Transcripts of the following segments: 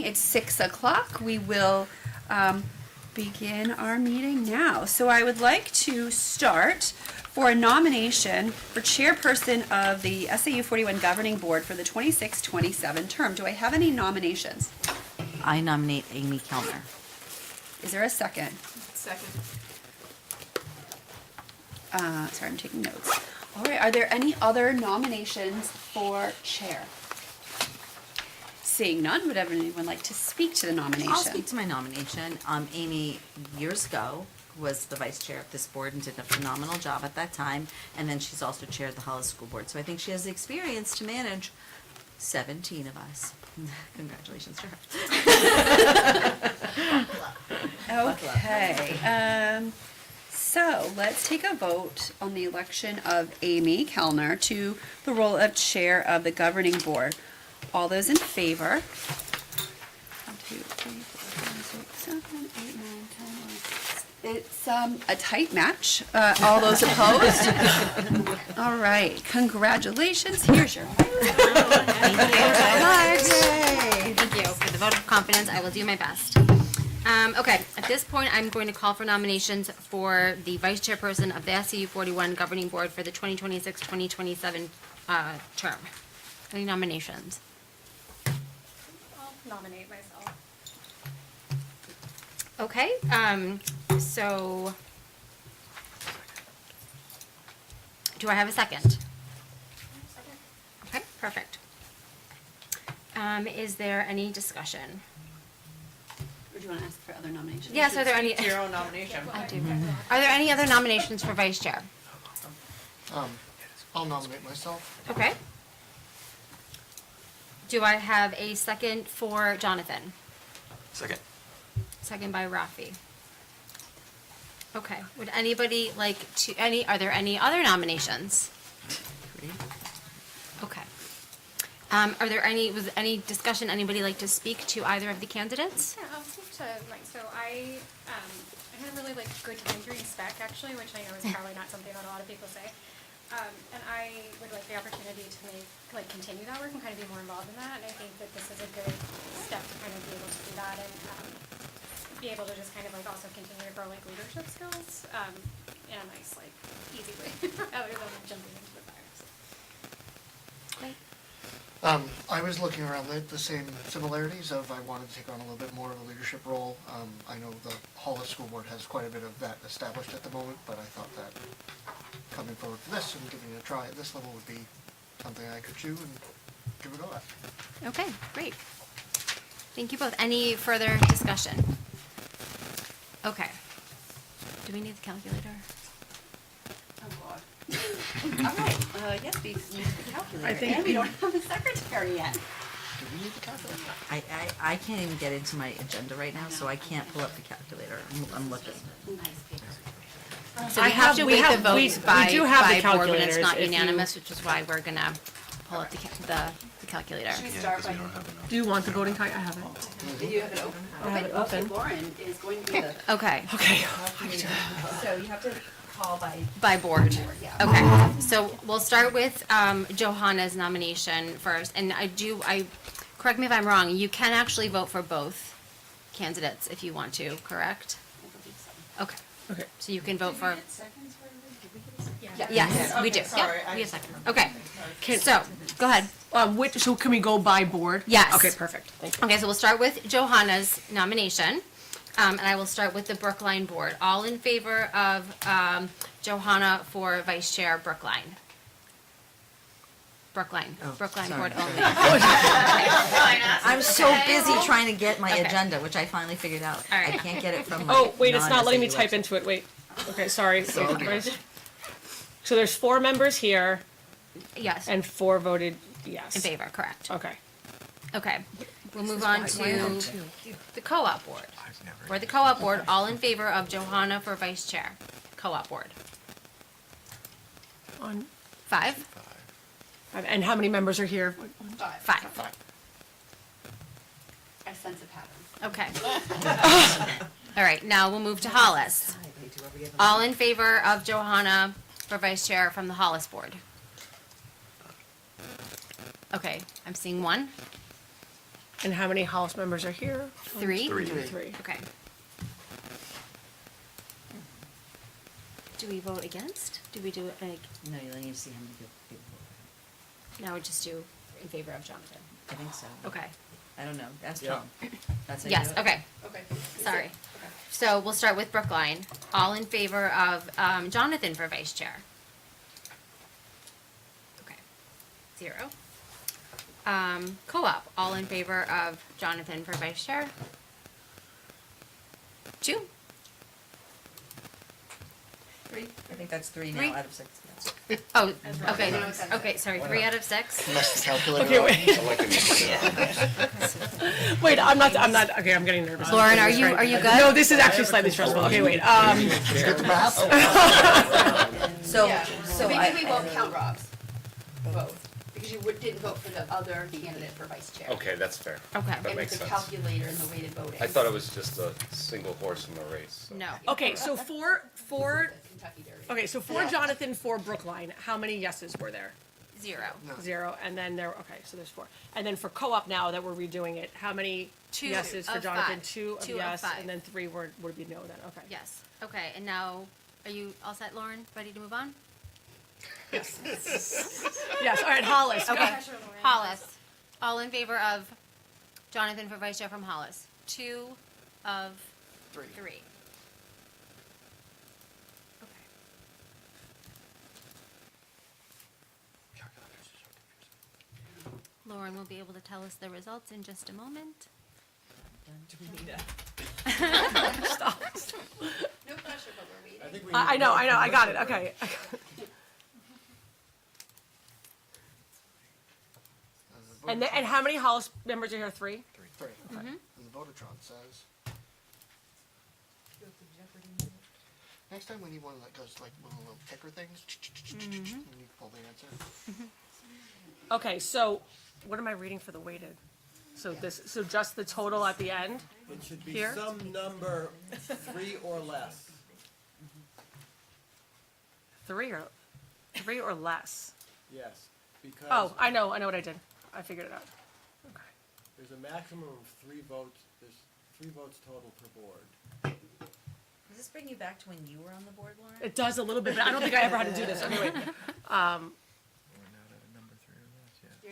It's 6 o'clock. We will begin our meeting now. So I would like to start for a nomination for chairperson of the SAU41 Governing Board for the 26-27 term. Do I have any nominations? I nominate Amy Kellner. Is there a second? Second. Sorry, I'm taking notes. All right, are there any other nominations for chair? Seeing none, would anyone like to speak to the nomination? I'll speak to my nomination. Amy, years ago, was the vice chair of this board and did a phenomenal job at that time. And then she's also chaired the Hollis School Board. So I think she has the experience to manage 17 of us. Congratulations to her. Okay. So let's take a vote on the election of Amy Kellner to the role of chair of the governing board. All those in favor? 1, 2, 3, 4, 5, 6, 7, 8, 9, 10, 11. It's a tight match. All those opposed? All right. Congratulations. Here's your Thank you for the vote of confidence. I will do my best. Okay, at this point, I'm going to call for nominations for the vice chairperson of the SAU41 Governing Board for the 2026-2027 term. Any nominations? I'll nominate myself. Okay, so do I have a second? Okay, perfect. Is there any discussion? Or do you want to ask for other nominations? Yes, are there any? Your own nomination. I do. Are there any other nominations for vice chair? I'll nominate myself. Okay. Do I have a second for Jonathan? Second. Second by Rafi. Okay, would anybody like to, are there any other nominations? Okay. Was there any discussion, anybody like to speak to either of the candidates? Yeah, I'll speak to Mike. So I had a really good time during spec actually, which I know is probably not something that a lot of people say. And I would like the opportunity to continue that work and kind of be more involved in that. And I think that this is a good step to kind of be able to do that and be able to just kind of also continue to grow leadership skills in a nice easy way rather than jumping into the fire. Great. I was looking around the same similarities of I wanted to take on a little bit more of a leadership role. I know the Hollis School Board has quite a bit of that established at the moment, but I thought that coming forward for this and giving it a try at this level would be something I could do and give a go at. Okay, great. Thank you both. Any further discussion? Okay. Do we need the calculator? Oh, God. All right. Yes, we need the calculator. I think and we don't have the secretary yet. Do we need the calculator? I can't even get into my agenda right now, so I can't pull up the calculator. I'm looking. So we have to wait the votes by do have the board when it's calculators not if you- unanimous, which is why we're gonna pull up the calculator. Should we Yeah, start because by, we don't have enough. Do you want the voting card? I have it. do you have it open? I have it Okay, open. Lauren is going to be the, Okay, Okay. so you have to call by. by board. Yeah. Okay, so we'll start with Johanna's nomination first, and correct me if I'm wrong, you can actually vote for both candidates if you want to, correct? Okay, Okay. so you can vote for, Yeah. yes, we do, yeah, we have second. Okay, so, go ahead. So can we go by board? Yes. Okay, perfect. Thank you. Okay, so we'll start with Johanna's nomination, and I will start with the Brookline Board. All in favor of Johanna for Vice Chair Brookline? Brookline sorry. Board only. I'm so busy trying to get my Okay. agenda, which I finally figured out. All right. I can't get it from my Oh, wait, it's not letting me non-SAU type website. into it. Wait. Okay, sorry. So there's 4 members here Yes, and 4 voted yes. in favor, correct. Okay. Okay, we'll move on to the Co-op Board. I've never. For the Co-op Board, all in favor of Johanna for Vice Chair, Co-op Board. On, 5? and how many members are here? 5. I sense a pattern. Okay. All right, now we'll move to Hollis. All in favor of Johanna for Vice Chair from the Hollis Board? Okay, I'm seeing 1. And how many Hollis members are here? 3? Three. Okay. Do we vote against? Do we do it like, No, you need to see how many people. now we just do in favor of Jonathan? I think so. Okay. I don't know. Ask Yeah. Tom. That's how you Yes, do it? okay. Okay. Sorry. So we'll start with Brookline. All in favor of Jonathan for vice chair? Okay. 0. Co-op, all in favor of Jonathan for vice chair? 2. 3. I think that's 3 Three. now out of 6. Yes. Oh, okay, okay, sorry, 3 out of 6? Mess the calculator Okay, up. wait. Wait, I'm not, okay, I'm getting nervous. Lauren, are you good? No, this is actually slightly stressful. Okay, wait, Get the math. So, Because we won't count Rob's vote, because you didn't vote for the other candidate for vice chair. Okay, that's fair. Okay. That And makes with the sense. calculator and the weighted voting. I thought it was just a single horse in the race. So. No. okay, so for, The Kentucky Derby. okay, so for Jonathan, for Brookline, how many yeses were there? 0. 0, and then there, okay, so there's 4. And then for co-op now that we're redoing it, how many 2 yeses for of Jonathan? 5. 2 of 2 of yes, 5. and then 3 would be no then, okay. Yes, okay, and now, are you all set, Lauren? Ready to move on? Yes, all right, Hollis, go. Okay. Pressure, Lauren. Hollis, all in favor of Jonathan for vice chair from Hollis? 2 of 3. 3. Okay. Lauren will be able to tell us the results in just a moment. do we need a? No pressure, but we're waiting. I think we I know, I got it, okay. And how many Hollis members are here? 3? 3. And the Votertron says. Next time we need one that goes like with little ticker things. And you can pull the answer. Okay, so what am I reading for the weighted? So so just the total at the end? It should be Here? some number 3 or less. 3 or less? Yes, because Oh, I know what I did. I figured it out. Okay. there's a maximum of 3 votes. There's 3 votes total per board. Does this bring you back to when you were on the board, Lauren? It does a little bit, but I don't think I ever had to do this. Anyway, You're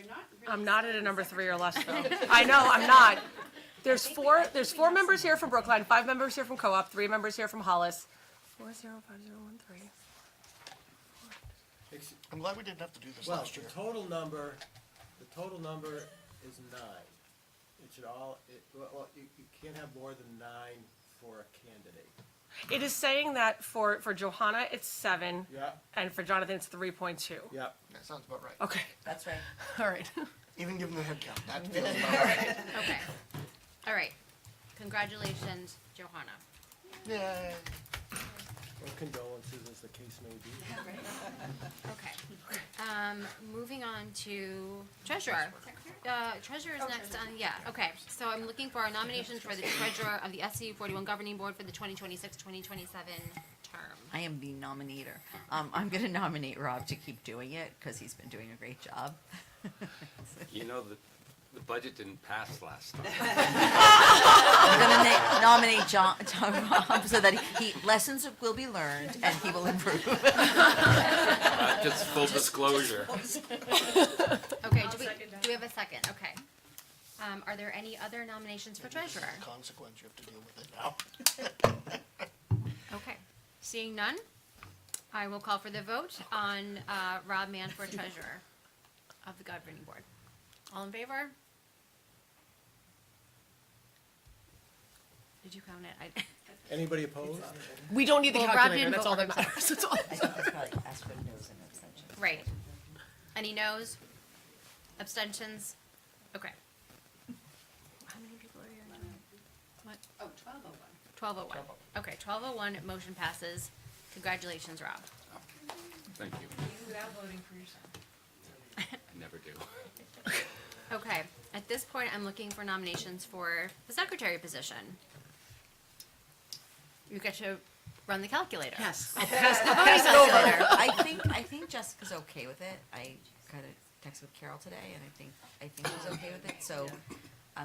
not really. I'm not at a number 3 or less though. I know, I'm not. There's 4 members here from Brookline, 5 members here from Co-op, 3 members here from Hollis. 405013. Ex- I'm glad we didn't have to do this Well, last the year. total number is 9. It should all, you can't have more than 9 for a candidate. It is saying that for Johanna it's 7, Yeah, and for Jonathan it's 3.2. yeah. That sounds about right. Okay, That's right. all right. Even given the head count, that feels about right. Okay. All right. Congratulations, Johanna. Yay. Or condolences, as the case may be. Okay. Moving on to treasurer. Treasurer is next on, yeah, okay. So I'm looking for nominations for the treasurer of the SAU41 governing board for the 2026-2027 term. I am the nominator. I'm going to nominate Rob to keep doing it because he's been doing a great job. You know, the budget didn't pass last time. I'm going to nominate John Rob so that lessons will be learned and he will improve. Just full disclosure. Okay, do we have a second? Okay. Are there any other nominations for treasurer? Consequence, you have to deal with it now. Okay. Seeing none, I will call for the vote on Rob Mann for treasurer of the governing board. All in favor? Did you count it? Anybody opposed? We don't need the Well, Rob calculator, didn't that's vote all that for himself. matters. That's all. I think it's probably ask for no's and abstentions. Right. Any no's? Abstentions? Okay. How many people are here tonight? What? Oh, 1201. 1201. Okay, 1201, motion passes. Congratulations, Rob. Thank you. Without voting for yourself. I never do. Okay, at this point, I'm looking for nominations for the secretary position. You get to run the calculator. Yes. I think Jessica's okay with it. I got a text with Carol today, and I think she's okay with it. So,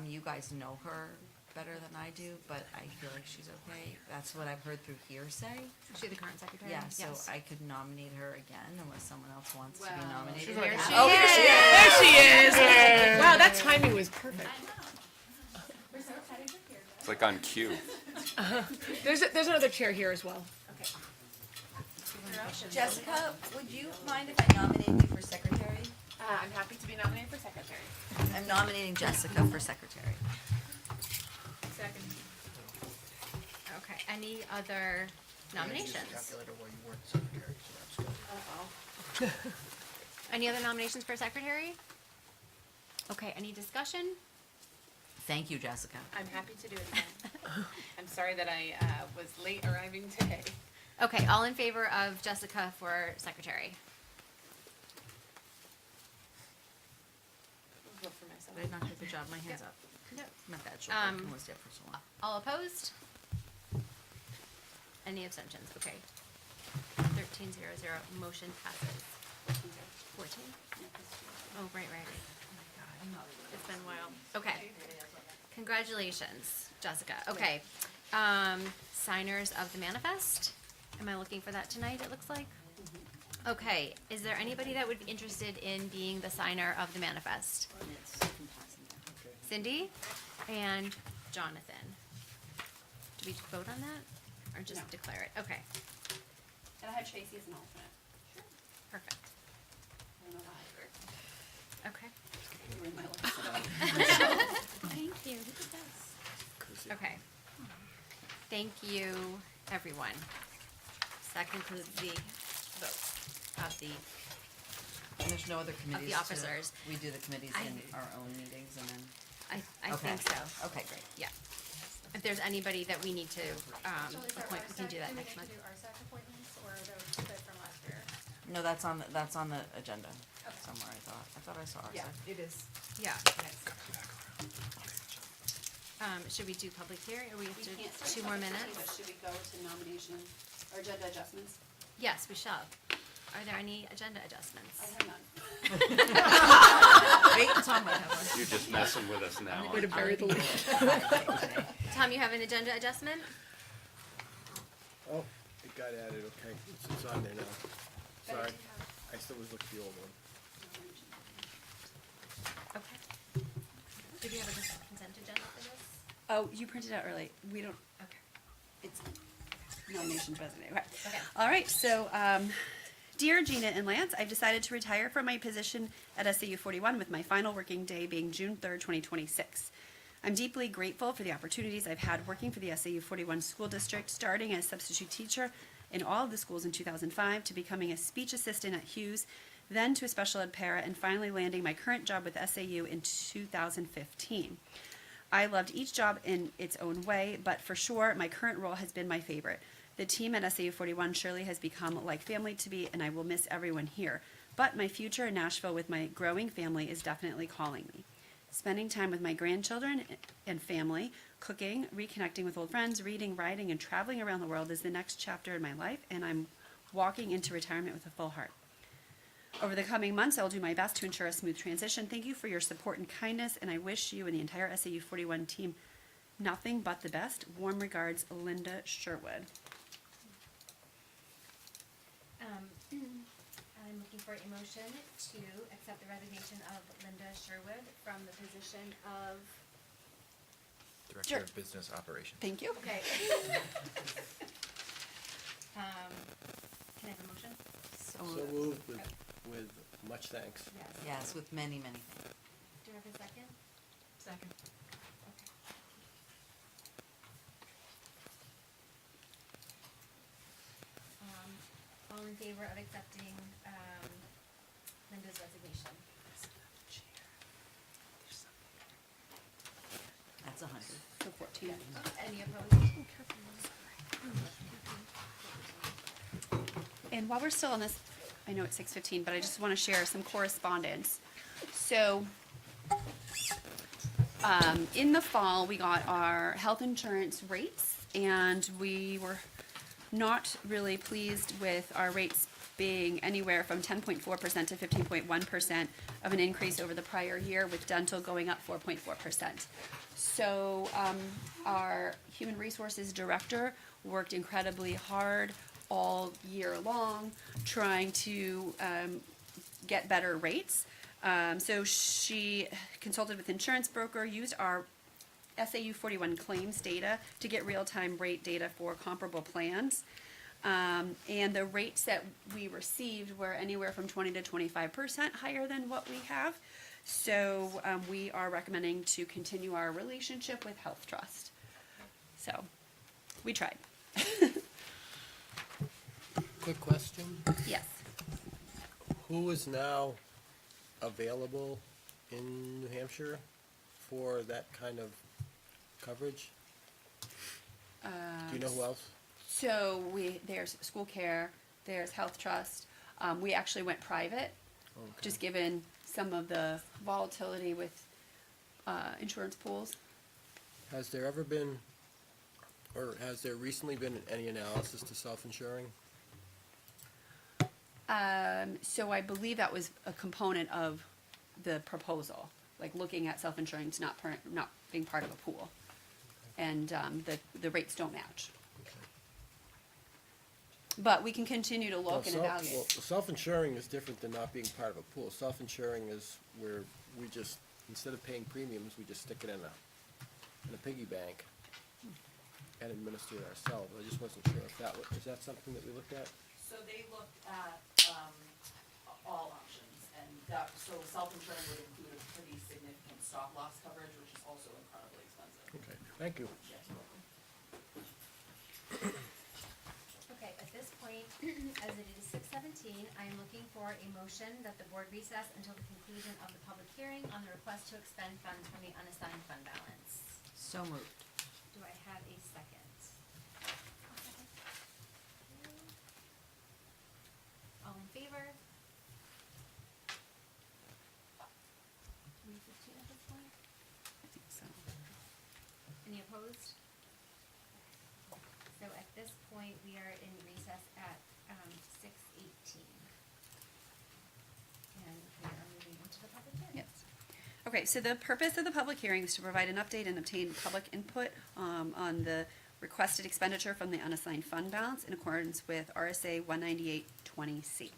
You guys know her better than I do, but I feel like she's okay. That's what I've heard through hearsay. Is she the current secretary? Yeah, so Yes. I could nominate her again unless someone else wants to be Well, nominated. she's already- Oh, There she There she is. Wow, that timing was perfect. We're so excited to hear It's like on cue. There's another chair here as well. Jessica, would you mind if I nominate you for secretary? I'm happy to be nominated for secretary. I'm nominating Jessica for secretary. Second. Okay, any other nominations? Calculator while you weren't secretary, so that's good. Any other nominations for secretary? Okay, any discussion? Thank you, Jessica. I'm happy to do it again. I'm sorry that I was late arriving today. Okay, all in favor of Jessica for secretary? I'll vote for myself. Did I not do a good job? My hands up. No. Not that short. Um, I was there for so long. All opposed? Any abstentions? Okay. 13-0-0, motion passes. 14? Oh, right. Oh my God. It's been a while. Okay. Congratulations, Jessica. Okay. Signers of the manifest. Am I looking for that tonight, it looks like? Okay. Is there anybody that would be interested in being the signer of the manifest? Cindy and Jonathan. Do we vote on that? Or just No. declare it? Okay. And I had Tracy as an alternate. Perfect. I don't know why. Okay. You were in my list. Thank you. Okay. Thank you, everyone. So that concludes the vote of the, And there's no other committees? to- officers. We do the committees in our own meetings and then? I Okay. think so. Okay, great. Yeah. If there's anybody that we need to So is our appoint, we can do that next Do month. we need to do RSAC appointments or those good from last year? No, that's on the agenda somewhere, I thought I saw ours. It is. Yeah. Should we do public hearing, or we have to, 2 more minutes? Should we go to nomination or agenda adjustments? Yes, we shall. Are there any agenda adjustments? I have none. Wait, Tom might have one. You're just messing with us now. Way to bury the lead. Tom, you have an agenda adjustment? Oh, it got added, okay. It's on there now. Sorry. I still was looking at the old one. Okay. Do we have a consent agenda for this? Oh, you printed out early. We don't, Okay. it's nominations resume. Okay. Okay. All right, so, dear Gina and Lance, I've decided to retire from my position at SAU41 with my final working day being June 3rd, 2026. I'm deeply grateful for the opportunities I've had working for the SAU41 school district, starting as substitute teacher in all of the schools in 2005 to becoming a speech assistant at Hughes, then to a special ed para, and finally landing my current job with SAU in 2015. I loved each job in its own way, but for sure, my current role has been my favorite. The team at SAU41 surely has become like family to me, and I will miss everyone here. But my future in Nashville with my growing family is definitely calling me. Spending time with my grandchildren and family, cooking, reconnecting with old friends, reading, writing, and traveling around the world is the next chapter in my life, and I'm walking into retirement with a full heart. Over the coming months, I will do my best to ensure a smooth transition. Thank you for your support and kindness, and I wish you and the entire SAU41 team nothing but the best. Warm regards, Linda Sherwood. I'm looking for a motion to accept the resignation of Linda Sherwood from the position of. Sure. Director of Business Operations. Thank you. Okay. Can I have a motion? So moved with much thanks. Yes. Yes, with many, many. Do I have a second? Second. Okay. All in favor of accepting, Linda's resignation? That's 100. So 14. Any opposed? And while we're still on this, I know it's 6:15, but I just want to share some correspondence. So, in the fall, we got our health insurance rates, and we were not really pleased with our rates being anywhere from 10.4% to 15.1% of an increase over the prior year, with dental going up 4.4%. So our Human Resources Director worked incredibly hard all year long, trying to get better rates. So she consulted with insurance broker, used our SAU41 claims data to get real-time rate data for comparable plans. And the rates that we received were anywhere from 20 to 25% higher than what we have. So we are recommending to continue our relationship with Health Trust. So we tried. Quick question, Yes. who is now available in New Hampshire for that kind of coverage? Do you know who else? So there's school care, there's Health Trust. We actually went private, just given some of the volatility with insurance pools. Has there ever been, or has there recently been any analysis to self-insuring? So I believe that was a component of the proposal, like looking at self-insuring to not being part of a pool. And the rates don't match. But we can continue to look and evaluate. Well, self-insuring is different than not being part of a pool. Self-insuring is where we just, instead of paying premiums, we just stick it in a piggy bank and administer it ourselves. I just wasn't sure if is that something that we looked at? So they looked at all options, and so self-insuring would include a pretty significant stop loss coverage, which is also incredibly expensive. Okay, thank you. Yes, you're welcome. Okay, at this point, as it is 6:17, I am looking for a motion that the board recess until the conclusion of the public hearing on the request to expend funds from the unassigned fund balance. So moved. Do I have a second? All in favor? 3:15 at this point? I think so. Any opposed? So at this point, we are in recess at 6:18. And we are moving into the public hearing. Yes. Okay, so the purpose of the public hearing is to provide an update and obtain public input on the requested expenditure from the unassigned fund balance in accordance with RSA 19820C.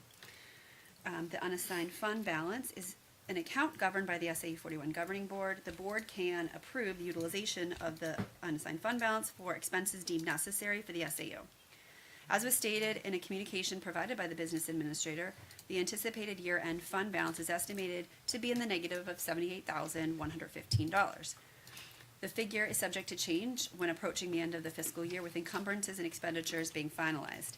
The unassigned fund balance is an account governed by the SAU41 Governing Board. The board can approve the utilization of the unassigned fund balance for expenses deemed necessary for the SAU. As was stated in a communication provided by the business administrator, the anticipated year-end fund balance is estimated to be in the negative of $78,115. The figure is subject to change when approaching the end of the fiscal year, with encumbrances and expenditures being finalized.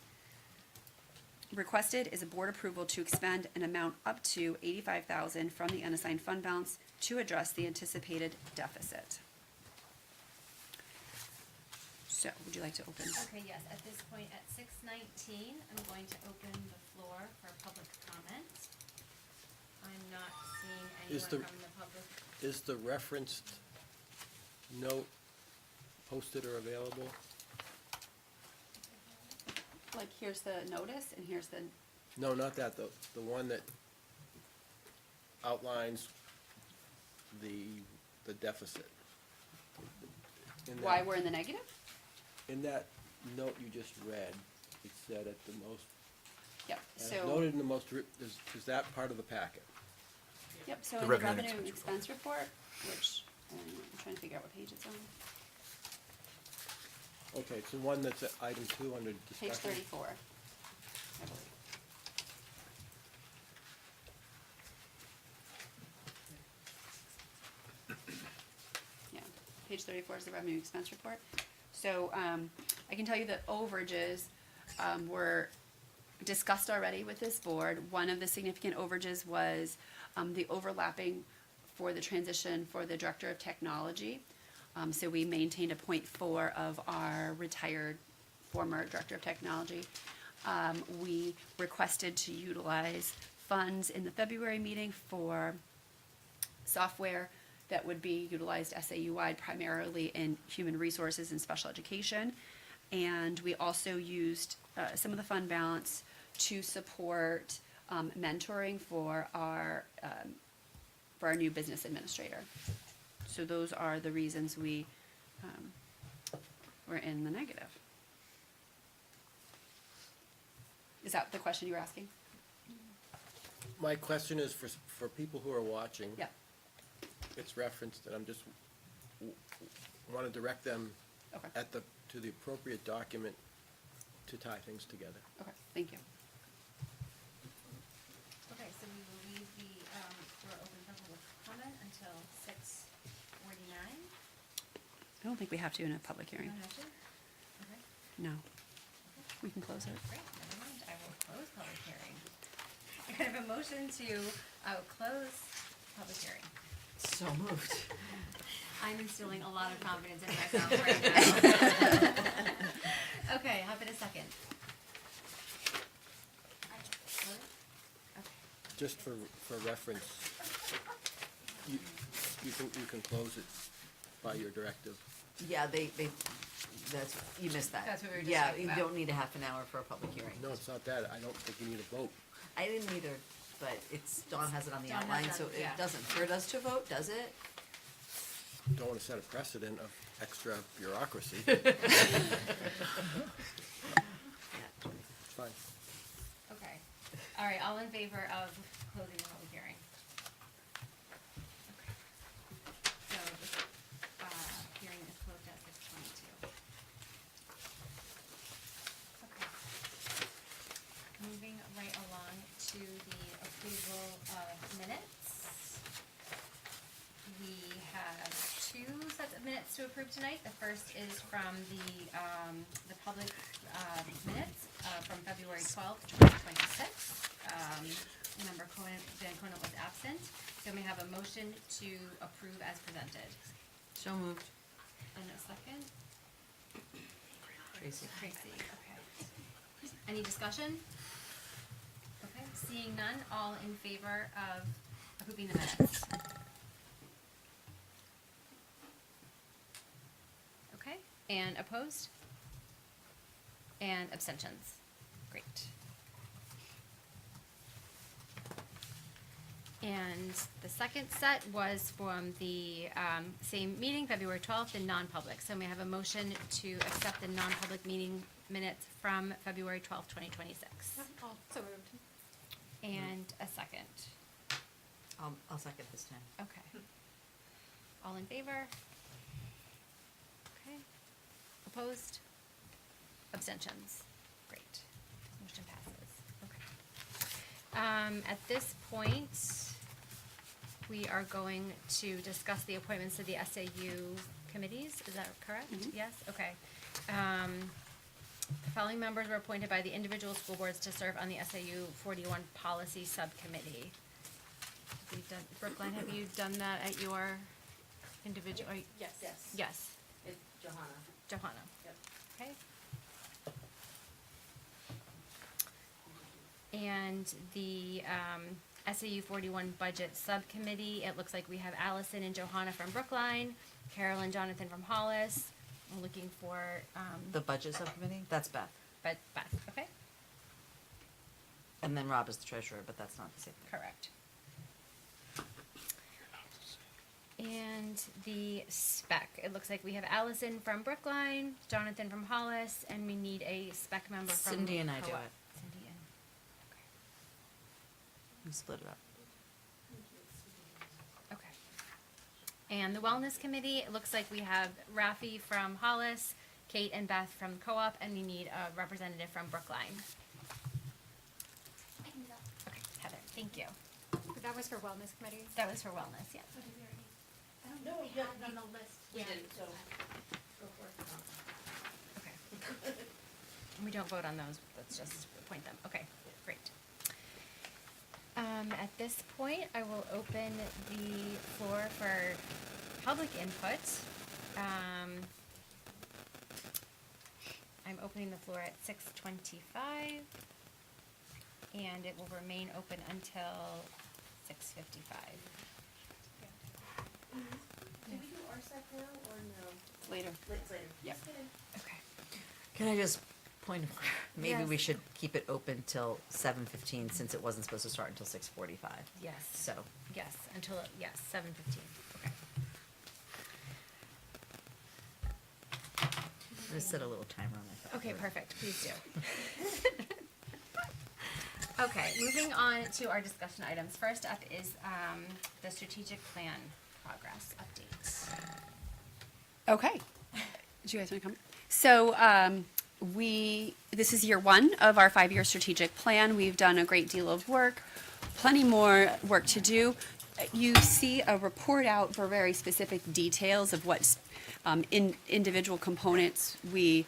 Requested is a board approval to expend an amount up to $85,000 from the unassigned fund balance to address the anticipated deficit. So, would you like to open? Okay, yes, at this point, at 6:19, I'm going to open the floor for public comment. I'm not seeing Is anyone from the public. Is the referenced note posted or available? Like, here's the notice, and here's the, No, not that, the one that outlines the deficit. In why that- we're in the negative? In that note you just read, it said at the most, Yep, as so, noted in the most, is that part of the packet? yep, so The in the revenue and revenue expense expense report, which, I'm trying to figure out what page it's on, Okay, it's the one that's at item 2 under discussion? page 34, I believe. Yeah, page 34 is the revenue expense report. So, I can tell you that overages, were discussed already with this board. One of the significant overages was, the overlapping for the transition for the Director of Technology. So we maintained a 0.4 of our retired former Director of Technology. We requested to utilize funds in the February meeting for software that would be utilized SAU-wide, primarily in human resources and special education. And we also used some of the fund balance to support mentoring for our new business administrator. So those are the reasons we were in the negative. Is that the question you were asking? My question is for people who are watching. Yeah. It's referenced, and I'm just, want to direct them Okay. to the appropriate document to tie things together. Okay, thank you. Okay, so we will leave the floor open for public comment until 6:49. I don't think we have to in a public hearing. Don't have to? Okay, No. We can close it. great, never mind, I will close public hearing. I have a motion to close public hearing. So moved. I'm instilling a lot of confidence in myself right now. Okay, how about a second? Okay. Just for reference, you can close it by your directive. Yeah, that's, you missed that. That's what we were just Yeah, talking you about. don't need a half an hour for a public hearing. No, it's not that. I don't think you need a vote. I didn't either, but Dawn has it on the Dawn has outline, it so on- it yeah. doesn't hurt us to vote, does it? Don't want to set a precedent of extra bureaucracy. Yeah. It's fine. Okay, all right, all in favor of closing the public hearing? Okay. So the, hearing is closed at 6:22. Okay. Moving right along to the approval of minutes. We have two sets of minutes to approve tonight. The first is from the public, minutes, from February 12th, 2026. Member Van Conant was absent, so may I have a motion to approve as presented. So moved. And a second? Tracy. Tracy, okay. Any discussion? Okay, seeing none, all in favor of approving the minutes? Okay, and opposed? And abstentions? Great. And the second set was from the same meeting, February 12th, in non-public. So may I have a motion to accept the non-public meeting minutes from February 12th, 2026? So moved. And a second. I'll second this time. Okay. All in favor? Okay. Opposed? Abstentions? Great. Motion passes. Okay. At this point, we are going to discuss the appointments to the SAU committees. Is that correct? Yes? Okay. The following members were appointed by the individual school boards to serve on the SAU41 policy subcommittee. Brookline, have you done that at your individual? Yes. Yes. It's Johanna. Johanna. Yep. Okay. And the SAU41 budget subcommittee, it looks like we have Allison and Johanna from Brookline, Carol and Jonathan from Hollis. We're looking for, The budget subcommittee, that's Beth. Beth, okay? And then Rob is the treasurer, but that's not the same thing. Correct. And the spec, it looks like we have Allison from Brookline, Jonathan from Hollis, and we need a spec member from. Cindy and I do Co-op. it. Cindy and, We split it up. okay. And the wellness committee, it looks like we have Rafi from Hollis, Kate and Beth from Co-op, and we need a representative from Brookline. Okay, Heather, thank you. That was for wellness committee. That was for wellness, yeah. No, we have it on the list. We didn't, so. Okay. We don't vote on those, let's just appoint them, okay, great. At this point, I will open the floor for public input. I'm opening the floor at 6:25, and it will remain open until 6:55. Did we do our set now or no? Later. Later. Yep. Okay. Can I just Point of, maybe we Yes. should keep it open till 7:15 since it wasn't supposed to start until 6:45. Yes. So, Yes, until, yes, 7:15. Okay. just set a little timer on my phone. Okay, perfect, please do. Okay, moving on to our discussion items. First up is the strategic plan progress update. Okay. Do you guys want to come? So, this is year one of our 5-year strategic plan. We've done a great deal of work, plenty more work to do. You see a report out for very specific details of what individual components we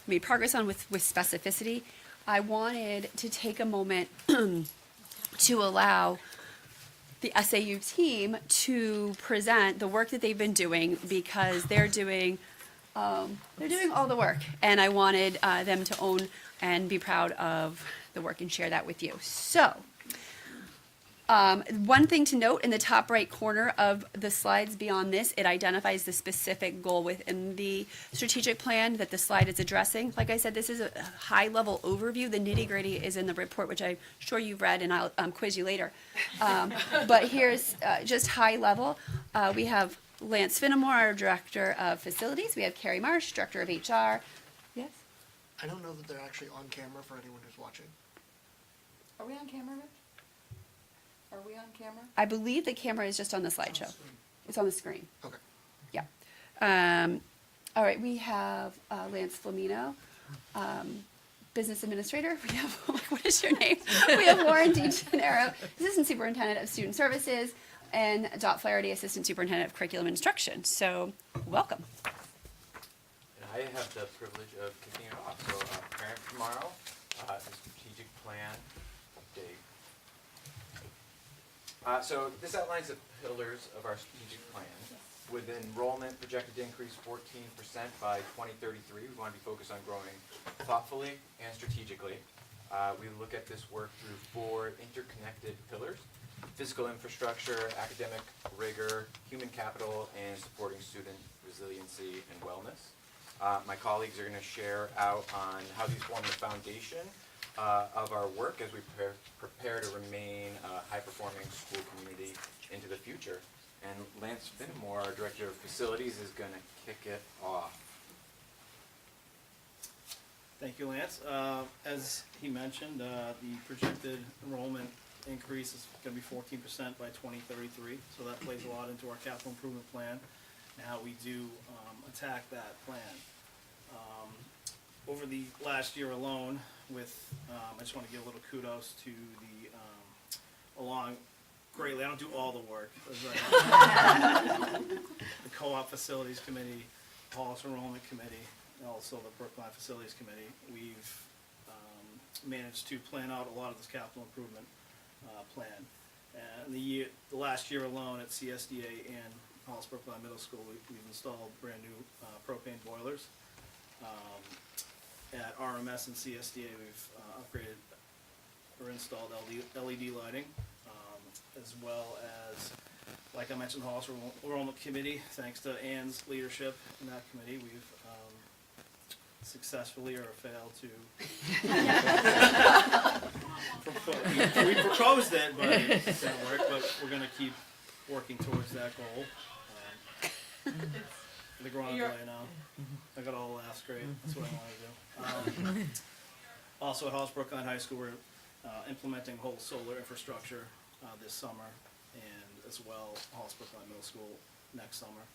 made progress on with specificity. I wanted to take a moment to allow the SAU team to present the work that they've been doing, because they're doing all the work, and I wanted them to own and be proud of the work and share that with you. So, one thing to note, in the top right corner of the slides beyond this, it identifies the specific goal within the strategic plan that the slide is addressing. Like I said, this is a high-level overview. The nitty-gritty is in the report, which I'm sure you've read, and I'll quiz you later. But here's just high level. We have Lance Finnemore, our Director of Facilities. We have Carrie Marsh, Director of HR. Yes? I don't know that they're actually on camera for anyone who's watching. Are we on camera, Rich? Are we on camera? I believe the camera is just on the slideshow. It's on the screen. Okay. Yeah. All right, we have Lance Flamino, Business Administrator. We have, what is your name? We have Lauren DeGennaro, Assistant Superintendent of Student Services, and Dot Flaherty, Assistant Superintendent of Curriculum Instruction. So, welcome. And I have the privilege of kicking it off. So, parent tomorrow, the strategic plan update. So this outlines the pillars of our strategic plan. With enrollment projected to increase 14% by 2033, we want to be focused on growing thoughtfully and strategically. We look at this work through 4 interconnected pillars: physical infrastructure, academic rigor, human capital, and supporting student resiliency and wellness. My colleagues are going to share out on how these form the foundation of our work as we prepare to remain a high-performing school community into the future. And Lance Finnemore, our Director of Facilities, is going to kick it off. Thank you, Lance. As he mentioned, the projected enrollment increase is going to be 14% by 2033, so that plays a lot into our capital improvement plan and how we do attack that plan. Over the last year alone, I just want to give a little kudos to greatly, I don't do all the work. The Co-op Facilities Committee, Hollis Enrollment Committee, and also the Brookline Facilities Committee. We've managed to plan out a lot of this capital improvement plan. And the last year alone at CSDA and Hollis Brookline Middle School, we've installed brand new propane boilers. At RMS and CSDA, we've upgraded or installed LED lighting, as well as, like I mentioned, Hollis Enrollment Committee. Thanks to Ann's leadership in that committee, we've successfully or failed to. We proposed it, but it didn't work. But we're going to keep working towards that goal. I think we're on the way now. I got all the laughs, great. That's what I want to do. Also at Hollis Brookline High School, we're implementing whole solar infrastructure this summer, and as well Hollis Brookline Middle School next summer.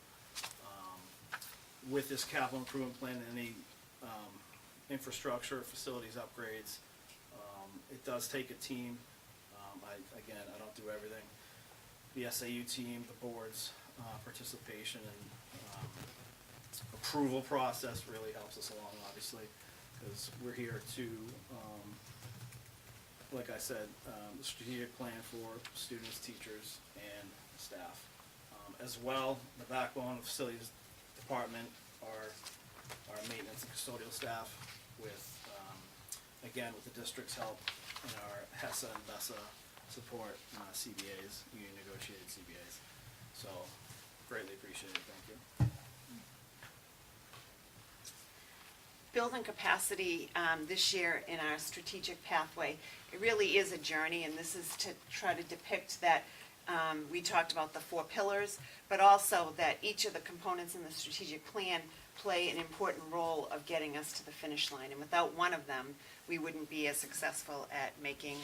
With this capital improvement plan and any infrastructure, facilities upgrades, it does take a team. I don't do everything. The SAU team, the board's participation and approval process really helps us along, obviously, because we're here to, like I said, the strategic plan for students, teachers, and staff. As well, the backbone of the facilities department are our maintenance and custodial staff with, again, with the district's help and our HESA and BESA support, CBAs, union negotiated CBAs. So, greatly appreciated, thank you. building capacity this year in our strategic pathway, it really is a journey, and this is to try to depict that we talked about the 4 pillars, but also that each of the components in the strategic plan play an important role of getting us to the finish line. And without one of them, we wouldn't be as successful at making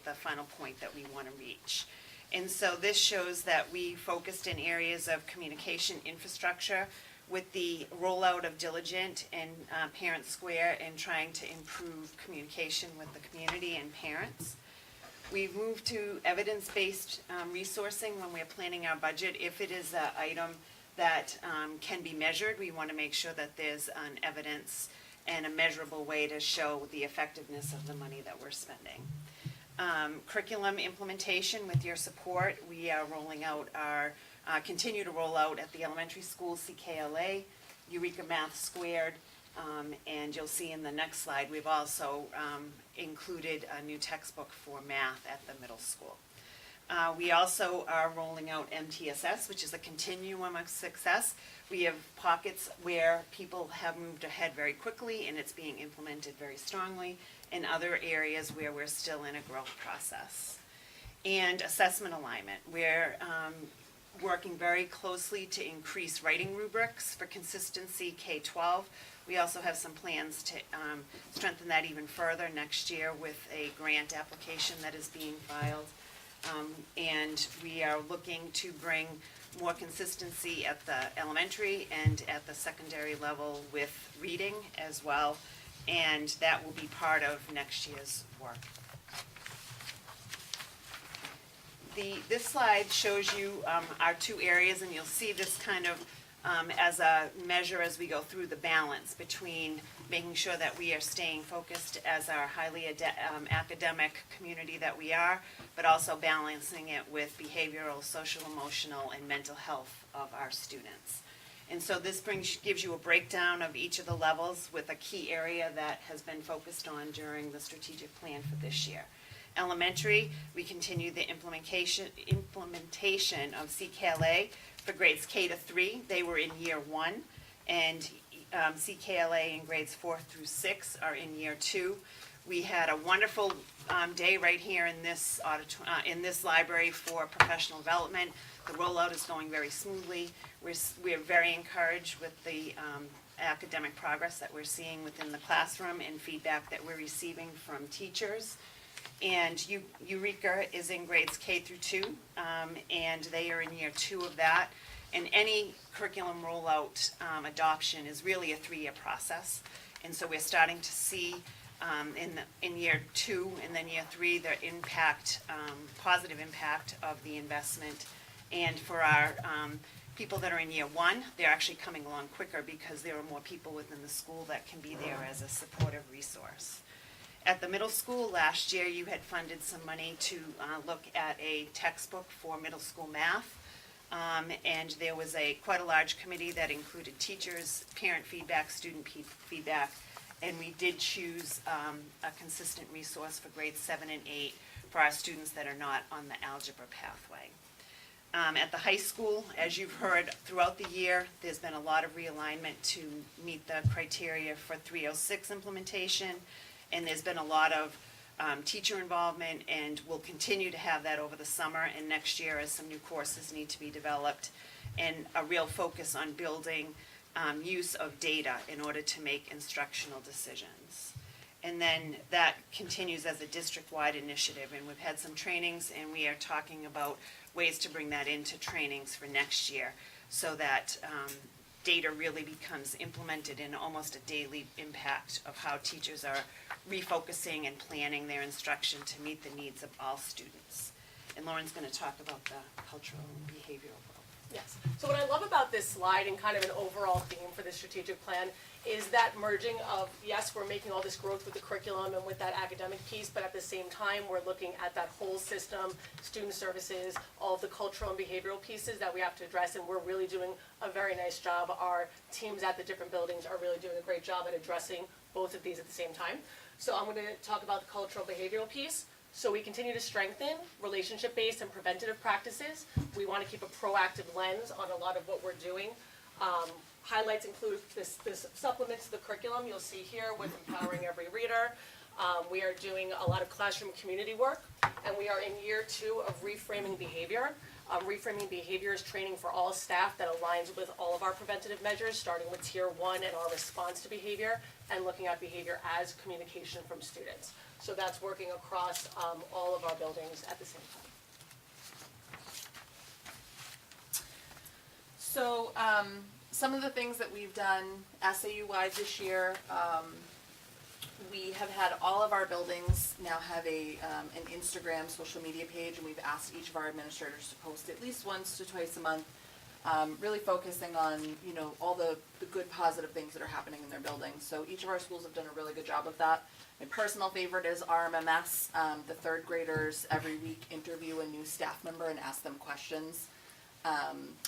the final point that we want to reach. And so this shows that we focused in areas of communication infrastructure with the rollout of Diligent and Parent Square and trying to improve communication with the community and parents. We've moved to evidence-based resourcing when we're planning our budget. If it is an item that can be measured, we want to make sure that there's an evidence and a measurable way to show the effectiveness of the money that we're spending. Curriculum implementation, with your support, we are rolling out our, continue to roll out at the elementary school CKLA, Eureka Math Squared, and you'll see in the next slide, we've also included a new textbook for math at the middle school. We also are rolling out MTSS, which is a continuum of success. We have pockets where people have moved ahead very quickly and it's being implemented very strongly, and other areas where we're still in a growth process. And assessment alignment, we're working very closely to increase writing rubrics for consistency K-12. We also have some plans to strengthen that even further next year with a grant application that is being filed. And we are looking to bring more consistency at the elementary and at the secondary level with reading as well, and that will be part of next year's work. This slide shows you our 2 areas, and you'll see this kind of as a measure as we go through the balance between making sure that we are staying focused as our highly academic community that we are, but also balancing it with behavioral, social, emotional, and mental health of our students. And so this gives you a breakdown of each of the levels with a key area that has been focused on during the strategic plan for this year. Elementary, we continue the implementation of CKLA for grades K to 3. They were in year 1, and CKLA in grades 4 through 6 are in year 2. We had a wonderful day right here in this library for professional development. The rollout is going very smoothly. We're very encouraged with the academic progress that we're seeing within the classroom and feedback that we're receiving from teachers. And Eureka is in grades K through 2, and they are in year 2 of that. And any curriculum rollout adoption is really a 3-year process. And so we're starting to see in year 2 and then year 3 the impact, positive impact of the investment. And for our people that are in year 1, they're actually coming along quicker because there are more people within the school that can be there as a supportive resource. At the middle school, last year you had funded some money to look at a textbook for middle school math. And there was quite a large committee that included teachers, parent feedback, student feedback, and we did choose a consistent resource for grades 7 and 8 for our students that are not on the algebra pathway. At the high school, as you've heard throughout the year, there's been a lot of realignment to meet the criteria for 306 implementation, and there's been a lot of teacher involvement, and we'll continue to have that over the summer and next year as some new courses need to be developed, and a real focus on building use of data in order to make instructional decisions. And then that continues as a district-wide initiative, and we've had some trainings, and we are talking about ways to bring that into trainings for next year so that data really becomes implemented in almost a daily impact of how teachers are refocusing and planning their instruction to meet the needs of all students. And Lauren's going to talk about the cultural and behavioral growth. Yes. So what I love about this slide and kind of an overall theme for the strategic plan is that merging of, yes, we're making all this growth with the curriculum and with that academic piece, but at the same time, we're looking at that whole system, student services, all of the cultural and behavioral pieces that we have to address, and we're really doing a very nice job. Our teams at the different buildings are really doing a great job at addressing both of these at the same time. So I'm going to talk about the cultural behavioral piece. So we continue to strengthen relationship-based and preventative practices. We want to keep a proactive lens on a lot of what we're doing. highlights include this supplements to the curriculum you'll see here with Empowering Every Reader. We are doing a lot of classroom community work, and we are in year 2 of reframing behavior. Reframing behavior is training for all staff that aligns with all of our preventative measures, starting with tier 1 and our response to behavior, and looking at behavior as communication from students. So that's working across all of our buildings at the same time. So, some of the things that we've done SAU-wide this year, we have had all of our buildings now have an Instagram social media page, and we've asked each of our administrators to post at least once to twice a month, really focusing on, you know, all the good positive things that are happening in their buildings. So each of our schools have done a really good job of that. My personal favorite is RMMS. The third graders every week interview a new staff member and ask them questions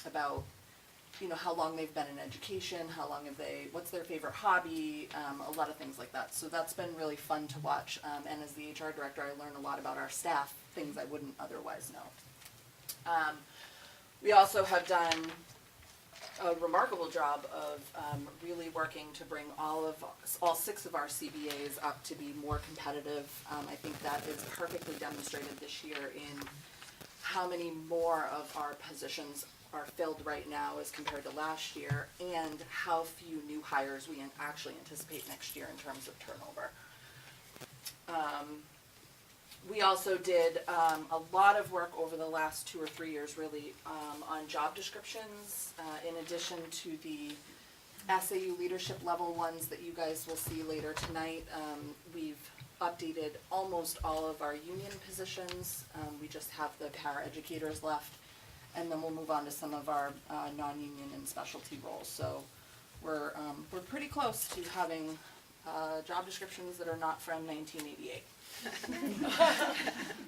about, you know, how long they've been in education, what's their favorite hobby, a lot of things like that. So that's been really fun to watch. And as the HR director, I learn a lot about our staff, things I wouldn't otherwise know. We also have done a remarkable job of really working to bring all 6 of our CBAs up to be more competitive. I think that is perfectly demonstrated this year in how many more of our positions are filled right now as compared to last year, and how few new hires we actually anticipate next year in terms of turnover. We also did a lot of work over the last 2 or 3 years really on job descriptions, in addition to the SAU leadership level ones that you guys will see later tonight. We've updated almost all of our union positions. We just have the para-educators left, and then we'll move on to some of our non-union and specialty roles. So we're pretty close to having job descriptions that are not from 1988.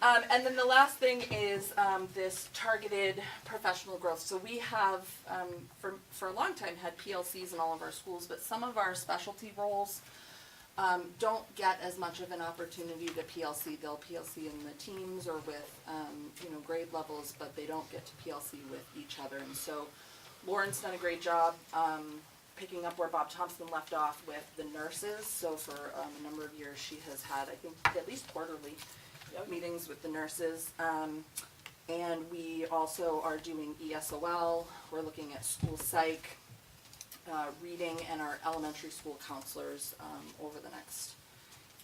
And then the last thing is this targeted professional growth. So we have, for a long time, had PLCs in all of our schools, but some of our specialty roles don't get as much of an opportunity to PLC. They'll PLC in the teams or with grade levels, but they don't get to PLC with each other. And so Lauren's done a great job picking up where Bob Thompson left off with the nurses. So for a number of years she has had, I think, at least quarterly meetings with the nurses. And we also are doing ESOL. We're looking at school psych, reading, and our elementary school counselors over the next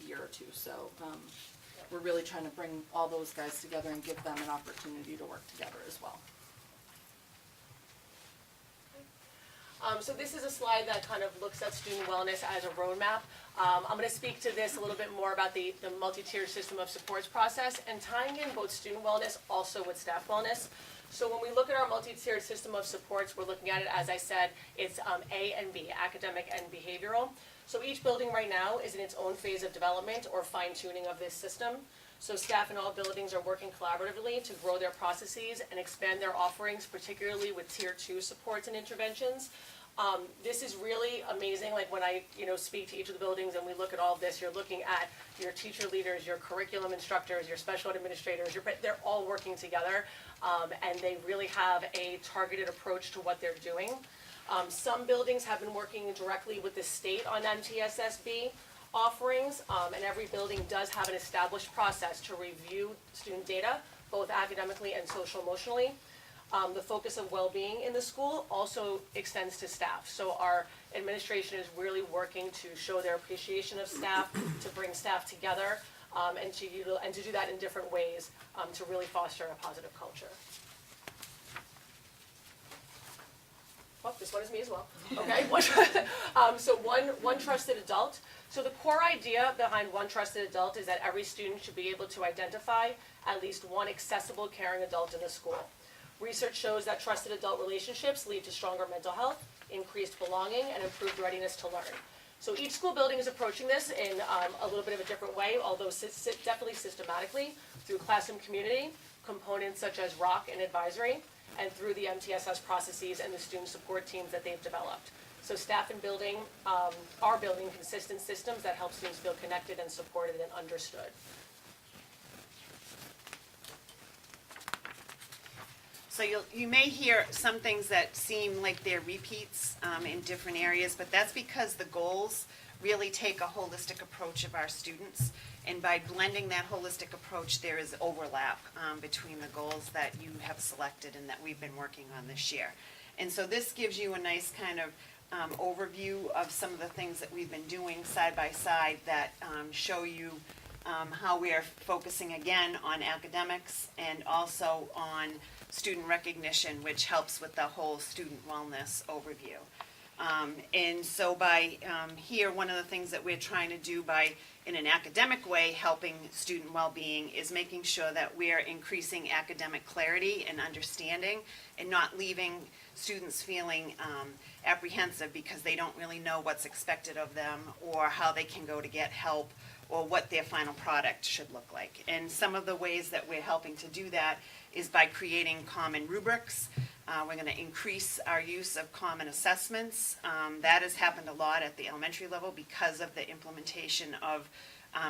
year or two. So we're really trying to bring all those guys together and give them an opportunity to work together as well. So this is a slide that kind of looks at student wellness as a roadmap. I'm going to speak to this a little bit more about the multi-tiered system of supports process, and tying in both student wellness also with staff wellness. So when we look at our multi-tiered system of supports, we're looking at it, as I said, it's A and B, academic and behavioral. So each building right now is in its own phase of development or fine-tuning of this system. So staff in all buildings are working collaboratively to grow their processes and expand their offerings, particularly with tier 2 supports and interventions. This is really amazing. Like when I speak to each of the buildings and we look at all of this, you're looking at your teacher leaders, your curriculum instructors, your special ed administrators, they're all working together, and they really have a targeted approach to what they're doing. Some buildings have been working directly with the state on MTSSB offerings, and every building does have an established process to review student data, both academically and social emotionally. The focus of well-being in the school also extends to staff. So our administration is really working to show their appreciation of staff, to bring staff together, and to do that in different ways to really foster a positive culture. Oh, this one is me as well. Okay. So one trusted adult. So the core idea behind one trusted adult is that every student should be able to identify at least one accessible, caring adult in the school. Research shows that trusted adult relationships lead to stronger mental health, increased belonging, and improved readiness to learn. So each school building is approaching this in a little bit of a different way, although definitely systematically through classroom community, components such as ROC and advisory, and through the MTSS processes and the student support teams that they've developed. So staff and building are building consistent systems that help students feel connected and supported and understood. So you may hear some things that seem like they're repeats in different areas, but that's because the goals really take a holistic approach of our students. And by blending that holistic approach, there is overlap between the goals that you have selected and that we've been working on this year. And so this gives you a nice kind of overview of some of the things that we've been doing side by side that show you how we are focusing again on academics and also on student recognition, which helps with the whole student wellness overview. And so by here, one of the things that we're trying to do by, in an academic way, helping student well-being is making sure that we're increasing academic clarity and understanding and not leaving students feeling apprehensive because they don't really know what's expected of them or how they can go to get help or what their final product should look like. And some of the ways that we're helping to do that is by creating common rubrics. We're going to increase our use of common assessments. That has happened a lot at the elementary level because of the implementation of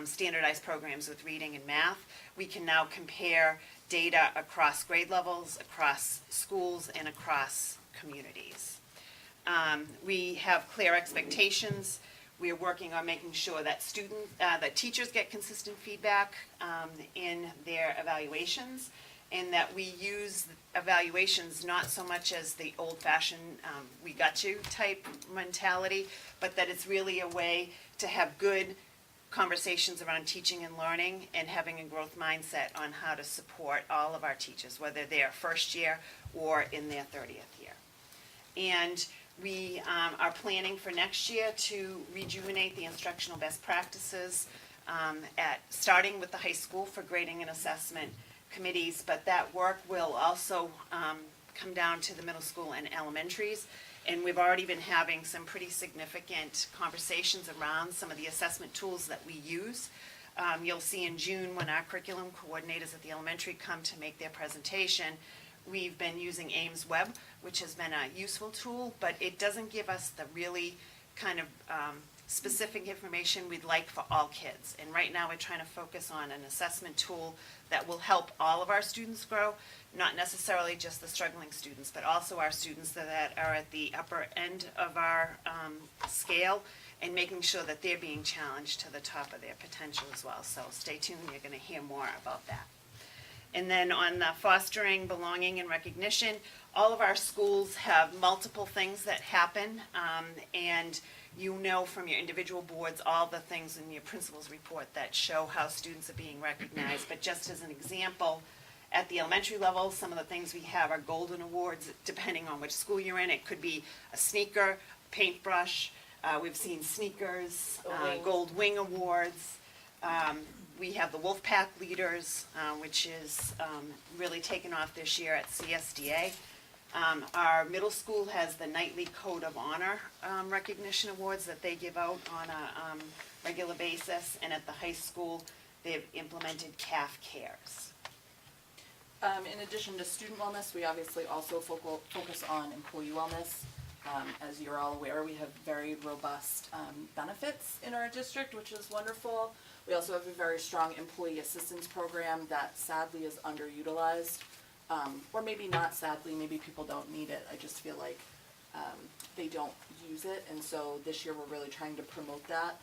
standardized programs with reading and math. We can now compare data across grade levels, across schools, and across communities. We have clear expectations. We are working on making sure that that teachers get consistent feedback in their evaluations, and that we use evaluations not so much as the old-fashioned we got you type mentality, but that it's really a way to have good conversations around teaching and learning and having a growth mindset on how to support all of our teachers, whether they're first year or in their 30th year. And we are planning for next year to rejuvenate the instructional best practices starting with the high school for grading and assessment committees, but that work will also come down to the middle school and elementaries. And we've already been having some pretty significant conversations around some of the assessment tools that we use. You'll see in June when our curriculum coordinators at the elementary come to make their presentation, we've been using Ames Web, which has been a useful tool, but it doesn't give us the really kind of specific information we'd like for all kids. And right now we're trying to focus on an assessment tool that will help all of our students grow, not necessarily just the struggling students, but also our students that are at the upper end of our scale, and making sure that they're being challenged to the top of their potential as well. So stay tuned, you're going to hear more about that. And then on the fostering belonging and recognition, all of our schools have multiple things that happen, and you know from your individual boards all the things in your principal's report that show how students are being recognized. But just as an example, at the elementary level, some of the things we have are golden awards depending on which school you're in. It could be a sneaker, paintbrush, we've seen sneakers, gold wing awards. We have the Wolfpack Leaders, which is really taken off this year at CSDA. Our middle school has the Nightly Code of Honor recognition awards that they give out on a regular basis, and at the high school, they've implemented CAF Cares. In addition to student wellness, we obviously also focus on employee wellness. As you're all aware, we have very robust benefits in our district, which is wonderful. We also have a very strong employee assistance program that sadly is underutilized. Or maybe not sadly, maybe people don't need it. I just feel like they don't use it, and so this year we're really trying to promote that.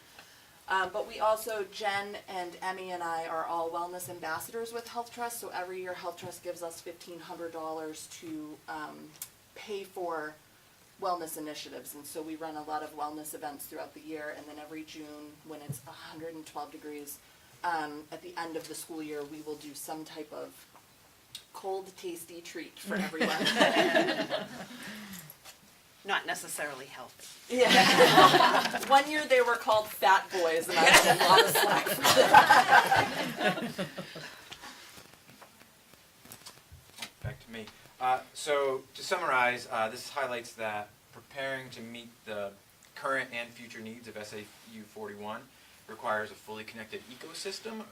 But we also, Jen and Emmy and I are all wellness ambassadors with Health Trust, so every year Health Trust gives us $1,500 to pay for wellness initiatives, and so we run a lot of wellness events throughout the year, and then every June when it's 112 degrees, at the end of the school year, we will do some type of cold, tasty treat for everyone. Not necessarily healthy. Yeah. One year they were called Fat Boys, and I got a lot of slack for that. Back to me. So to summarize, this highlights that preparing to meet the current and future needs of SAU41 requires a fully connected ecosystem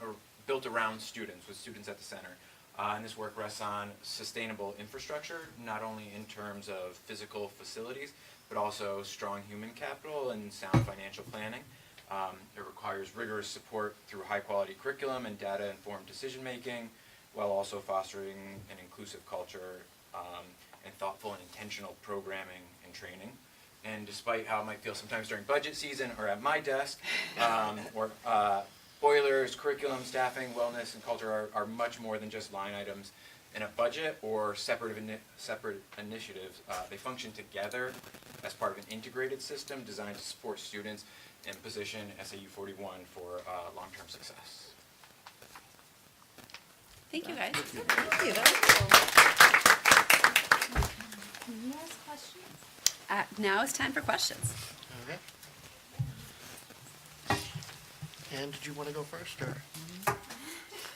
built around students, with students at the center. And this work rests on sustainable infrastructure, not only in terms of physical facilities, but also strong human capital and sound financial planning. It requires rigorous support through high-quality curriculum and data-informed decision-making, while also fostering an inclusive culture and thoughtful and intentional programming and training. And despite how it might feel sometimes during budget season or at my desk, boilers, curriculum, staffing, wellness, and culture are much more than just line items in a budget or separate initiatives. They function together as part of an integrated system designed to support students and position SAU41 for long-term success. Thank you, guys. Thank you. Can you ask questions? Now it's time for questions. Okay. And did you want to go first, or?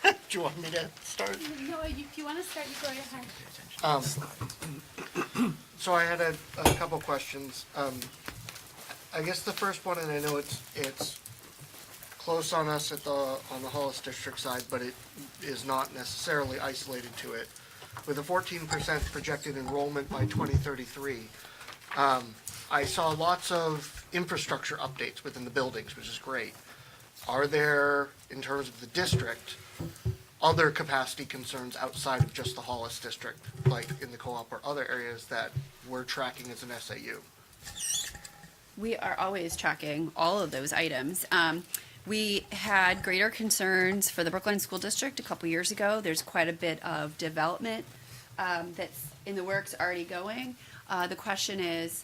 Do you want me to start? No, if you wanna start, you go ahead. So I had a couple questions. I guess the first one, and I know it's close on us on the Hollis District side, but it is not necessarily isolated to it. With a 14% projected enrollment by 2033, I saw lots of infrastructure updates within the buildings, which is great. Are there, in terms of the district, other capacity concerns outside of just the Hollis District, like in the co-op or other areas that we're tracking as an SAU? We are always tracking all of those items. We had greater concerns for the Brookline School District a couple years ago. There's quite a bit of development that's in the works already going. The question is,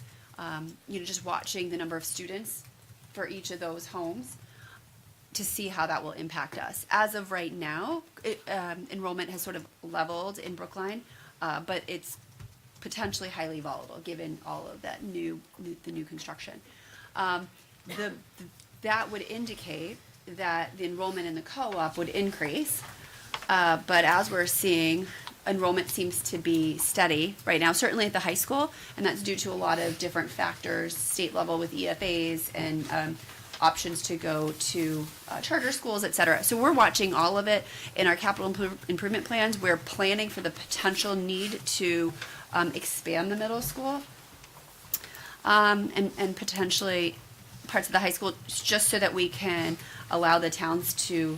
just watching the number of students for each of those homes to see how that will impact us. As of right now, enrollment has sort of leveled in Brookline, but it's potentially highly volatile given all of that the new construction. That would indicate that the enrollment in the co-op would increase, but as we're seeing, enrollment seems to be steady right now, certainly at the high school, and that's due to a lot of different factors, state level with EFAs and options to go to charter schools, et cetera. So we're watching all of it in our capital improvement plans. We're planning for the potential need to expand the middle school and potentially parts of the high school, just so that we can allow the towns to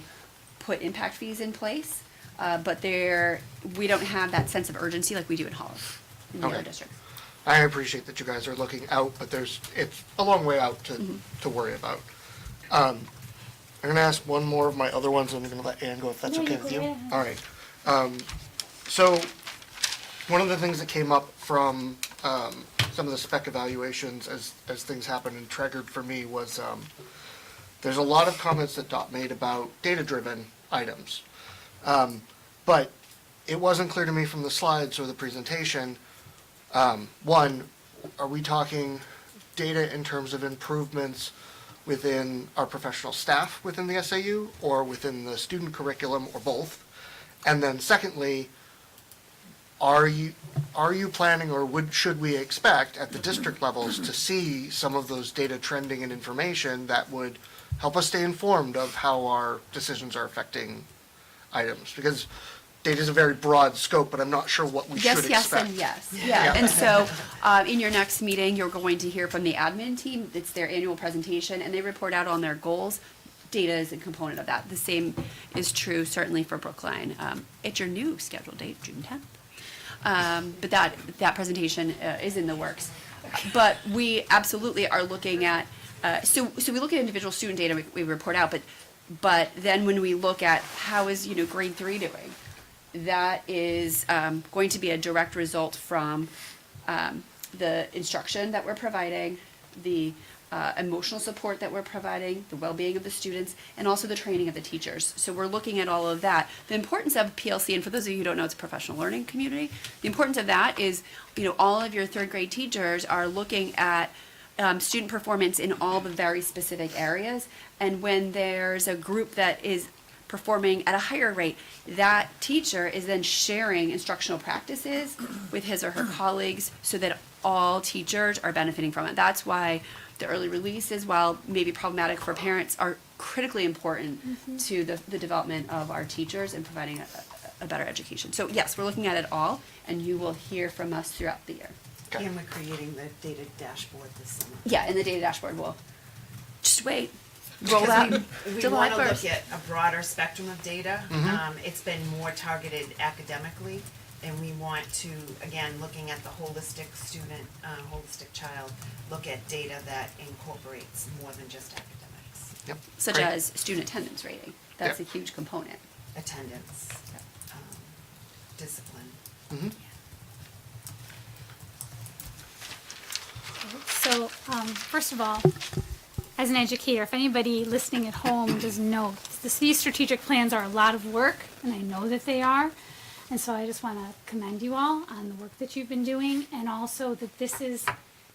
put impact fees in place. But we don't have that sense of urgency like we do in Hollis, in the other districts. I appreciate that you guys are looking out, but it's a long way out to worry about. I'm going to ask one more of my other ones, and I'm going to let Ann go if that's okay with you. All right. So one of the things that came up from some of the spec evaluations as things happened and triggered for me was there's a lot of comments that Dot made about data-driven items. But it wasn't clear to me from the slides or the presentation. One, are we talking data in terms of improvements within our professional staff within the SAU or within the student curriculum or both? And then secondly, are you planning or should we expect at the district levels to see some of those data trending and information that would help us stay informed of how our decisions are affecting items? Because data is a very broad scope, but I'm not sure what we should expect. Yes, and yes. Yeah, and so in your next meeting, you're going to hear from the admin team. It's their annual presentation, and they report out on their goals. Data is a component of that. The same is true certainly for Brookline. It's your new scheduled date, June 10th. But that presentation is in the works. But we absolutely are looking at, so we look at individual student data we report out, but then when we look at how is grade 3 doing, that is going to be a direct result from the instruction that we're providing, the emotional support that we're providing, the well-being of the students, and also the training of the teachers. So we're looking at all of that. The importance of PLC, and for those of you who don't know, it's a professional learning community. The importance of that is, all of your third grade teachers are looking at student performance in all the very specific areas. And when there's a group that is performing at a higher rate, that teacher is then sharing instructional practices with his or her colleagues so that all teachers are benefiting from it. That's why the early releases, while maybe problematic for parents, are critically important to the development of our teachers and providing a better education. So yes, we're looking at it all, and you will hear from us throughout the year. Okay. And we're creating the data dashboard this summer. Yeah, and the data dashboard will just wait. Roll out We July want to 1st. look at a broader spectrum of data. It's been more targeted academically, and we want to, again, looking at the holistic student, holistic child, look at data that incorporates more than just academics. Yep. Such Great. as student attendance rating. That's a Yep. huge component. Attendance, discipline. Mhm. So, first of all, as an educator, if anybody listening at home doesn't know, these strategic plans are a lot of work, and I know that they are. And so I just want to commend you all on the work that you've been doing, and also that this is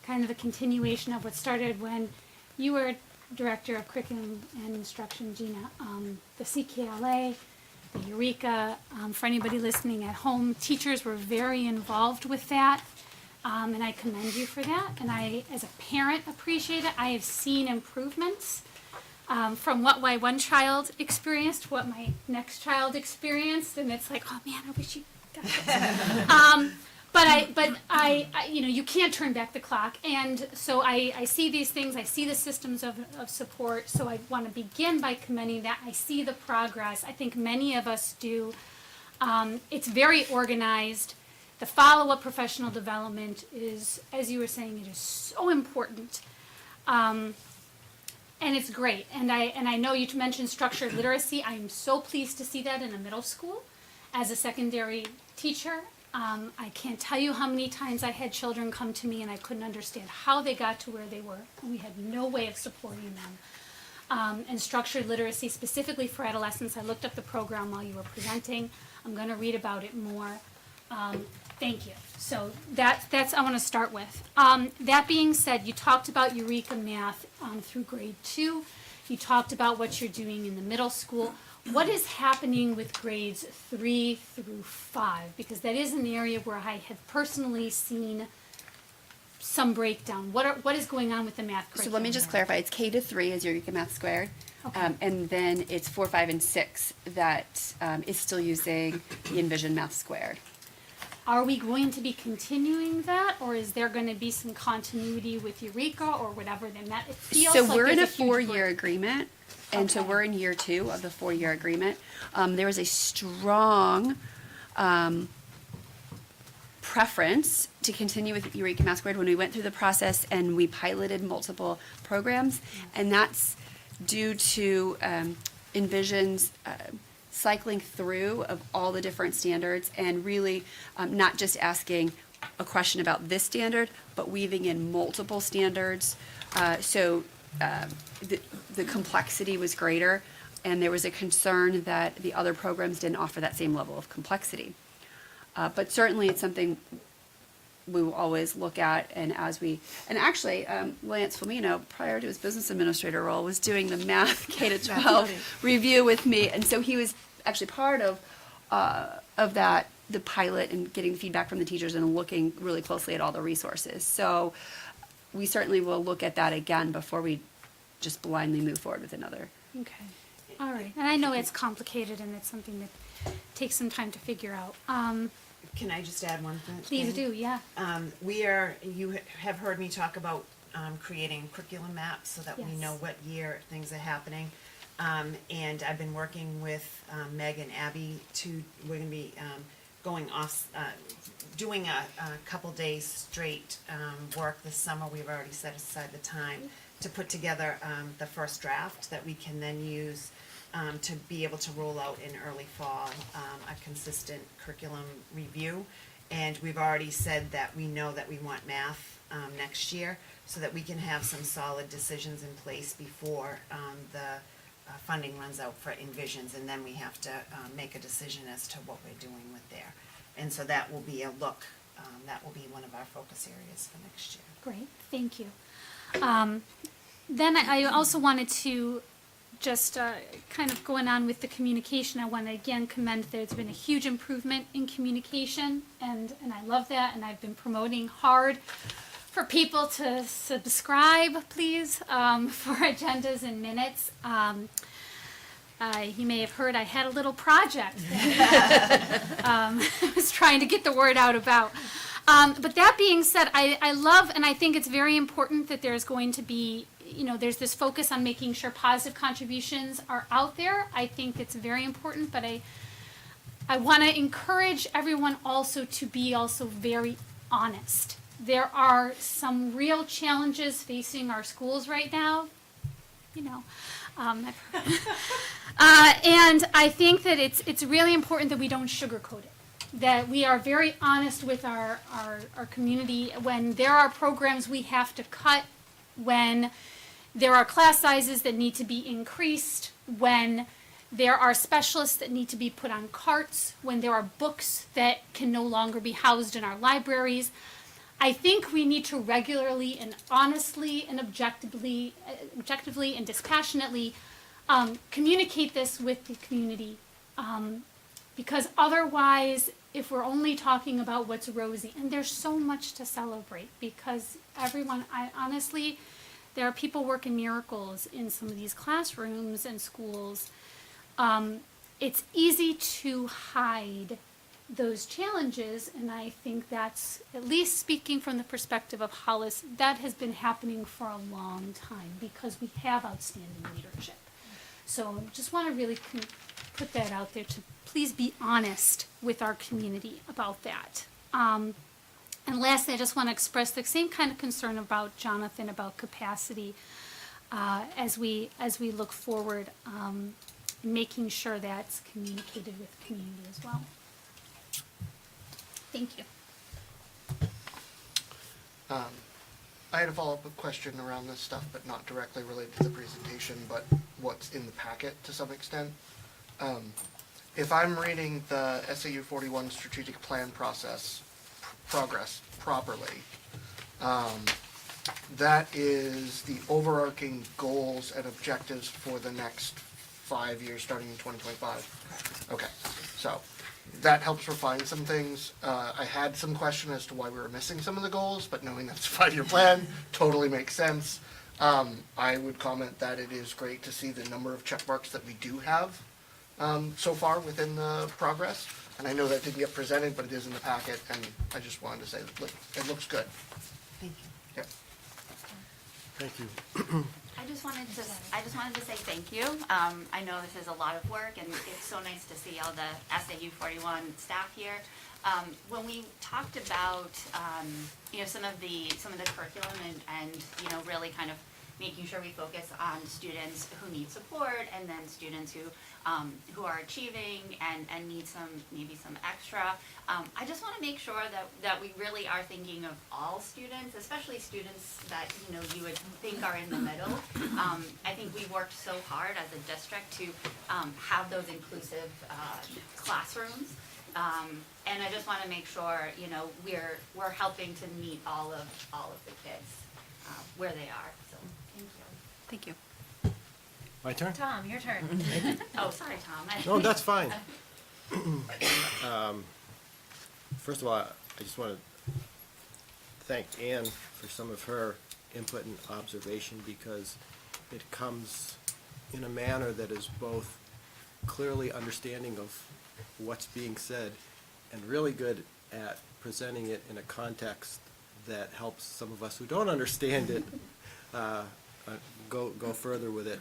kind of a continuation of what started when you were Director of Curriculum and Instruction, Gina. The CKLA, the Eureka, for anybody listening at home, teachers were very involved with that. And I commend you for that. And I, as a parent, appreciate it. I have seen improvements from what my one child experienced, what my next child experienced, and it's like, oh man, I wish you got this. But I, you know, you can't turn back the clock. And so I see these things, I see the systems of support. So I want to begin by commending that. I see the progress. I think many of us do. It's very organized. The follow-up professional development is, as you were saying, it is so important. And it's great. And I know you mentioned structured literacy. I am so pleased to see that in a middle school. As a secondary teacher, I can't tell you how many times I had children come to me and I couldn't understand how they got to where they were. And we had no way of supporting them. And structured literacy, specifically for adolescents, I looked up the program while you were presenting. I'm going to read about it more. Thank you. So that's I want to start with. That being said, you talked about Eureka Math through grade 2. You talked about what you're doing in the middle school. What is happening with grades 3 through 5? Because that is an area where I have personally seen some breakdown. What is going on with the math curriculum? So let me just there? clarify. It's K to 3 is Eureka Math Squared. Okay. And then it's 4, 5, and 6 that is still using the Envision Math Squared. Are we going to be continuing that, or is there going to be some continuity with Eureka or whatever? Then that it feels So like we're in a there's huge 4-year break. agreement, and so Okay. we're in year 2 of the 4-year agreement. There was a strong preference to continue with Eureka Math Squared when we went through the process and we piloted multiple programs, and that's due to Envision's cycling through of all the different standards and really not just asking a question about this standard, but weaving in multiple standards. So the complexity was greater, and there was a concern that the other programs didn't offer that same level of complexity. But certainly it's something we will always look at, and actually, Lance Flamino, prior to his business administrator role, was doing the math K-12 review with me, and so he was actually part of that, the pilot, and getting feedback from the teachers and looking really closely at all the resources. So we certainly will look at that again before we just blindly move forward with another. Okay. All right. And I know it's complicated and it's something that takes some time to figure out. Can I just add one thing? Please do, yeah. You have heard me talk about creating curriculum maps so that we Yes. know what year things are happening. And I've been working with Meg and Abby we're gonna be going off, doing a couple days straight work this summer. We've already set aside the time to put together the first draft that we can then use to be able to roll out in early fall, a consistent curriculum review. And we've already said that we know that we want math next year, so that we can have some solid decisions in place before the funding runs out for Envisions, and then we have to make a decision as to what we're doing with there. And so that will be that will be one of our focus areas for next year. Great, thank you. Then I also wanted to just kind of going on with the communication, I want to again commend that there's been a huge improvement in communication, and I love that, and I've been promoting hard for people to subscribe, please, for agendas and minutes. You may have heard I had a little project that I was trying to get the word out about. But that being said, I love, and I think it's very important that there's going to be, there's this focus on making sure positive contributions are out there. I think it's very important, but I want to encourage everyone also to be also very honest. There are some real challenges facing our schools right now, you know. And I think that it's really important that we don't sugarcoat it, that we are very honest with our community. When there are programs we have to cut, when there are class sizes that need to be increased, when there are specialists that need to be put on carts, when there are books that can no longer be housed in our libraries. I think we need to regularly and honestly and objectively and dispassionately communicate this with the community. Because otherwise, if we're only talking about what's rosy, and there's so much to celebrate, because everyone, honestly, there are people working miracles in some of these classrooms and schools. It's easy to hide those challenges, and I think that's, at least speaking from the perspective of Hollis, that has been happening for a long time because we have outstanding leadership. So just want to really put that out there to please be honest with our community about that. And lastly, I just want to express the same kind of concern about Jonathan, about capacity, as we look forward, making sure that's communicated with the community as well. Thank you. I had a follow-up question around this stuff, but not directly related to the presentation, but what's in the packet to some extent. If I'm reading the SAU41 strategic plan progress properly, that is the overarching goals and objectives for the next 5 years, starting in 2025. Okay, so that helps refine some things. I had some question as to why we were missing some of the goals, but knowing that's a 5-year plan totally makes sense. I would comment that it is great to see the number of check marks that we do have so far within the progress. And I know that didn't get presented, but it is in the packet, and I just wanted to say that it looks good. Thank you. Yeah. Thank you. I just wanted to say thank you. I know this is a lot of work, and it's so nice to see all the SAU41 staff here. When we talked about some of the curriculum and really kind of making sure we focus on students who need support, and then students who are achieving and need maybe some extra. I just want to make sure that we really are thinking of all students, especially students that you would think are in the middle. I think we worked so hard as a district to have those inclusive classrooms. And I just want to make sure we're helping to meet all of the kids where they are. So thank you. Thank you. My turn? Tom, your turn. Oh, sorry, Tom. No, that's fine. First of all, I just want to thank Ann for some of her input and observation, because it comes in a manner that is both clearly understanding of what's being said and really good at presenting it in a context that helps some of us who don't understand it go further with it.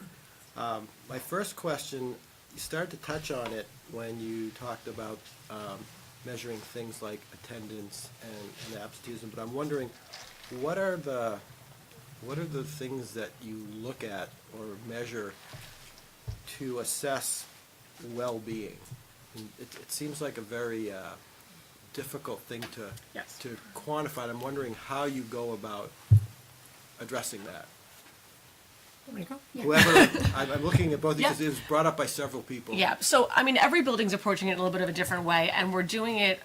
My first question, you started to touch on it when you talked about measuring things like attendance and absenteeism, but I'm wondering, what are the things that you look at or measure to assess well-being? And it seems like a very difficult thing to quantify, and I'm wondering how you go about addressing that. Whoever, I'm looking at both because it was brought up by several people. Yeah, so I mean, every building's approaching it a little bit of a different way, and we're doing it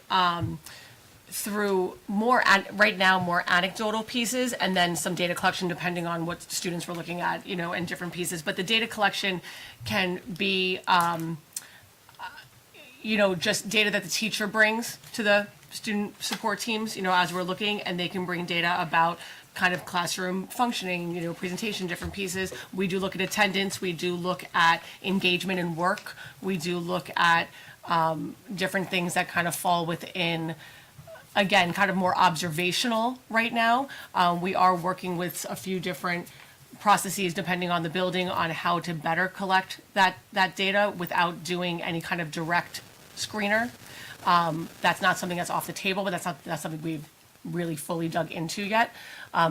through right now more anecdotal pieces, and then some data collection depending on what students we're looking at, in different pieces. But the data collection can be, just data that the teacher brings to the student support teams, as we're looking, and they can bring data about kind of classroom functioning, presentation, different pieces. We do look at attendance. We do look at engagement in work. We do look at different things that kind of fall within, again, kind of more observational right now. We are working with a few different processes depending on the building on how to better collect that data without doing any kind of direct screener. That's not something that's off the table, but that's something we've really fully dug into yet,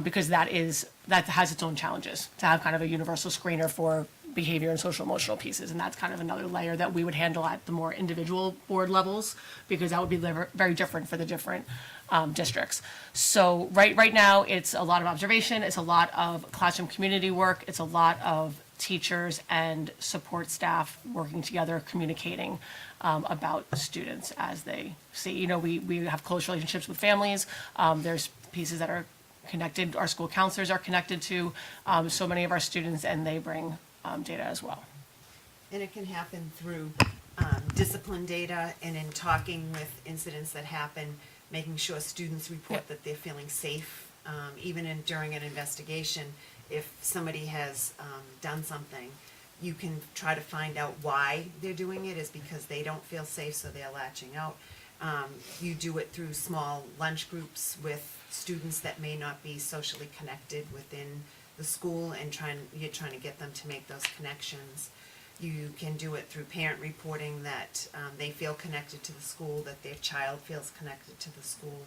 because that has its own challenges to have kind of a universal screener for behavior and social emotional pieces, and that's kind of another layer that we would handle at the more individual board levels, because that would be very different for the different districts. So right now, it's a lot of observation, it's a lot of classroom community work, it's a lot of teachers and support staff working together, communicating about students as they see. You know, we have close relationships with families. There's pieces that are connected. Our school counselors are connected to so many of our students, and they bring data as well. And it can happen through discipline data and in talking with incidents that happen, making sure students report that they're feeling safe, even during an investigation. If somebody has done something, you can try to find out why they're doing it, is because they don't feel safe, so they're latching out. You do it through small lunch groups with students that may not be socially connected within the school, and you're trying to get them to make those connections. You can do it through parent reporting that they feel connected to the school, that their child feels connected to the school.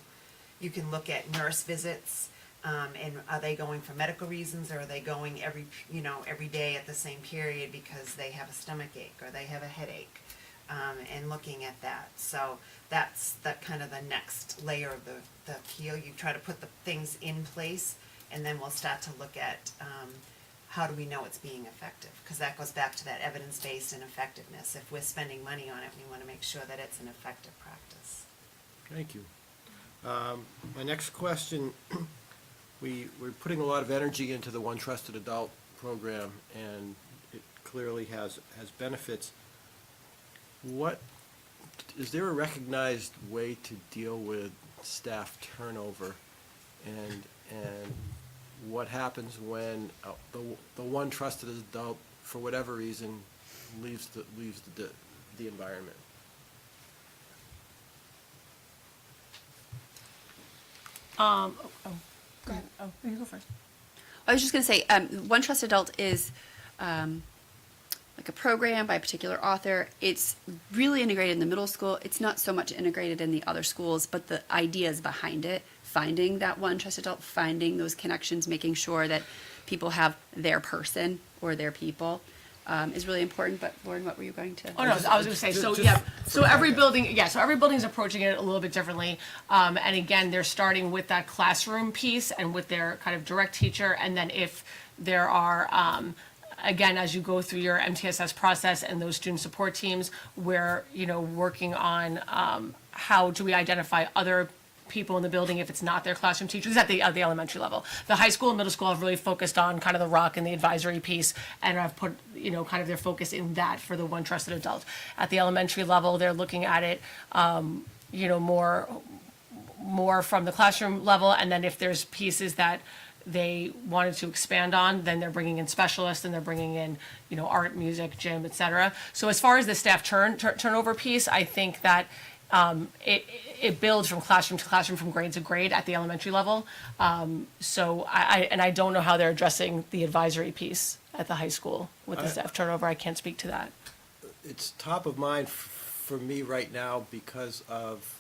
You can look at nurse visits, and are they going for medical reasons, or are they going every day at the same period because they have a stomach ache or they have a headache, and looking at that. So that's kind of the next layer of the keel. You try to put the things in place, and then we'll start to look at how do we know it's being effective? Because that goes back to that evidence-based and effectiveness. If we're spending money on it, we want to make sure that it's an effective practice. Thank you. My next question, we're putting a lot of energy into the One Trusted Adult program, and it clearly has benefits. Is there a recognized way to deal with staff turnover, and what happens when the one trusted adult, for whatever reason, leaves the environment? Go ahead. Oh, you go first. I was just going to say, One Trusted Adult is like a program by a particular author. It's really integrated in the middle school. It's not so much integrated in the other schools, but the ideas behind it, finding that one trusted adult, finding those connections, making sure that people have their person or their people, is really important. But Lauren, what were you going to? Oh no, I was going to say, so every building is approaching it a little bit differently. And again, they're starting with that classroom piece and with their kind of direct teacher, and then if there are, again, as you go through your MTSS process and those student support teams, we're, working on how do we identify other people in the building if it's not their classroom teachers at the elementary level. The high school and middle school have really focused on kind of the rock and the advisory piece, and I've put, kind of their focus in that for the one trusted adult. At the elementary level, they're looking at it, more from the classroom level, and then if there's pieces that they wanted to expand on, then they're bringing in specialists, and they're bringing in, art, music, gym, et cetera. So as far as the staff turnover piece, I think that it builds from classroom to classroom, from grade to grade at the elementary level. So I don't know how they're addressing the advisory piece at the high school with the staff turnover. I can't speak to that. It's top of mind for me right now because of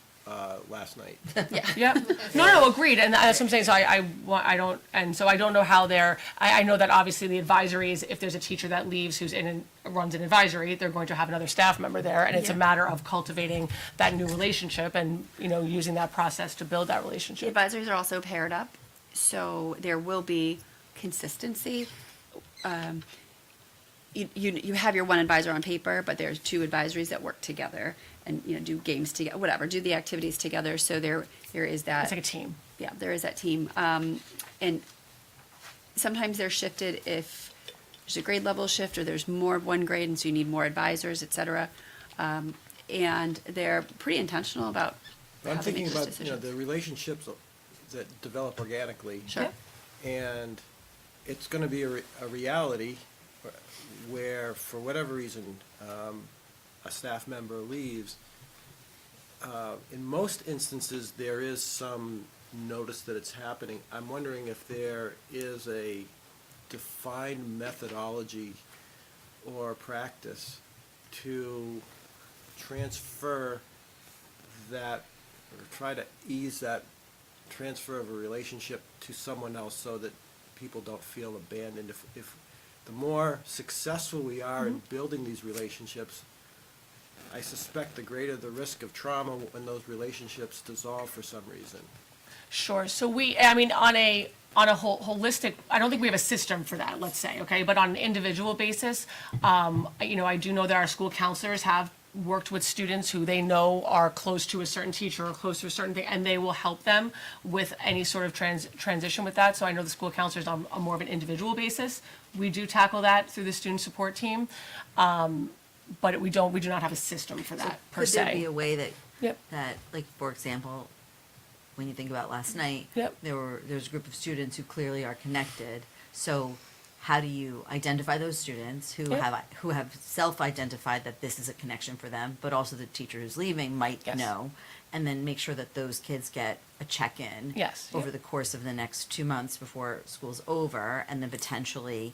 last night. Yeah. No, agreed. And that's what I'm saying. So I don't know how I know that obviously the advisories, if there's a teacher that leaves who's runs an advisory, they're going to have another staff member there. And it's a matter of cultivating that new relationship and, using that process to build that relationship. The advisories are also paired up, so there will be consistency. You have your one advisor on paper, but there's two advisories that work together and do games together, whatever, do the activities together. So there is that. It's like a team. Yeah, there is that team, and sometimes they're shifted if there's a grade level shift or there's more of one grade, and so you need more advisors, et cetera. And they're pretty intentional about. I'm thinking about the relationships that develop organically. Sure. And it's going to be a reality where, for whatever reason, a staff member leaves. In most instances, there is some notice that it's happening. I'm wondering if there is a defined methodology or practice to transfer that, or try to ease that transfer of a relationship to someone else so that people don't feel abandoned. If the more successful we are in building these relationships, I suspect the greater the risk of trauma when those relationships dissolve for some reason. Sure. So I mean, on a holistic, I don't think we have a system for that, let's say, okay? But on an individual basis, I do know that our school counselors have worked with students who they know are close to a certain teacher or close to a certain thing, and they will help them with any sort of transition with that. So I know the school counselors on more of an individual basis. We do tackle that through the student support team, but we do not have a system for that per se. Could there be a way that, Yep. that, like, for example, when you think about last night, Yep. there's a group of students who clearly are connected. So how do you identify those students who Yep. have self-identified that this is a connection for them, but also the teacher who's leaving might Yes. know, and then make sure that those kids get a check-in Yes. over Yep. the course of the next 2 months before school's over, and then potentially,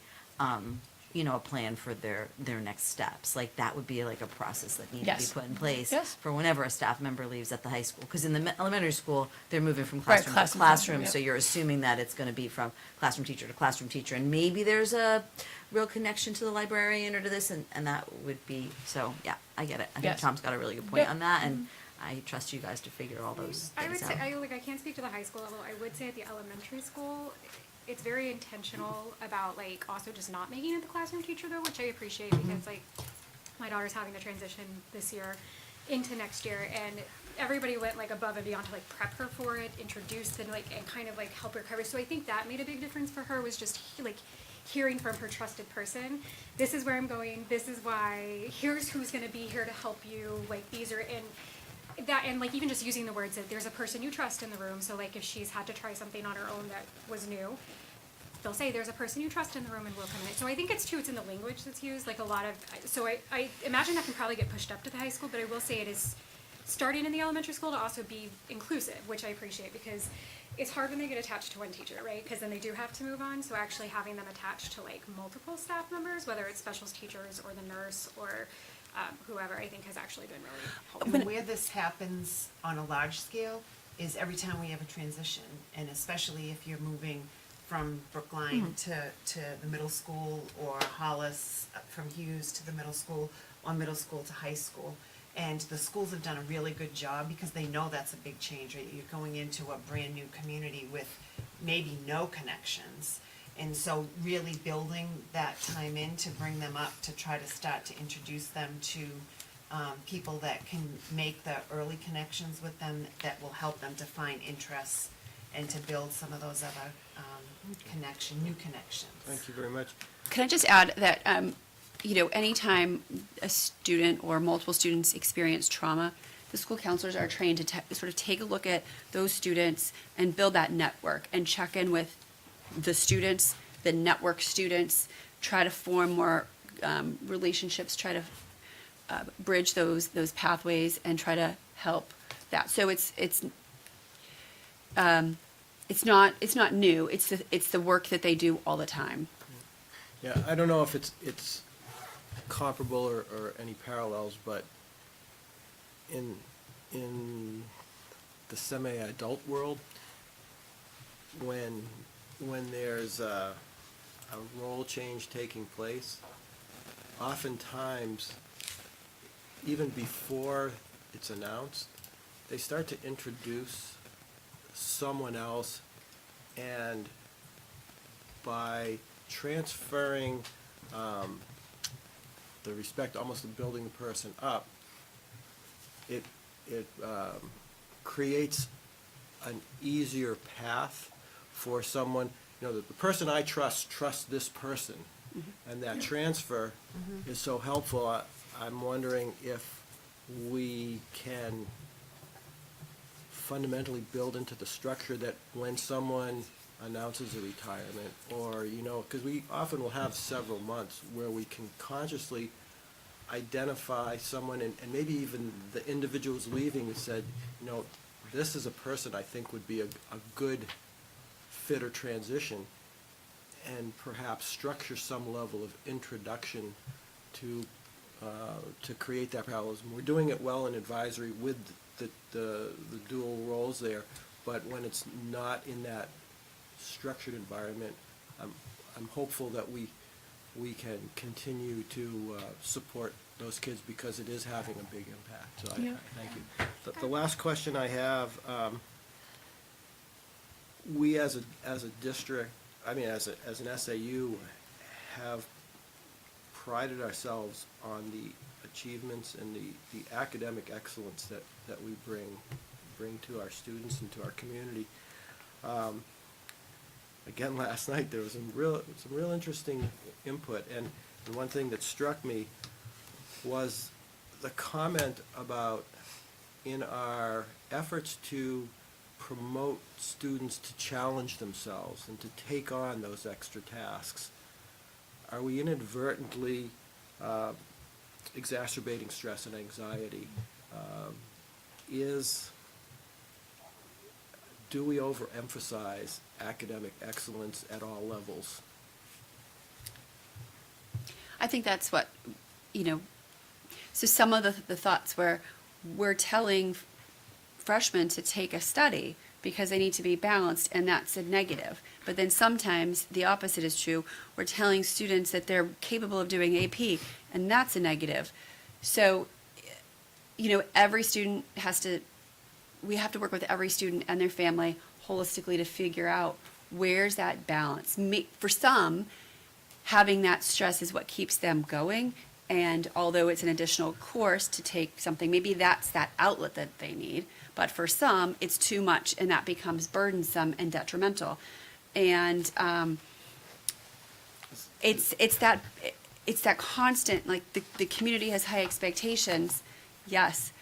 a plan for their next steps. Like, that would be like a process that needs Yes. to be put in place Yes. for whenever a staff member leaves at the high school. Because in the elementary school, they're moving from Right, classroom to classroom to classroom, classroom, so yep. you're assuming that it's gonna be from classroom teacher to classroom teacher, and maybe there's a real connection to the librarian or to this, and that would be, so, yeah, I get it. I think Yes. Tom's got a really good point Yep. on that, and I trust you guys to figure all those I would things say, out. I can't speak to the high school level. I would say at the elementary school, it's very intentional about like also just not making it the classroom teacher though, which I appreciate because like my daughter's having to transition this year into next year, and everybody went like above and beyond to like prep her for it, introduce and like and kind of like help her cover. So I think that made a big difference for her, was just like hearing from her trusted person, this is where I'm going, this is why, here's who's gonna be here to help you, like these are in that, and like even just using the words that there's a person you trust in the room. So like if she's had to try something on her own that was new, they'll say there's a person you trust in the room and will come in. So I think it's in the language that's used, like a lot of, so I imagine that can probably get pushed up to the high school, but I will say it is starting in the elementary school to also be inclusive, which I appreciate because it's hard when they get attached to one teacher, right? Because then they do have to move on. So actually having them attached to like multiple staff members, whether it's specials teachers or the nurse or whoever, I think has actually been really helpful. And where this happens on a large scale is every time we have a transition, and especially if you're moving from Brookline to the middle school, or Hollis from Hughes to the middle school, or middle school to high school. And the schools have done a really good job because they know that's a big change, right? You're going into a brand new community with maybe no connections. And so really building that time in to bring them up, to try to start to introduce them to people that can make the early connections with them, that will help them to find interests and to build some of those other new connections. Thank you very much. Can I just add that, anytime a student or multiple students experience trauma, the school counselors are trained to sort of take a look at those students and build that network and check in with the students, the network students, try to form more relationships, try to bridge those pathways and try to help that. So it's not new. It's the work that they do all the time. Yeah, I don't know if it's comparable or any parallels, but in the semi-adult world, when there's a role change taking place, oftentimes, even before it's announced, they start to introduce someone else, and by transferring the respect, almost to building the person up, it creates an easier path for someone. The person I trusts this person, and that transfer is so helpful. I'm wondering if we can fundamentally build into the structure that when someone announces a retirement, or, because we often will have several months where we can consciously identify someone, and maybe even the individuals leaving and said, this is a person I think would be a good fit or transition, and perhaps structure some level of introduction to to create that parallelism. We're doing it well in advisory with the dual roles there, but when it's not in that structured environment, I'm hopeful that we can continue to support those kids because it is having a big impact. So I thank you. The last question I have, we as a district, I mean as an SAU, have prided ourselves on the achievements and the academic excellence that we bring to our students and to our community. Again, last night there was some real interesting input, and one thing that struck me was the comment about in our efforts to promote students to challenge themselves and to take on those extra tasks, are we inadvertently exacerbating stress and anxiety? Do we overemphasize academic excellence at all levels? I think that's what, so some of the thoughts where we're telling freshmen to take a study because they need to be balanced, and that's a negative. But then sometimes the opposite is true. We're telling students that they're capable of doing AP, and that's a negative. So, every student we have to work with every student and their family holistically to figure out where's that balance. For some, having that stress is what keeps them going, and although it's an additional course to take something, maybe that's that outlet that they need, but for some, it's too much, and that becomes burdensome and detrimental. And it's that constant, like the community has high expectations. Yes,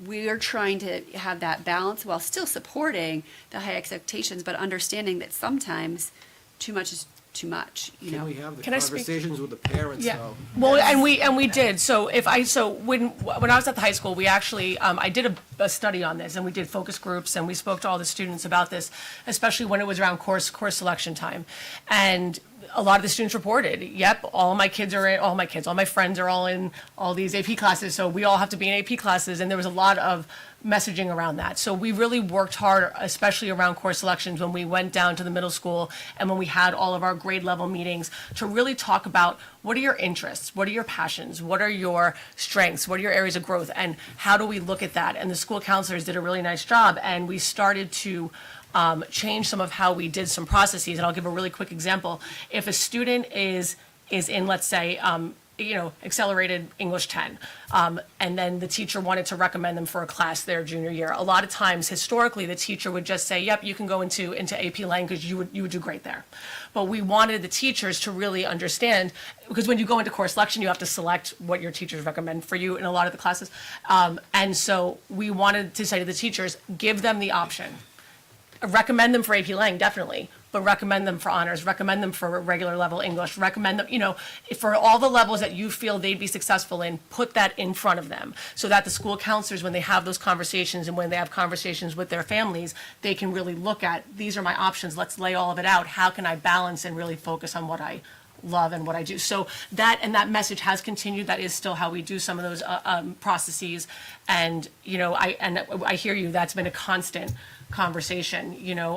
we are trying to have that balance while still supporting the high expectations, but understanding that sometimes too much is too much. Can we have the Can I speak? conversations with the parents though? Well, and we did. So when I was at the high school, we actually I did a study on this, and we did focus groups, and we spoke to all the students about this, especially when it was around course selection time, and a lot of the students reported, yep, all my friends are all in all these AP classes, so we all have to be in AP classes, and there was a lot of messaging around that. So we really worked hard, especially around course selections, when we went down to the middle school and when we had all of our grade level meetings, to really talk about what are your interests, what are your passions, what are your strengths, what are your areas of growth, and how do we look at that? And the school counselors did a really nice job, and we started to change some of how we did some processes. And I'll give a really quick example. If a student is in, let's say, accelerated English 10, and then the teacher wanted to recommend them for a class their junior year, a lot of times historically the teacher would just say, yep, you can go into AP Lang because you would do great there. But we wanted the teachers to really understand, because when you go into course selection, you have to select what your teachers recommend for you in a lot of the classes. And so we wanted to say to the teachers, give them the option. Recommend them for AP Lang, definitely, but recommend them for honors, recommend them for regular level English, recommend them, for all the levels that you feel they'd be successful in, put that in front of them so that the school counselors, when they have those conversations and when they have conversations with their families, they can really look at, these are my options, let's lay all of it out. How can I balance and really focus on what I love and what I do? So that message has continued. That is still how we do some of those processes. And, I hear you, that's been a constant conversation,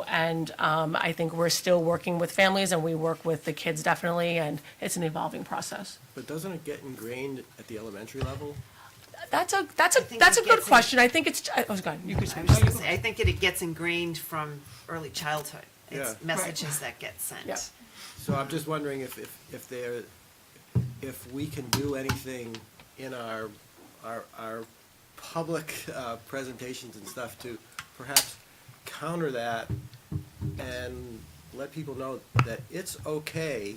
and I think we're still working with families, and we work with the kids definitely, and it's an evolving process. But doesn't it get ingrained at the elementary level? That's a good question. I think it's, you could speak. I think it gets ingrained from early childhood. It's Yeah. messages that get sent. Yeah. So I'm just wondering if we can do anything in our public presentations and stuff to perhaps counter that and let people know that it's okay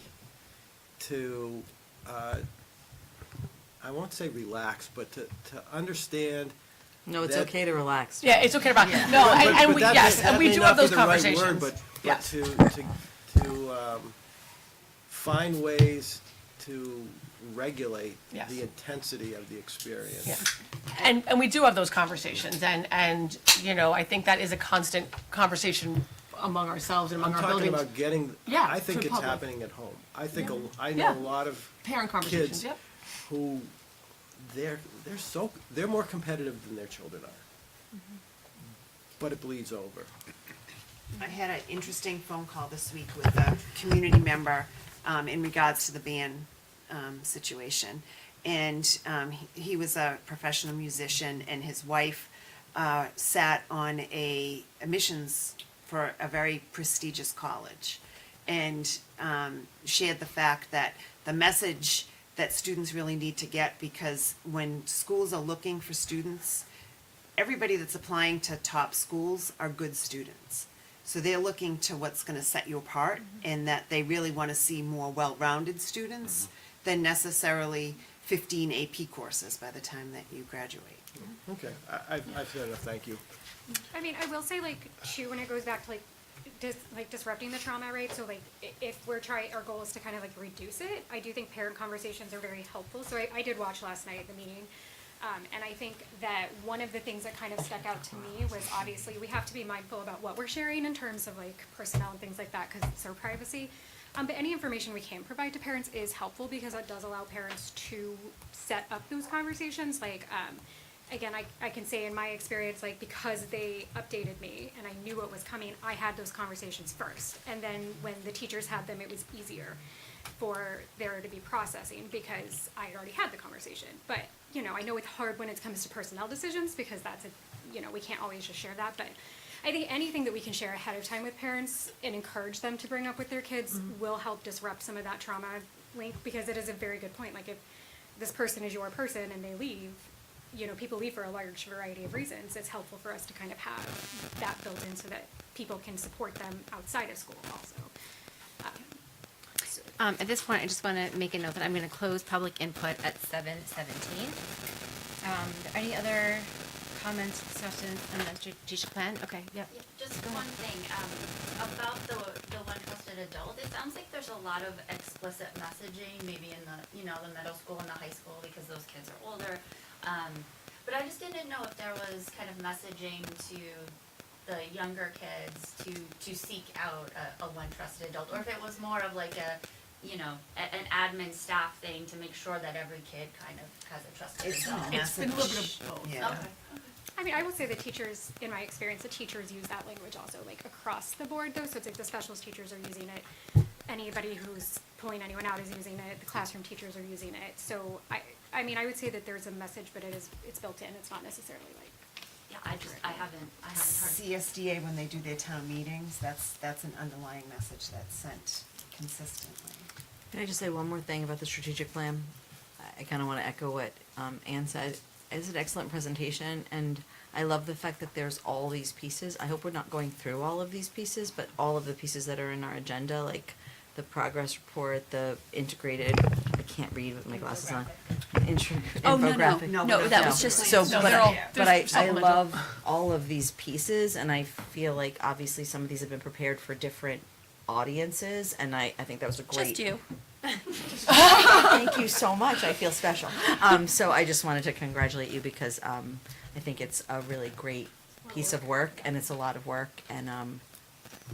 to, I won't say relax, but to understand. No, it's that- okay to relax. Yeah, it's okay to rock. No, But- and but we, that yes, may- and that we may do not have be those the right conversations. word, but Yes. to find ways to regulate Yes. the intensity of the experience. Yeah. And we do have those conversations, and I think that is a constant conversation among ourselves and among our I'm talking buildings. about getting, Yeah, I think for it's public. happening at home. I think, Yeah. I know Yeah. a lot of Parent conversations, kids yep. who they're more competitive than their children are. But it bleeds over. I had an interesting phone call this week with a community member in regards to the band situation. And he was a professional musician, and his wife sat on a admissions for a very prestigious college, and shared the fact that the message that students really need to get, because when schools are looking for students, everybody that's applying to top schools are good students. So they're looking to what's going to set you apart, and that they really want to see more well-rounded students than necessarily 15 AP courses by the time that you graduate. Okay, I've said enough, thank you. I mean, I will say, like, too, when it goes back to, like, disrupting the trauma, right? So, like, if we're trying, our goal is to kind of, like, reduce it, I do think parent conversations are very helpful. So I did watch last night the meeting. And I think that one of the things that kind of stuck out to me was, obviously we have to be mindful about what we're sharing in terms of like personnel and things like that, because it's our privacy. But any information we can provide to parents is helpful, because it does allow parents to set up those conversations. Like, again, I can say in my experience, like, because they updated me and I knew what was coming, I had those conversations first. And then when the teachers had them, it was easier for there to be processing, because I had already had the conversation. But, you know, I know it's hard when it comes to personnel decisions, because that's we can't always just share that. But I think anything that we can share ahead of time with parents and encourage them to bring up with their kids will help disrupt some of that trauma link, because it is a very good point. Like, if this person is your person and they leave, people leave for a large variety of reasons. It's helpful for us to kind of have that built in, so that people can support them outside of school also. At this point, I just want to make a note that I'm going to close public input at 7:17. Any other comments, discussions on the strategic plan? Okay, yep. Yeah, just one thing, about the one trusted adult, it sounds like there's a lot of explicit messaging, maybe in the, the middle school and the high school, because those kids are older. But I just didn't know if there was kind of messaging to the younger kids to seek out a one trusted adult, or if it was more of like an admin staff thing to make sure that every kid kind of has a trusted adult. It's been a little bit of both. Yeah. Okay. I mean, I would say the teachers, in my experience, the teachers use that language also, like, across the board, though. So it's like the specialist teachers are using it. Anybody who's pulling anyone out is using it. The classroom teachers are using it. So I mean, I would say that there's a message, but it's built in. It's not necessarily like. Yeah, I haven't heard. CSDA, when they do their town meetings, that's an underlying message that's sent consistently. Can I just say one more thing about the strategic plan? I kind of want to echo what Ann said. It's an excellent presentation, and I love the fact that there's all these pieces. I hope we're not going through all of these pieces, but all of the pieces that are in our agenda, like the progress report, the integrated, I can't read with my glasses on. Infographic. No, that was just. So, no, but they're all- I love all of these pieces, and I feel like obviously some of these have been prepared for different audiences, and I think that was a great. Just you. Thank you so much. I feel special. So I just wanted to congratulate you, because I think it's a really great piece of work, and it's a lot of work, and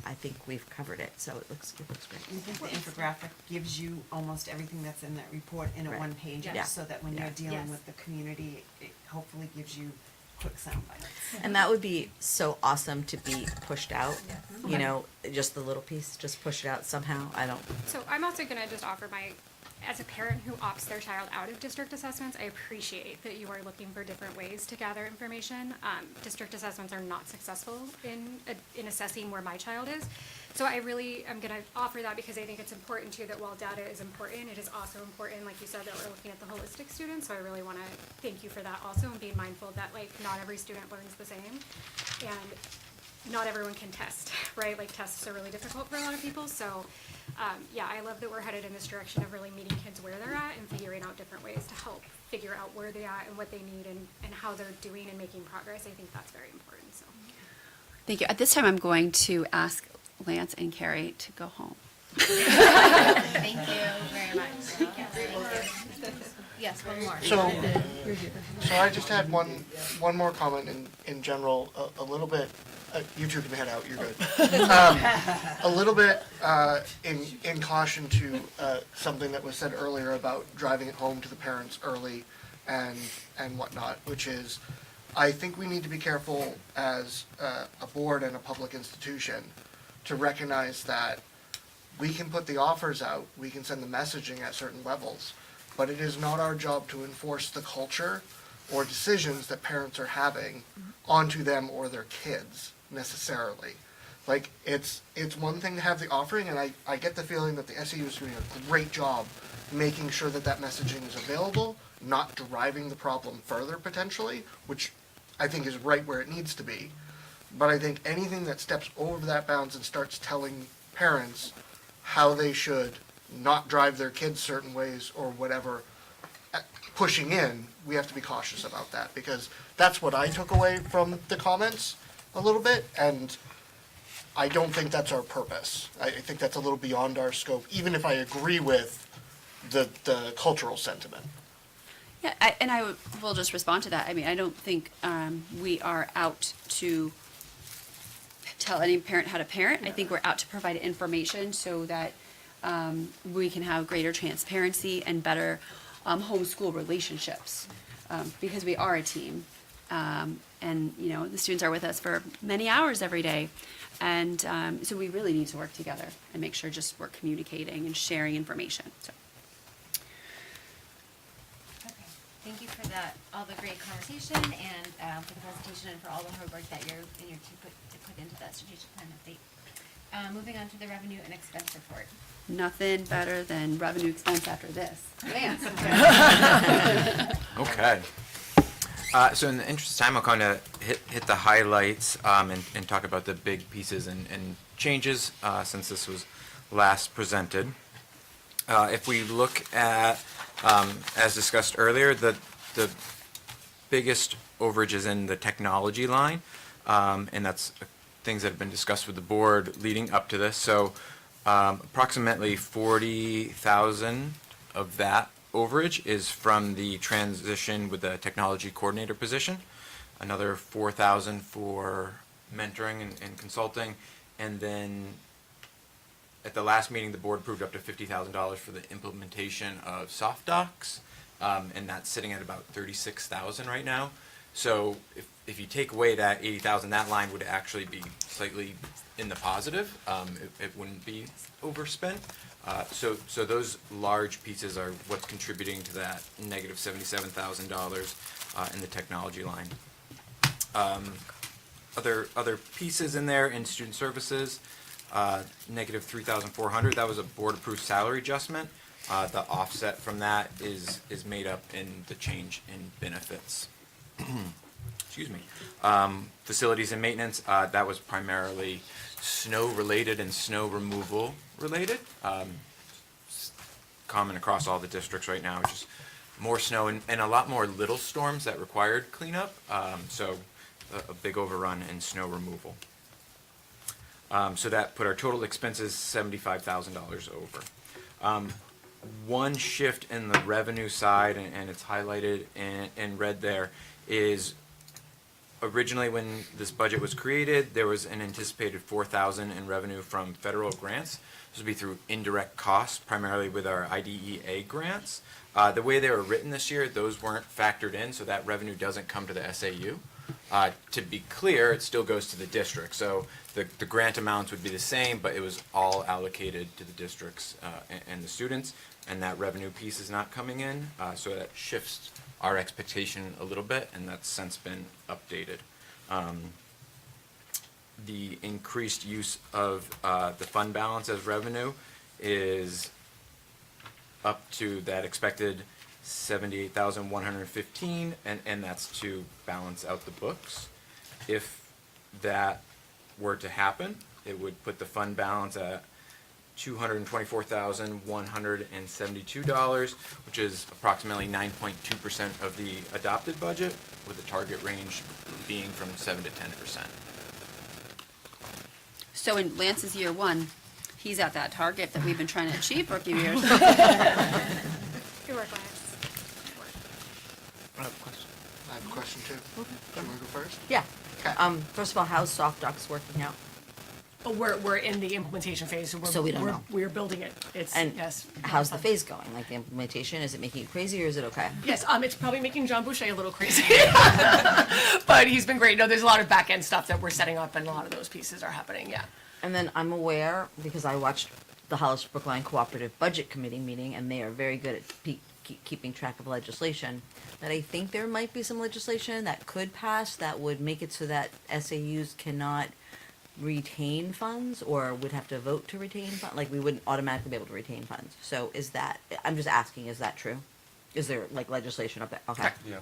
I think we've covered it. So it looks great. I think the infographic gives you almost everything that's in that report in a Right. one page, Yeah. so that when Yeah. you're dealing Yes. with the community, it hopefully gives you quick sound bites. And that would be so awesome to be pushed out. You know, just the little piece, just push it out somehow. I don't. So I'm also gonna just offer as a parent who opts their child out of district assessments, I appreciate that you are looking for different ways to gather information. District assessments are not successful in assessing where my child is. So I really am gonna offer that, because I think it's important too, that while data is important, it is also important, like you said, that we're looking at the holistic student. So I really wanna thank you for that also, and being mindful that like not every student learns the same. And not everyone can test, right? Like, tests are really difficult for a lot of people. So, yeah, I love that we're headed in this direction of really meeting kids where they're at and figuring out different ways to help figure out where they're at and what they need and how they're doing and making progress. I think that's very important, so. Thank you. At this time, I'm going to ask Lance and Carrie to go home. Thank you very much. Yes, one more. So I just had one more comment in general, a little bit, you two can head out, you're good. A little bit in caution to something that was said earlier about driving it home to the parents early, and whatnot, which is, I think we need to be careful as a board and a public institution to recognize that we can put the offers out, we can send the messaging at certain levels, but it is not our job to enforce the culture or decisions that parents are having onto them or their kids necessarily. Like, it's one thing to have the offering, and I get the feeling that the SAU is doing a great job making sure that that messaging is available, not driving the problem further potentially, which I think is right where it needs to be. But I think anything that steps over that bounds and starts telling parents how they should not drive their kids certain ways or whatever, pushing in, we have to be cautious about that, because that's what I took away from the comments a little bit, and I don't think that's our purpose. I think that's a little beyond our scope, even if I agree with the cultural sentiment. Yeah, I will just respond to that. I mean, I don't think we are out to tell any parent how to parent. I think we're out to provide information so that we can have greater transparency and better homeschool relationships, because we are a team. And, you know, the students are with us for many hours every day. And so we really need to work together and make sure just we're communicating and sharing information. So. Okay, thank you for that, all the great conversation and for the presentation and for all the hard work that you're and your team put into that strategic plan update. Moving on to the revenue and expense report. Nothing better than revenue expense after this. Lance. Okay. So in the interest of time, I'll kind of hit the highlights and talk about the big pieces and changes since this was last presented. If we look at, as discussed earlier, the biggest overage is in the technology line, and that's things that have been discussed with the board leading up to this. So approximately 40,000 of that overage is from the transition with the technology coordinator position, another 4,000 for mentoring and consulting, and then at the last meeting the board approved up to $50,000 for the implementation of soft docs, and that's sitting at about 36,000 right now. So if you take away that 80,000, that line would actually be slightly in the positive. It wouldn't be overspent. So those large pieces are what's contributing to that negative $77,000 in the technology line. Other pieces in there in student services, negative $3,400. That was a board-approved salary adjustment. The offset from that is made up in the change in benefits. Excuse me. Facilities and maintenance, that was primarily snow-related and snow removal related. Common across all the districts right now, just more snow and a lot more little storms that required cleanup. So a big overrun in snow removal. So that put our total expenses $75,000 over. One shift in the revenue side, and it's highlighted in red there, is originally when this budget was created, there was an anticipated $4,000 in revenue from federal grants. This would be through indirect costs, primarily with our IDEA grants. The way they were written this year, those weren't factored in, so that revenue doesn't come to the SAU. To be clear, it still goes to the district. So the grant amounts would be the same, but it was all allocated to the districts and the students, and that revenue piece is not coming in. So that shifts our expectation a little bit, and that's since been updated. The increased use of the fund balance as revenue is up to that expected 78,115, and that's to balance out the books. If that were to happen, it would put the fund balance at $224,172, which is approximately 9.2% of the adopted budget, with the target range being from 7 to 10%. So in Lance's year one, he's at that target that we've been trying to achieve for a few years. Good work, Lance. I have a question. I have a question too. Okay. Do you want to go first? Yeah. Okay. First of all, how's soft docs working out? But we're in the implementation phase, so So we don't know. we're building it. It's, And yes. how's the phase going? Like the implementation, is it making it crazy or is it okay? Yes, it's probably making John Boucher a little crazy. But he's been great. No, there's a lot of back-end stuff that we're setting up, and a lot of those pieces are happening, yeah. And then I'm aware, because I watched the Hollis Brookline Cooperative Budget Committee meeting, and they are very good at keeping track of legislation, that I think there might be some legislation that could pass that would make it so that SAUs cannot retain funds, or would have to vote to retain funds, like we wouldn't automatically be able to retain funds. So is that, I'm just asking, is that true? Is there like legislation up there? Okay. Yeah,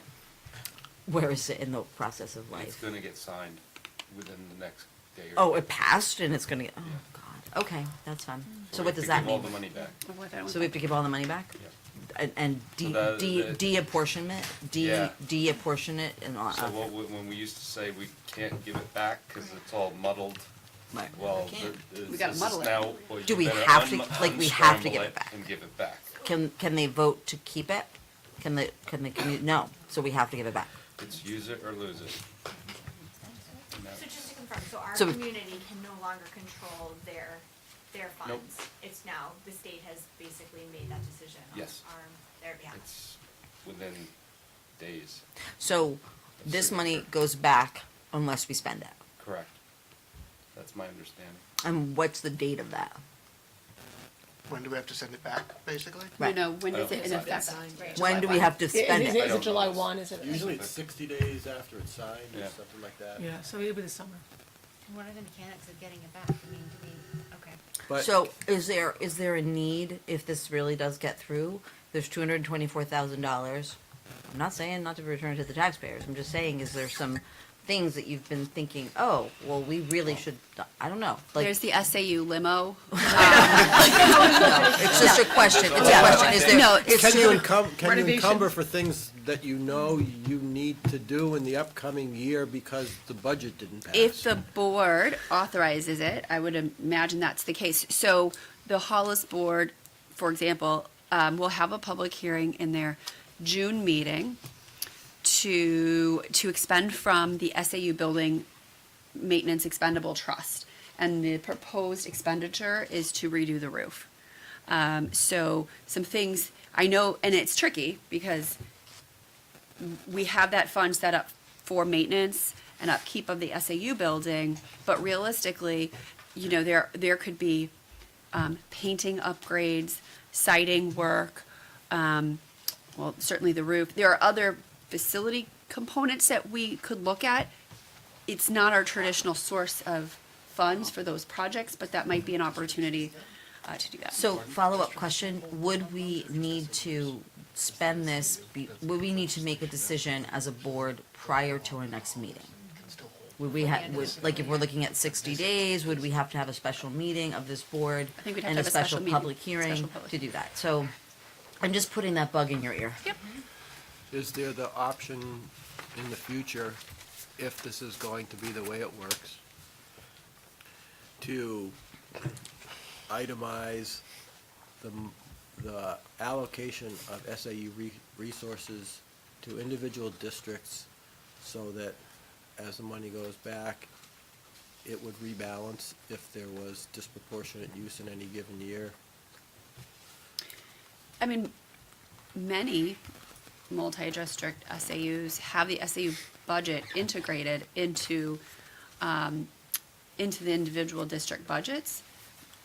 Where is it in the process of it's life? gonna get signed within the next day or Oh, two. it passed and it's gonna get, oh God, okay, that's fine. So what does that Give all mean? the money back. So we have to give all the money back? Yeah. And So the- de-apportionment, Yeah. de-apportion it and all. So when we used to say we can't give it back because it's all muddled, Right. well, We gotta this is muddle it. now, well, you Do we better have to- like, we have to give unscramble it back? And give it back. Can they vote to keep it? Can the community, no, so we have to give it back. It's use it or lose it. So just to confirm, so our So- community can no longer control their Nope. funds? It's now, the state has basically made that decision Yes. on their behalf? It's within days, So this money goes back unless we spend it. correct. That's my understanding. And what's the date of that? When do we have to send it back, basically? Right. When is it in effect? When do we have to spend Is it? I it don't July know. 1, is it? Usually it's 60 days after it's signed or Yeah. something like that. Yeah, so it'll be this summer. What are the mechanics of getting it back? I mean, do we, okay. But So is there a need, if this really does get through, there's $224,000. I'm not saying not to return it to the taxpayers, I'm just saying, is there some things that you've been thinking, oh, well, we really should, I don't know, like. There's the SAU limo. No, it's just a question, it's a question, is there? No, it's can you to- can you encumber for things that you know you need to do in the upcoming year because the budget didn't pass? If the board authorizes it, I would imagine that's the case. So the Hollis Board, for example, will have a public hearing in their June meeting to expend from the SAU Building Maintenance Expendable Trust. And the proposed expenditure is to redo the roof. So some things, I know, and it's tricky because we have that fund set up for maintenance and upkeep of the SAU building, but realistically, you know, there could be painting upgrades, siding work, well, certainly the roof. There are other facility components that we could look at. It's not our traditional source of funds for those projects, but that might be an opportunity to do that. So, follow-up question, would we need to spend this, would we need to make a decision as a board prior to our next meeting? Would we like, if we're looking at 60 days, would we have to have a special meeting of this board? I think we'd have and to have a special meeting, public hearing special public to do that? So, I'm just putting that bug in your ear. Yep. Is there the option in the future, if this is going to be the way it works, to itemize the allocation of SAU resources to individual districts so that as the money goes back, it would rebalance if there was disproportionate use in any given year? I mean, many multi-district SAUs have the SAU budget integrated into the individual district budgets.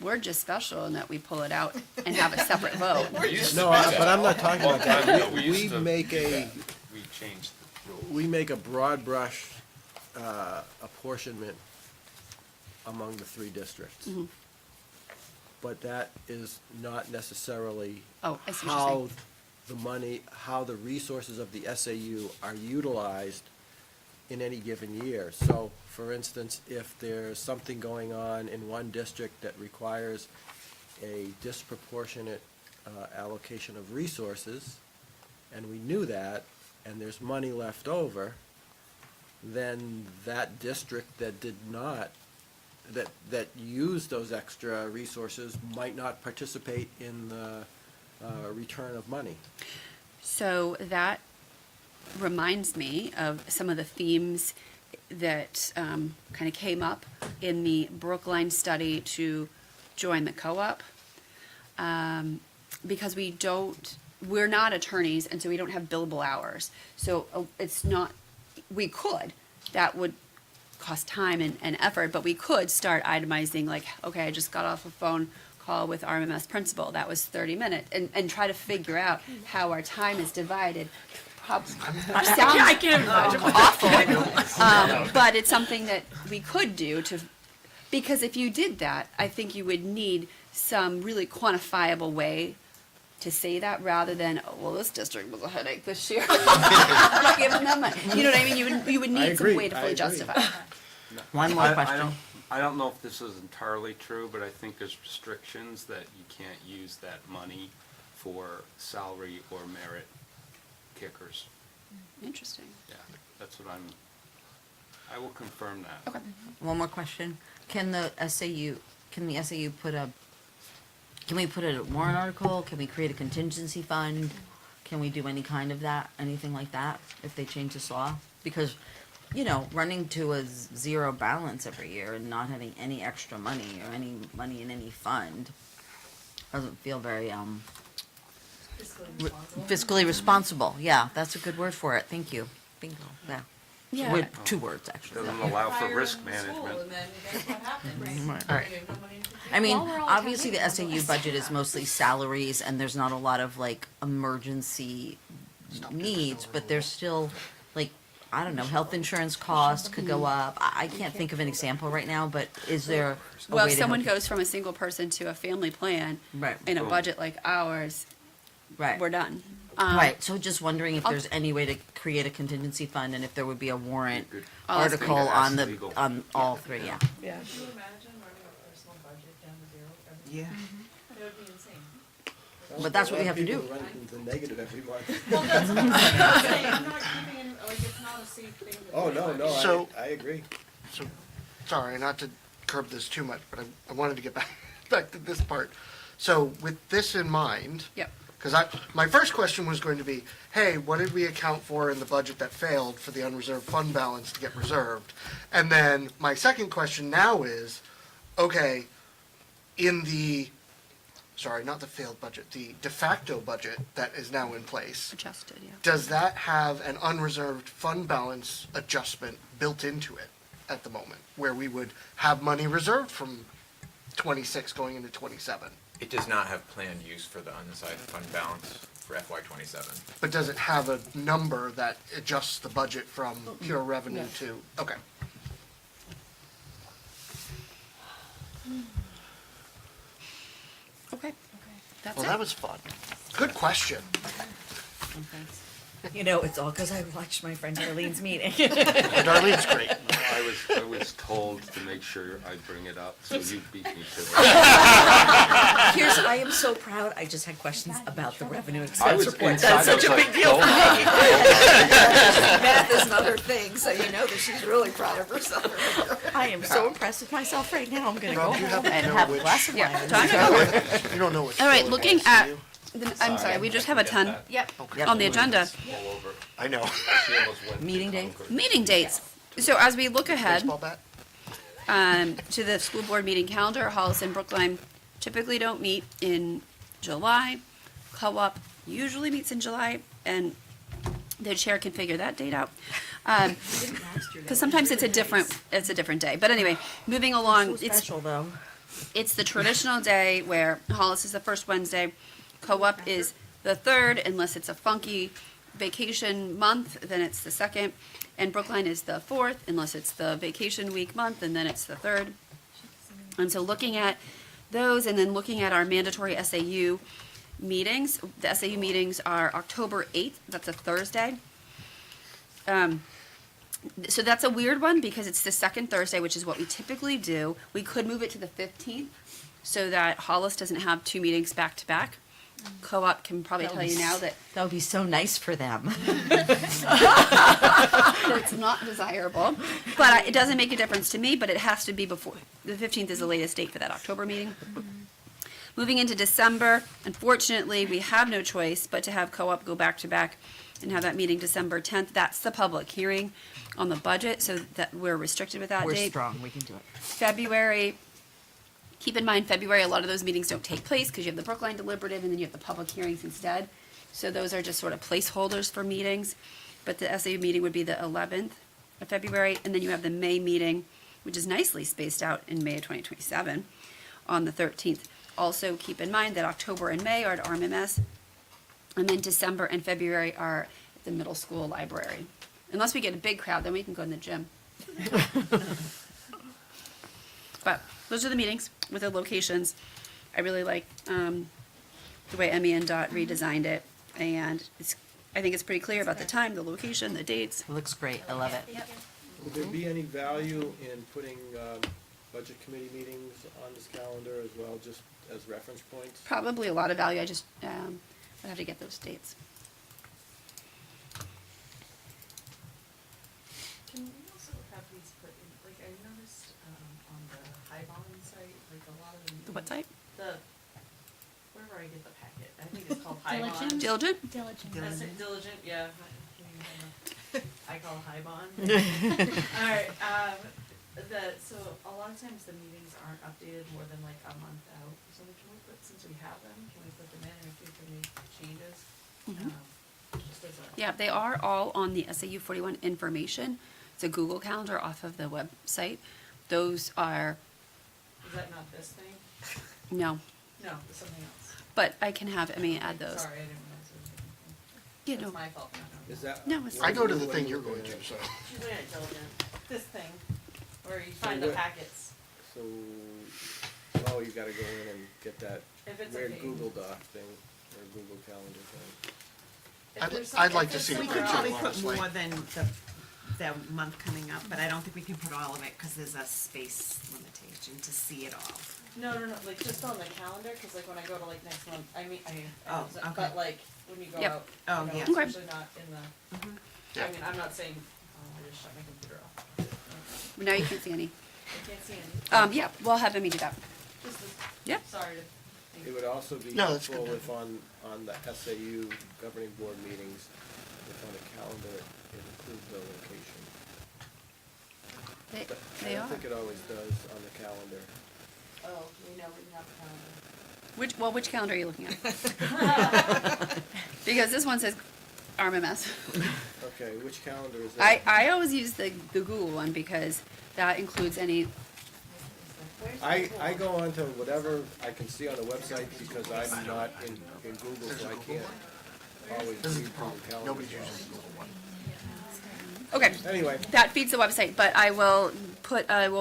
We're just special in that we pull it out and have a separate vote. No, but I'm not talking about Long time ago, that. we used to make do a, that. We changed the rules. we make a broad brush apportionment among the three districts. Mhm. But that is not necessarily Oh, I see what you're how saying. the money, how the resources of the SAU are utilized in any given year. So, for instance, if there's something going on in one district that requires a disproportionate allocation of resources, and we knew that, and there's money left over, then that district that did not, that used those extra resources might not participate in the return of money. So that reminds me of some of the themes that kind of came up in the Brookline study to join the co-op. Because we're not attorneys, and so we don't have billable hours. So it's not, we could, that would cost time and effort, but we could start itemizing, like, okay, I just got off a phone call with our MMS principal, that was 30 minutes, and try to figure out how our time is divided. I can't imagine. Awful. But it's something that we could do because if you did that, I think you would need some really quantifiable way to say that rather than, oh, well, this district was a headache this year. I'm not giving them money. You know what I mean? You would need some way to fully justify it. One more question. I don't know if this is entirely true, but I think there's restrictions that you can't use that money for salary or merit kickers. Interesting. Yeah, that's what I will confirm that. Okay. One more question. Can the SAU can we put a warrant article? Can we create a contingency fund? Can we do any kind of that, anything like that, if they change this law? Because, running to a zero balance every year and not having any extra money or any money in any fund doesn't feel very, fiscally responsible. Yeah, that's a good word for it. Thank you. Bingo, yeah. Yeah. With 2 words, actually. Doesn't allow for risk management. I mean, obviously the SAU budget is mostly salaries and there's not a lot of emergency needs, but there's still I don't know, health insurance costs could go up. I can't think of an example right now, but is there a Well, way if to someone help? goes from a single person to a family plan Right. in a budget like ours, Right. we're done. Right, so just wondering if I'll- there's any way to create a contingency fund and if there would be a warrant I'll ask article Rita. on Legal. on all 3, yeah. Yeah. Could you imagine running a personal budget down to zero every Yeah. That would be insane. But that's what we have to do. People run into the negative every month. Well, that's what I'm saying, I'm not keeping in, it's not a safe thing to do. Oh, no, So- I agree. So, sorry, not to curb this too much, but I wanted to get back to this part. So with this in mind, Yep. because my first question was going to be, hey, what did we account for in the budget that failed for the unreserved fund balance to get reserved? And then my second question now is, okay, in the, sorry, not the failed budget, the de facto budget that is now in place, Adjusted, yeah. does that have an unreserved fund balance adjustment built into it at the moment, where we would have money reserved from 26 going into 27? It does not have planned use for the unassigned fund balance for FY '27. But does it have a number that adjusts the budget from pure revenue to, okay. Okay. That's Well, it. that was fun. Good question. It's all because I watched my friend Darlene's meeting. Darlene's great. I was told to make sure I bring it up, so you beat me to it. I am so proud, I just had questions about the revenue I expense was report. inside, That's I such a was big like, deal for "Don't me. Math is another thing, so you know that she's really proud of herself. I am so impressed with myself right now, I'm gonna go Rob, do you home happen to and know have a which- glass of wine. Yeah, time to go. You don't know what. All right, floor looking it is, do at, you? I'm sorry, we just have a ton Yep. on the agenda. All over. I know. She almost went to Meeting day? Concord. Meeting dates. So as we look ahead Baseball bat? to the school board meeting calendar, Hollis and Brookline typically don't meet in July. Co-op usually meets in July, and the chair can figure that date out. Because sometimes it's a different day. But anyway, moving along, So special though. it's the traditional day where Hollis is the first Wednesday, co-op is the third, unless it's a funky vacation month, then it's the second, and Brookline is the fourth, unless it's the vacation week month, and then it's the third. And so looking at those, and then looking at our mandatory SAU meetings, the SAU meetings are October 8th, that's a Thursday. So that's a weird one because it's the second Thursday, which is what we typically do. We could move it to the 15th so that Hollis doesn't have 2 meetings back to back. Co-op can probably tell you now that That would be so nice for them. it's not desirable, but it doesn't make a difference to me, but it has to be before. The 15th is the latest date for that October meeting. Moving into December, unfortunately, we have no choice but to have co-op go back to back and have that meeting December 10th. That's the public hearing on the budget, so that we're restricted with that We're date. strong, we can do it. February, keep in mind, February, a lot of those meetings don't take place because you have the Brookline deliberative and then you have the public hearings instead. So those are just sort of placeholders for meetings. But the SAU meeting would be the 11th of February, and then you have the May meeting, which is nicely spaced out in May of 2027, on the 13th. Also, keep in mind that October and May are at RMMS, and then December and February are at the middle school library. Unless we get a big crowd, then we can go in the gym. But those are the meetings with the locations. I really like the way Emmy and Dot redesigned it, and I think it's pretty clear about the time, the location, the dates. It looks great, I love it. Would there be any value in putting budget committee meetings on this calendar as well, just as reference points? Probably a lot of value. I just would have to get those dates. Can we also have these put in, like, I noticed, on the Highbond site, like, a lot of the. The what site? Wherever I get the packet, I think it's called Highbond. Diligent? Diligent. That's it, Diligent, yeah. I call Highbond. Alright, so a lot of times the meetings aren't updated more than like a month out, so can we put, since we have them, can we put them in and if we can make changes? Just as a. Yeah, they are all on the SAU41 information. It's a Google Calendar off of the website. Those are, Is that not this thing? no, No, it's something else. but I can have Emmy add those. Sorry, I didn't realize it was a different thing. Yeah, That's no. my fault, not Is that? No, it's I go to the thing you're going to, so. She's looking at Diligent, this thing, where you find the what- packets. So, you gotta go in and get that If it's a weird page. Google Doc thing, or Google Calendar thing. If there's I'd some- like if to there's see it We somewhere could too, probably else- put honestly. more than the month coming up, but I don't think we can put all of it, cause there's a space limitation to see it all. No, like just on the calendar, cause like when I go to like next month, I mean, Oh, okay. but like when you go Yep. out, Oh, you know, yeah. it's Okay. usually not in the, Yeah. I mean, I'm not saying, I just shut my computer off. Now you can't see any. I can't see any. Yeah, we'll have Emmy do that. Just this, Yep. sorry to. It would also be No, that's helpful good. if on the SAU governing board meetings, if on the calendar, it includes the location. They I don't are. think it always does on the calendar. Oh, we know we have a calendar. Which calendar are you looking at? Because this one says RMMS. Okay, which calendar is that? I always use the Google one because that includes any, Where's the I go on to whatever I can see on the website because I'm not in Google, so I can't always This is read Google Calendar. Nobody's using the Google one. okay, Anyway, that feeds the website, but I will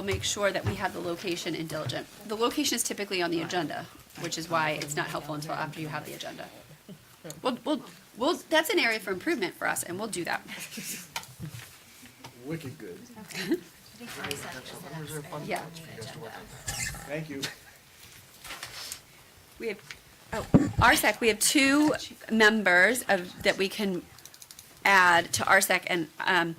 make sure that we have the location in Diligent. The location is typically on the agenda, which is why it's not helpful until after you have the agenda. That's an area for improvement for us, and we'll do that. wicked good. That's a reserve fund. Yeah. You guys to work on that. Thank you. We have, RSEC, we have two members that we can add to RSEC, and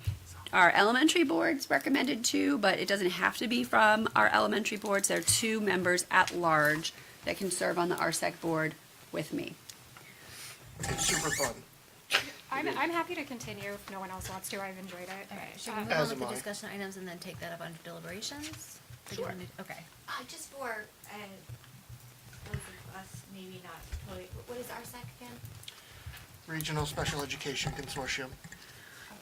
our elementary board's recommended two, but it doesn't have to be from our elementary boards. There are two members at large that can serve on the RSEC board with me. It's super fun. I'm happy to continue if no one else wants to. I've enjoyed it. Okay, should we move As on with am the I. discussion items and then take that up under deliberations? Or do you Sure. want me to- Okay. Just for, those of us maybe not totally, what is RSAC again? Regional Special Education Consortium.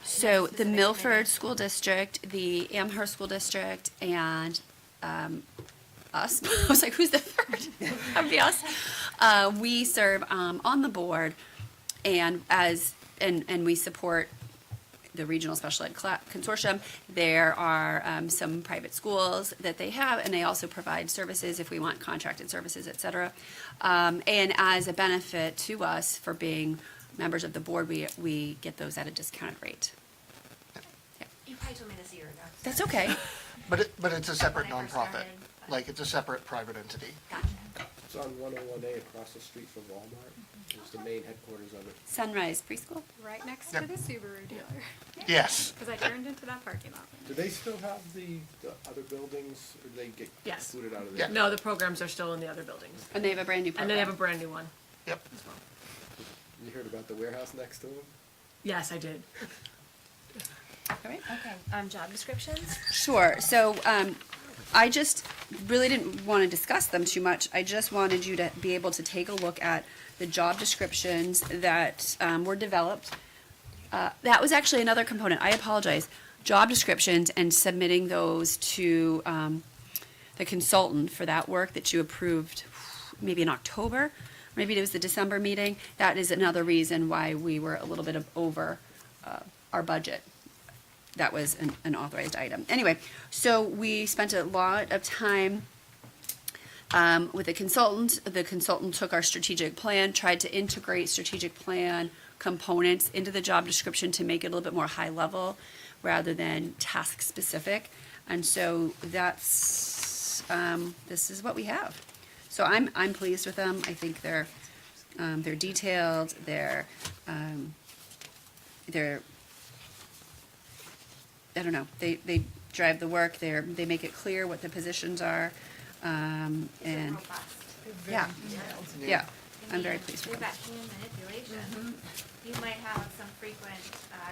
So the Milford School District, the Amherst School District, and us. I was like, who's the third? That would be us. We serve on the board, and we support the Regional Special Ed Consortium. There are some private schools that they have, and they also provide services if we want contracted services, et cetera. And as a benefit to us for being members of the board, we get those at a discounted rate. You probably told me this a year ago. That's okay. But it's a separate When I first nonprofit, started, but- like it's a separate private entity. Gotcha. It's on 101A across the street from Walmart. It's the main headquarters of it. Sunrise Preschool? Right next Yep. to the Subaru dealer. Yes. Because I turned into that parking lot. Do they still have the other buildings, or do they get Yes. excluded out of Yeah. there? No, the programs are still in the other buildings. And they have a brand new program. And they have a brand new one Yep. as well. You heard about the warehouse next to them? Yes, I did. All right. Okay, job descriptions? Sure. So I just really didn't want to discuss them too much. I just wanted you to be able to take a look at the job descriptions that were developed. That was actually another component. I apologize. Job descriptions and submitting those to the consultant for that work that you approved maybe in October. Maybe it was the December meeting. That is another reason why we were a little bit over our budget. That was an authorized item. Anyway, so we spent a lot of time with the consultant. The consultant took our strategic plan, tried to integrate strategic plan components into the job description to make it a little bit more high level rather than task specific. And so that's, this is what we have. So I'm pleased with them. I think they're detailed, they're I don't know, they drive the work, they make it clear what the positions are, and, yeah, yeah, I'm very pleased with We've them. got human manipulation. You might have some frequent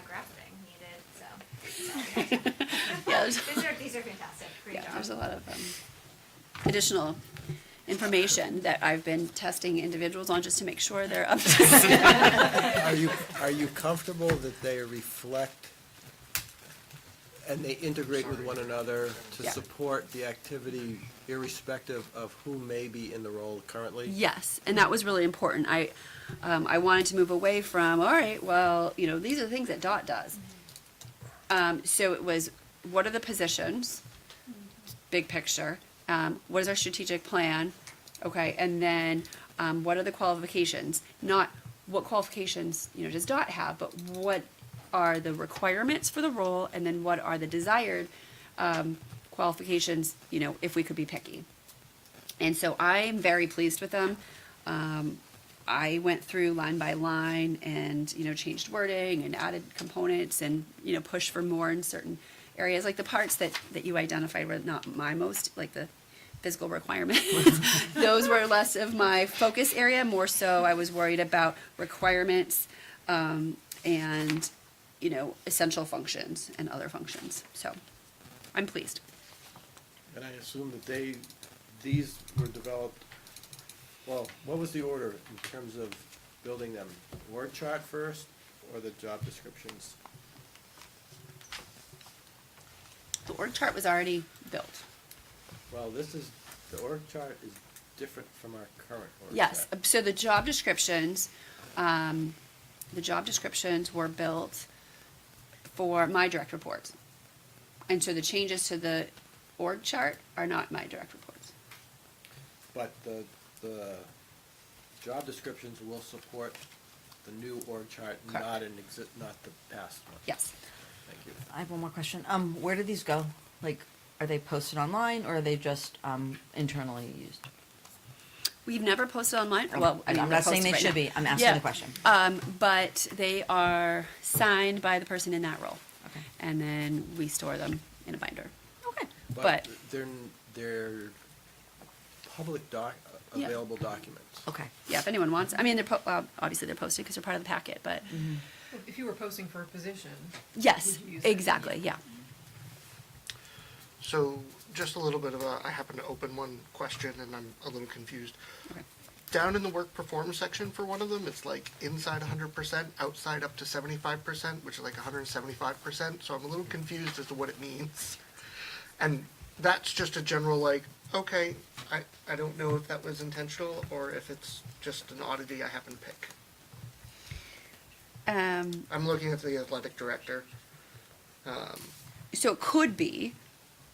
grasping needed, so. Yeah, These are fantastic, great Yeah, job. there's a lot of additional information that I've been testing individuals on just to make sure they're up to Are you comfortable that they reflect and they integrate with one another to Yeah. support the activity irrespective of who may be in the role currently? Yes, and that was really important. I wanted to move away from, all right, well, you know, these are the things that DOT does. So it was, what are the positions, big picture? What is our strategic plan? Okay, and then what are the qualifications? Not what qualifications, you know, does DOT have, but what are the requirements for the role, and then what are the desired qualifications, you know, if we could be picky. And so I'm very pleased with them. I went through line by line and, you know, changed wording and added components and, you know, pushed for more in certain areas, like the parts that you identified were not my most, like the physical requirements. Those were less of my focus area, more so I was worried about requirements and, you know, essential functions and other functions. So I'm pleased. And I assume that these were developed, well, what was the order in terms of building them? Word chart first or the job descriptions? The org chart was already built. Well, the org chart is different from our current org Yes, chart. so the job descriptions were built for my direct reports. And so the changes to the org chart are not my direct reports. But the job descriptions will support the new org chart, Correct. not the past one. Yes. Thank you. I have one more question. Where do these go? Like, are they posted online or are they just internally used? We've never posted online. Well, I mean, I'm they're not saying they posted should right be. I'm now. asking Yeah. the question. But they are signed by the person in that role. Okay. And then we store them in a binder. Okay. But They're public Yeah. available documents. Okay. yeah, if anyone wants, I mean, obviously they're posted because they're part of the packet, but If you were posting for a position. yes, would you use that? exactly, yeah. So, just a little bit of I happened to open one question and I'm a little confused. Okay. Down in the work performance section for one of them, it's like inside 100%, outside up to 75%, which is like 175%. So I'm a little confused as to what it means. And that's just a general like, okay, I don't know if that was intentional or if it's just an oddity I happen to pick. I'm looking at the athletic director. So it could be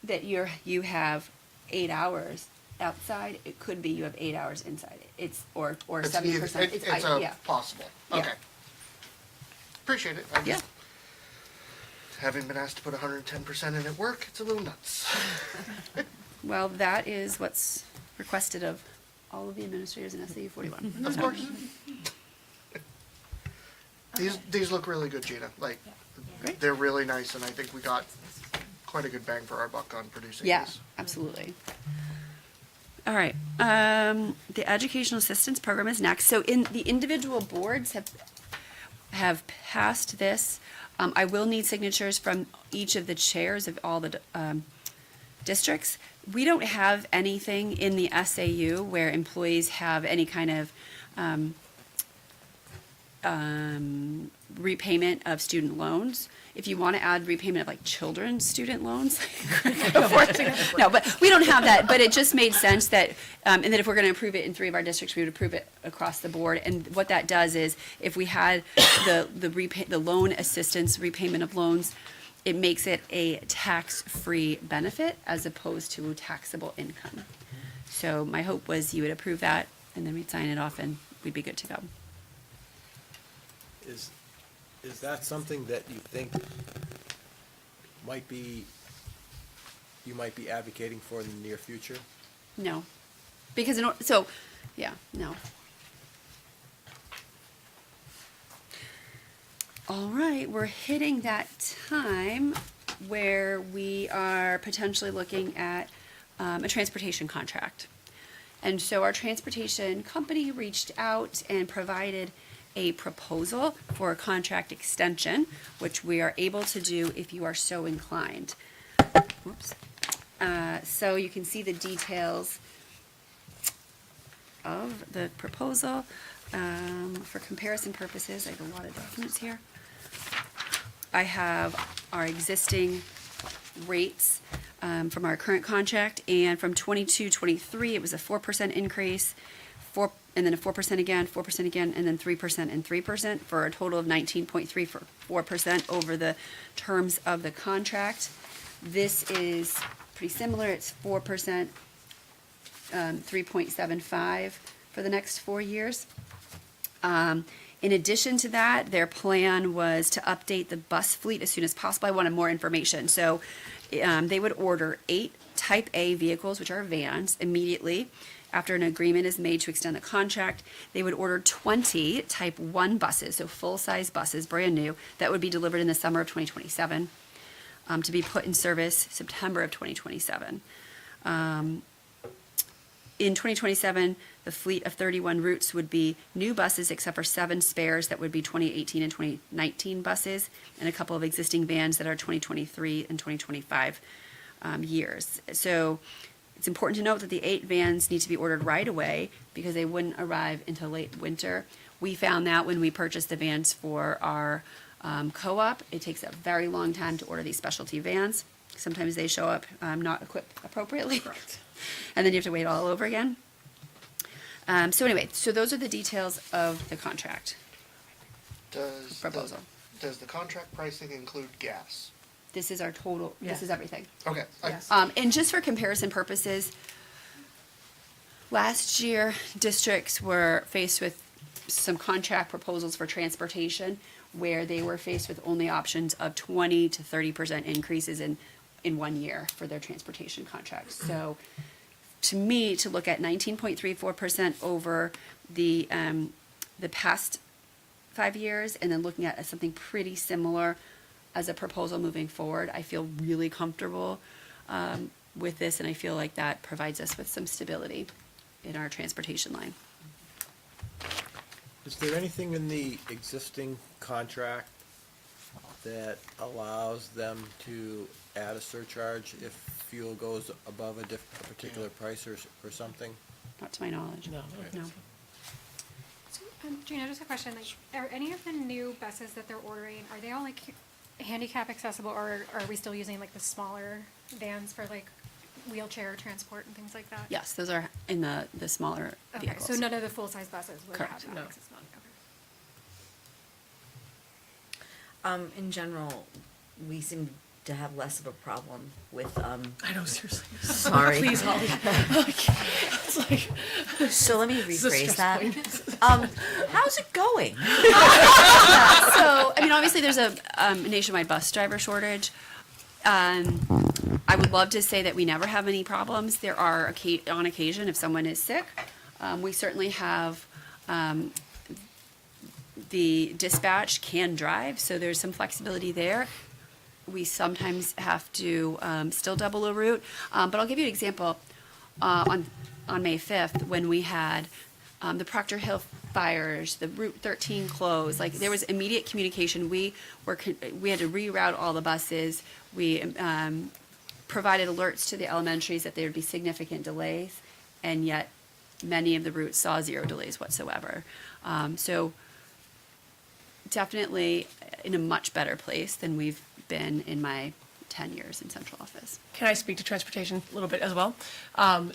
that you have 8 hours outside. It could be you have 8 hours inside. It's or It's 70%. It's yeah. possible. Yeah. Okay. Appreciate it. I Yeah. just, having been asked to put 110% in at work, it's a little nuts. Well, that is what's requested of all of the administrators in SAU41. Of course. These look really good, Gina. Like, Great. they're really nice, and I think we got quite a good bang for our buck on producing Yeah, these. absolutely. All right. The educational assistance program is next. So in the individual boards have passed this. I will need signatures from each of the chairs of all the districts. We don't have anything in the SAU where employees have any kind of repayment of student loans. If you want to add repayment of like children's student loans, no, but we don't have that. But it just made sense that, and that if we're going to approve it in 3 of our districts, we would approve it across the board. And what that does is, if we had the loan assistance, repayment of loans, it makes it a tax-free benefit as opposed to taxable income. So my hope was you would approve that, and then we'd sign it off, and we'd be good to go. Is that something that you think you might be advocating for in the near future? No, because no. All right, we're hitting that time where we are potentially looking at a transportation contract. And so our transportation company reached out and provided a proposal for a contract extension, which we are able to do if you are so inclined. Whoops. So you can see the details of the proposal. For comparison purposes, I have a lot of documents here. I have our existing rates from our current contract, and from 22-23, it was a 4% increase, and then a 4% again, 4% again, and then 3% and 3%, for a total of 19.3 for 4% over the terms of the contract. This is pretty similar. It's 4%, 3.75 for the next 4 years. In addition to that, their plan was to update the bus fleet as soon as possible. I wanted more information. So they would order 8 Type A vehicles, which are vans, immediately after an agreement is made to extend the contract. They would order 20 Type 1 buses, so full-size buses, brand new, that would be delivered in the summer of 2027, to be put in service September of 2027. In 2027, the fleet of 31 routes would be new buses, except for 7 spares that would be 2018 and 2019 buses, and a couple of existing vans that are 2023 and 2025 years. So it's important to note that the 8 vans need to be ordered right away because they wouldn't arrive until late winter. We found that when we purchased the vans for our co-op. It takes a very long time to order these specialty vans. Sometimes they show up not equipped appropriately. Correct. And then you have to wait all over again. So anyway, so those are the details of the contract proposal. Does the contract pricing include gas? This is our total, this is everything. Okay. And just for comparison purposes, last year, districts were faced with some contract proposals for transportation where they were faced with only options of 20 to 30% increases in 1 year for their transportation contracts. So to me, to look at 19.34% over the past 5 years and then looking at something pretty similar as a proposal moving forward, I feel really comfortable with this, and I feel like that provides us with some stability in our transportation line. Is there anything in the existing contract that allows them to add a surcharge if fuel goes above a particular price or something? Not to my knowledge. No. So, Gina, just a question, like, are any of the new buses that they're ordering, are they all like handicap accessible, or are we still using like the smaller vans for like wheelchair transport and things like that? Yes, those are in the smaller vehicles. Okay, so none of the full-size buses would Correct. have that No. accessibility, okay. In general, we seem to have less of a problem with, I know, seriously. Sorry. Please, Holly. It's like, So let me this is a rephrase stress that. point. How's it going? So, I mean, obviously, there's a nationwide bus driver shortage. I would love to say that we never have any problems. There are, on occasion, if someone is sick, we certainly have the dispatch can drive, so there's some flexibility there. We sometimes have to still double a route. But I'll give you an example. On May 5th, when we had the Proctor Hill fires, the Route 13 close. Like there was immediate communication. We had to reroute all the buses. We provided alerts to the elementaries that there would be significant delays, and yet many of the routes saw 0 delays whatsoever. So definitely in a much better place than we've been in my 10 years in central office. Can I speak to transportation a little bit as well?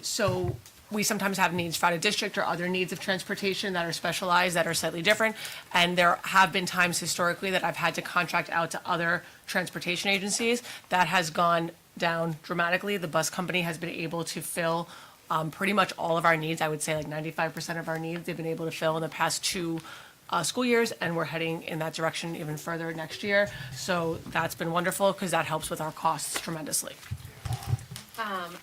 So we sometimes have needs for out of district or other needs of transportation that are specialized, that are slightly different. And there have been times historically that I've had to contract out to other transportation agencies. That has gone down dramatically. The bus company has been able to fill pretty much all of our needs. I would say like 95% of our needs they've been able to fill in the past 2 school years, and we're heading in that direction even further next year. So that's been wonderful because that helps with our costs tremendously.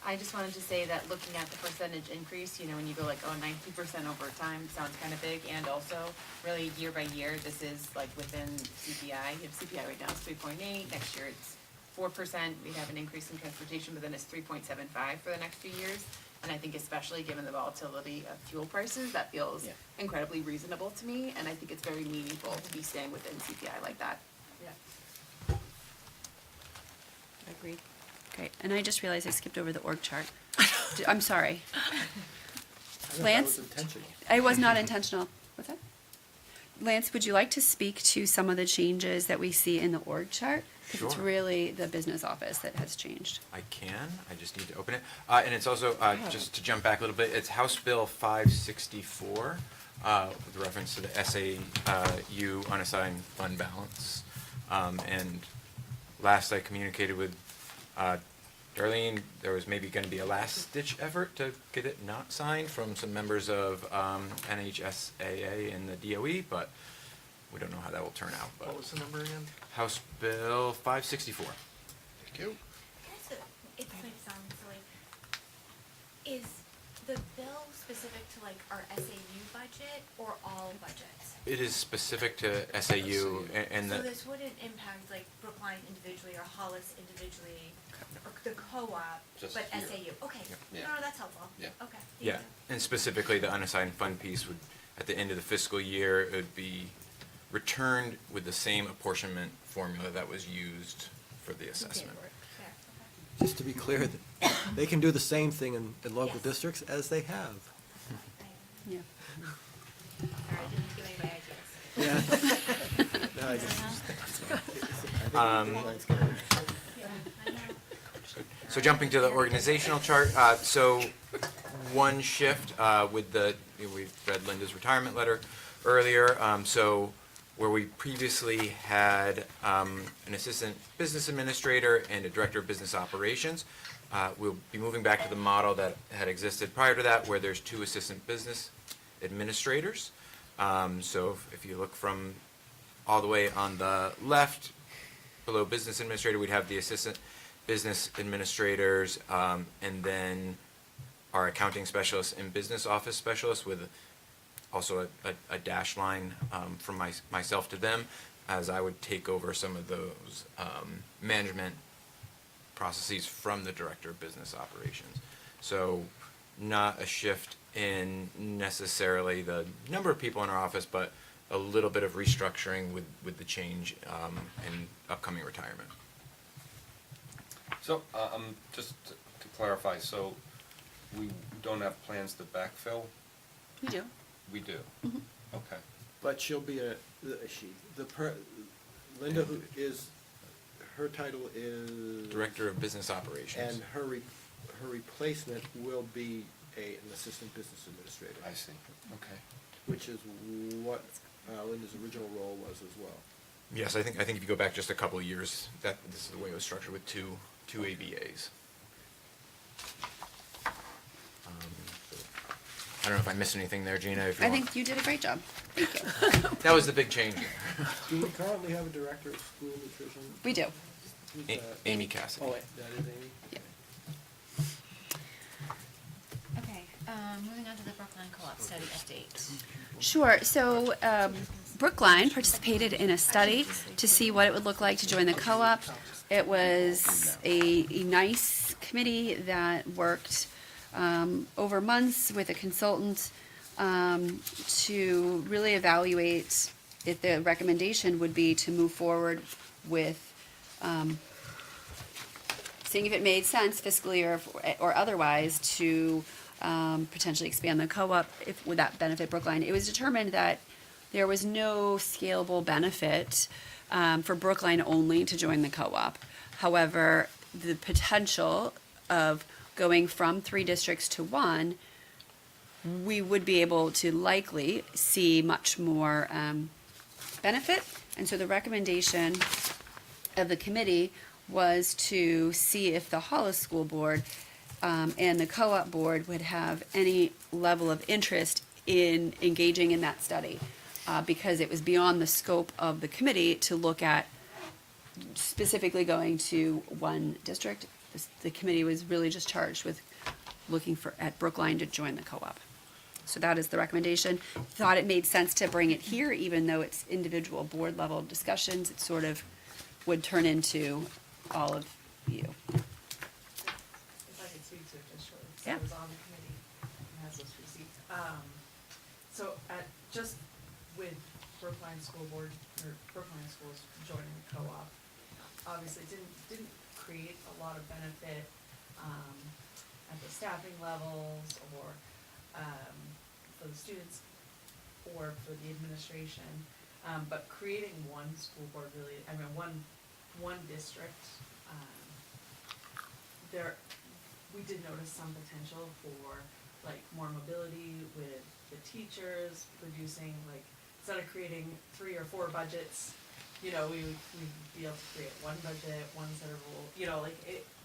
I just wanted to say that looking at the percentage increase, you know, when you go like, 19% over time, sounds kind of big, and also really year by year, this is like within CPI. You have CPI right now is 3.8, next year it's 4%, we have an increase in transportation, but then it's 3.75 for the next few years. And I think especially given the volatility of fuel prices, that feels incredibly reasonable to me, and I think it's very meaningful to be staying within CPI like that. Yeah. Agreed. Great. And I just realized I skipped over the org chart. I'm sorry. Lance? It was not intentional. What's that? Lance, would you like to speak to some of the changes that we see in the org chart? Because it's Sure. really the business office that has changed. I can, I just need to open it. And it's also, just to jump back a little bit, it's House Bill 564, with reference to the SAU unassigned fund balance. And last I communicated with Darlene, there was maybe gonna be a last-ditch effort to get it not signed from some members of NHSAA and the DOE, but we don't know how that will turn out. But What was the number again? House Bill 564. Thank you. It might sound silly. Is the bill specific to like our SAU budget or all budgets? It is specific to SAU and So the, this wouldn't impact like Brookline individually or Hollis individually, or the co-op, Just but here. SAU, okay. Yeah. No, that's helpful. Yeah. Okay. thank yeah, you. and specifically the unassigned fund piece would, at the end of the fiscal year, it would be returned with the same apportionment formula that was used for the assessment. Just to be clear, that they can do the same thing in local districts as they have. Yeah. Sorry, I didn't give anybody ideas. Yeah. No, I just- So jumping to the organizational chart, so one shift with the, we read Linda's retirement letter earlier, so where we previously had an assistant business administrator and a director of business operations, we'll be moving back to the model that had existed prior to that, where there's 2 assistant business administrators. So if you look from all the way on the left, below business administrator, we'd have the assistant business administrators, and then our accounting specialists and business office specialists, with also a dash line from myself to them, as I would take over some of those management processes from the director of business operations. So not a shift in necessarily the number of people in our office, but a little bit of restructuring with the change and upcoming retirement. So, just to clarify, so we don't have plans to backfill? We do. We do? Mhm. Okay. But she'll be Linda, who is, her title is? Director of Business Operations. And her replacement will be an assistant business administrator. I see, okay. Which is what Linda's original role was as well. Yes, I think if you go back just a couple of years, that this is the way it was structured with two ABAs. I don't know if I missed anything there, Gina. If you I want. think you did a great job. Thank you. That was the big change. Do we currently have a director of school nutrition? We do. Who's A- that? Amy Cassidy. Oh, wait, that is Amy? Yeah. Okay, moving on to the Brookline Co-op study update. Sure. So Brookline participated in a study to see what it would look like to join the co-op. It was a nice committee that worked over months with a consultant to really evaluate if the recommendation would be to move forward with seeing if it made sense fiscally or otherwise to potentially expand the co-op, if would that benefit Brookline. It was determined that there was no scalable benefit for Brookline only to join the co-op. However, the potential of going from 3 districts to 1, we would be able to likely see much more benefit. And so the recommendation of the committee was to see if the Hollis School Board and the co-op board would have any level of interest in engaging in that study, because it was beyond the scope of the committee to look at specifically going to 1 district. The committee was really just charged with looking at Brookline to join the co-op. So that is the recommendation. Thought it made sense to bring it here, even though it's individual board level discussions. It sort of would turn into all of you. If I could speak to it just shortly, because Yeah. I was on the committee and has those receipts. So just with Brookline School Board, or Brookline Schools joining the co-op, obviously didn't create a lot of benefit at the staffing levels or for the students or for the administration. But creating 1 school board really, one district, we did notice some potential for like more mobility with the teachers, producing like, instead of creating 3 or 4 budgets, we'd be able to create 1 budget, 1 set of rules,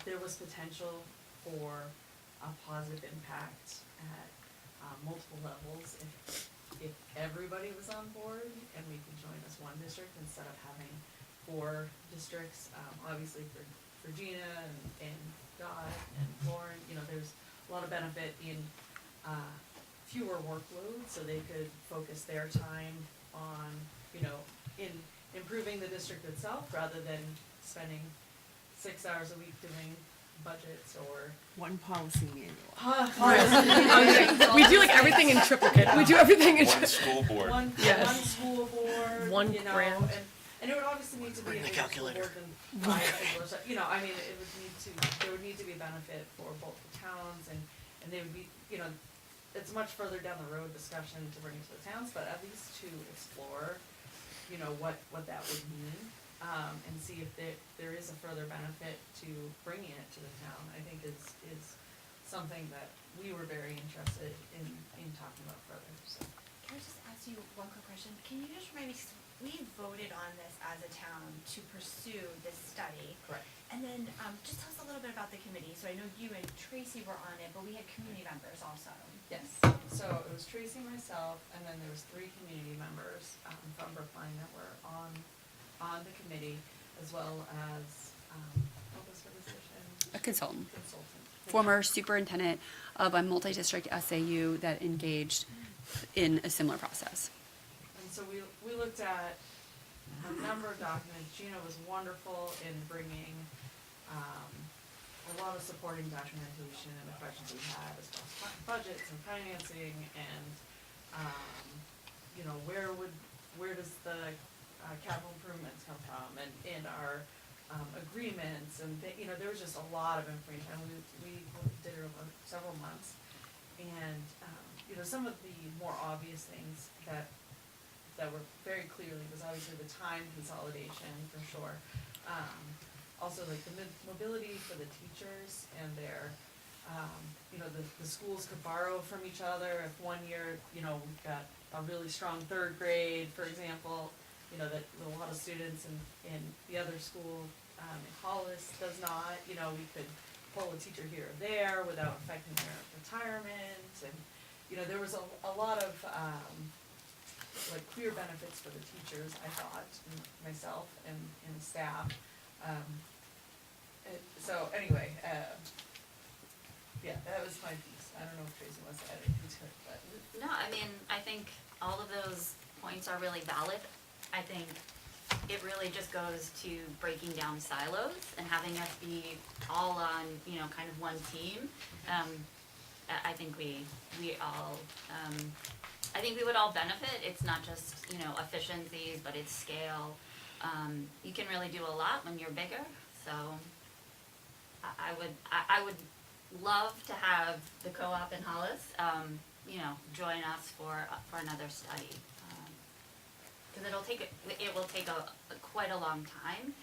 there was potential for a positive impact at multiple levels if everybody was on board and we could join as 1 district instead of having 4 districts. Obviously for Gina and Dot and Lauren, there's a lot of benefit in fewer workloads, so they could focus their time on, in improving the district itself rather than spending 6 hours a week doing budgets or 1 policy manual. We do like everything in triplicate. We do everything in One school board. One school board, One grant. And it would obviously need to be a bigger school board than 5 schools. There would need to be a benefit for both the towns and they would be, it's much further down the road discussion to bring it to the towns, but at least to explore, what that would mean, and see if there is a further benefit to bringing it to the town, I think is something that we were very interested in talking about further, so. Can I just ask you one quick question? Can you just remind me, 'cause we voted on this as a town to pursue this study. Correct. And then, just tell us a little bit about the committee. So I know you and Tracy were on it, but we had community members also. Yes, so it was Tracy, myself, and then there was 3 community members from Brookline that were on the committee, as well as, what was her position? A consultant. Consultant. Former superintendent of a multi-district SAU that engaged in a similar process. And so we looked at a number of documents. Gina was wonderful in bringing a lot of supporting documentation and the questions we had as far as budgets and financing and, where does the capital improvements come from and our agreements and, there was just a lot of information. And we did it over several months. And, some of the more obvious things that were very clearly was obviously the time consolidation for sure. Also like the mobility for the teachers and their, the schools could borrow from each other. If one year, we've got a really strong 3rd grade, for example, that a lot of students in the other school, in Hollis does not, we could pull a teacher here or there without affecting their retirement. And, there was a lot of, clear benefits for the teachers, I thought, and myself and staff. So anyway, that was my piece. I don't know if Tracy wants to add anything to it, but. No, I think all of those points are really valid. I think it really just goes to breaking down silos and having us be all on, kind of one team. I think we all I think we would all benefit. It's not just, you know, efficiencies, but it's scale. You can really do a lot when you're bigger, so I would love to have the co-op in Hollis, you know, join us for another study. Cause it will take quite a long time,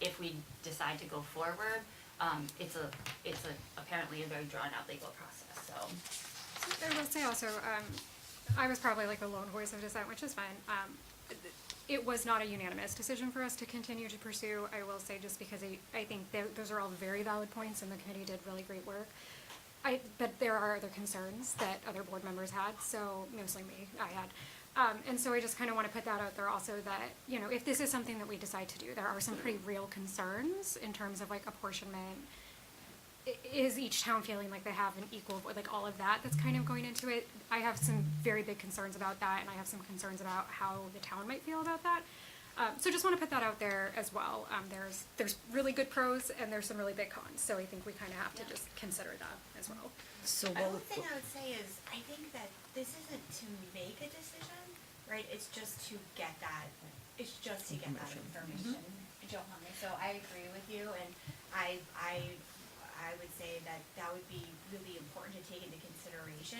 if we decide to go forward. It's apparently a very drawn out legal process, so. I will say also, I was probably like the lone voice of dissent, which is fine. It was not a unanimous decision for us to continue to pursue, I will say, just because I think those are all very valid points and the committee did really great work. But there are other concerns that other board members had, so mostly me, I had. And so I just kind of want to put that out there also that, you know, if this is something that we decide to do, there are some pretty real concerns in terms of like apportionment. Is each town feeling like they have an equal, like all of that that's kind of going into it? I have some very big concerns about that, and I have some concerns about how the town might feel about that. So just want to put that out there as well. There's really good pros and there's some really big cons, so I think we kind of have to just consider that as well. So One thing I would say is, I think that this isn't to make a decision, right? It's just to get that, information. So I agree with you, and I would say that would be really important to take into consideration.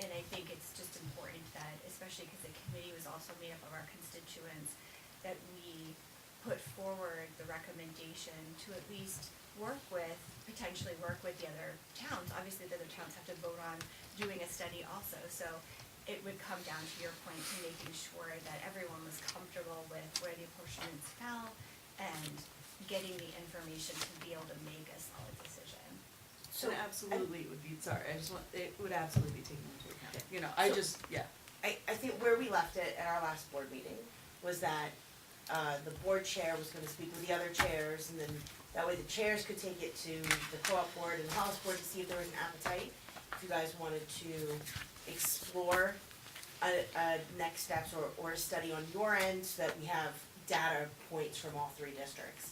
And I think it's just important that, especially because the committee was also made up of our constituents, that we put forward the recommendation to at least potentially work with the other towns. Obviously, the other towns have to vote on doing a study also, so it would come down to your point to making sure that everyone was comfortable with where the apportionments fell and getting the information to be able to make a solid decision. So absolutely, it would be, it would absolutely be taken into account, you know, I think where we left it at our last board meeting was that the board chair was gonna speak with the other chairs, and then that way the chairs could take it to the co-op board and the Hollis board to see if there was an appetite. If you guys wanted to explore a next steps or a study on your end, so that we have data points from all three districts.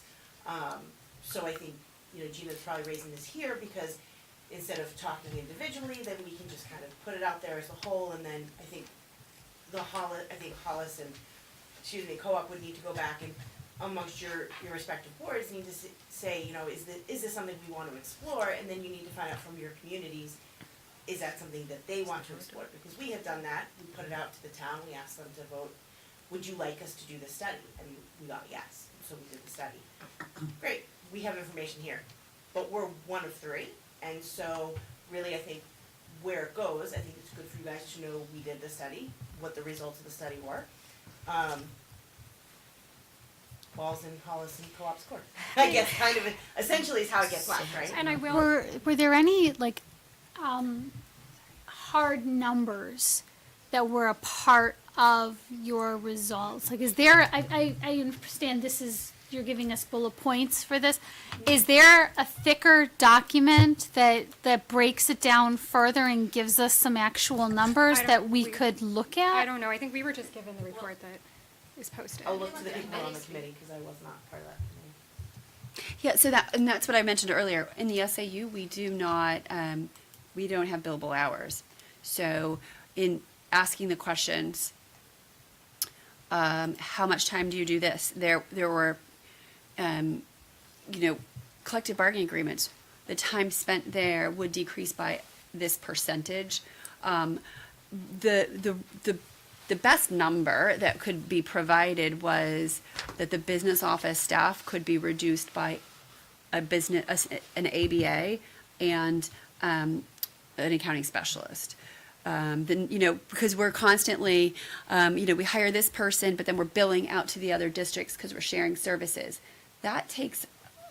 So I think, you know, Gina's probably raising this here because instead of talking individually, then we can just kind of put it out there as a whole, and then I think Hollis and, co-op would need to go back and amongst your respective boards need to say, you know, is this something we want to explore, and then you need to find out from your communities, is that something that they want to explore? Because we have done that, we put it out to the town, we asked them to vote, would you like us to do this study? And we got yes, so we did the study. Great, we have information here, but we're one of three, and so really I think where it goes, I think it's good for you guys to know we did the study, what the results of the study were. Balls in Hollis and co-op's court. I guess kind of essentially is how it gets left, right? And I will. Were there any like hard numbers that were a part of your results? Like, is there? I understand this is you're giving us bullet points for this. Is there a thicker document that breaks it down further and gives us some actual numbers that we could look at? I don't know, I think we were just given the report that is posted. I'll look to the people on the committee, because I was not part of that committee. Yeah, so that's what I mentioned earlier. In the SAU, we do not, we don't have billable hours. So in asking the questions, how much time do you do this? There were, collective bargaining agreements. The time spent there would decrease by this percentage. The best number that could be provided was that the business office staff could be reduced by an ABA and an accounting specialist. Because we're constantly, we hire this person, but then we're billing out to the other districts because we're sharing services. That takes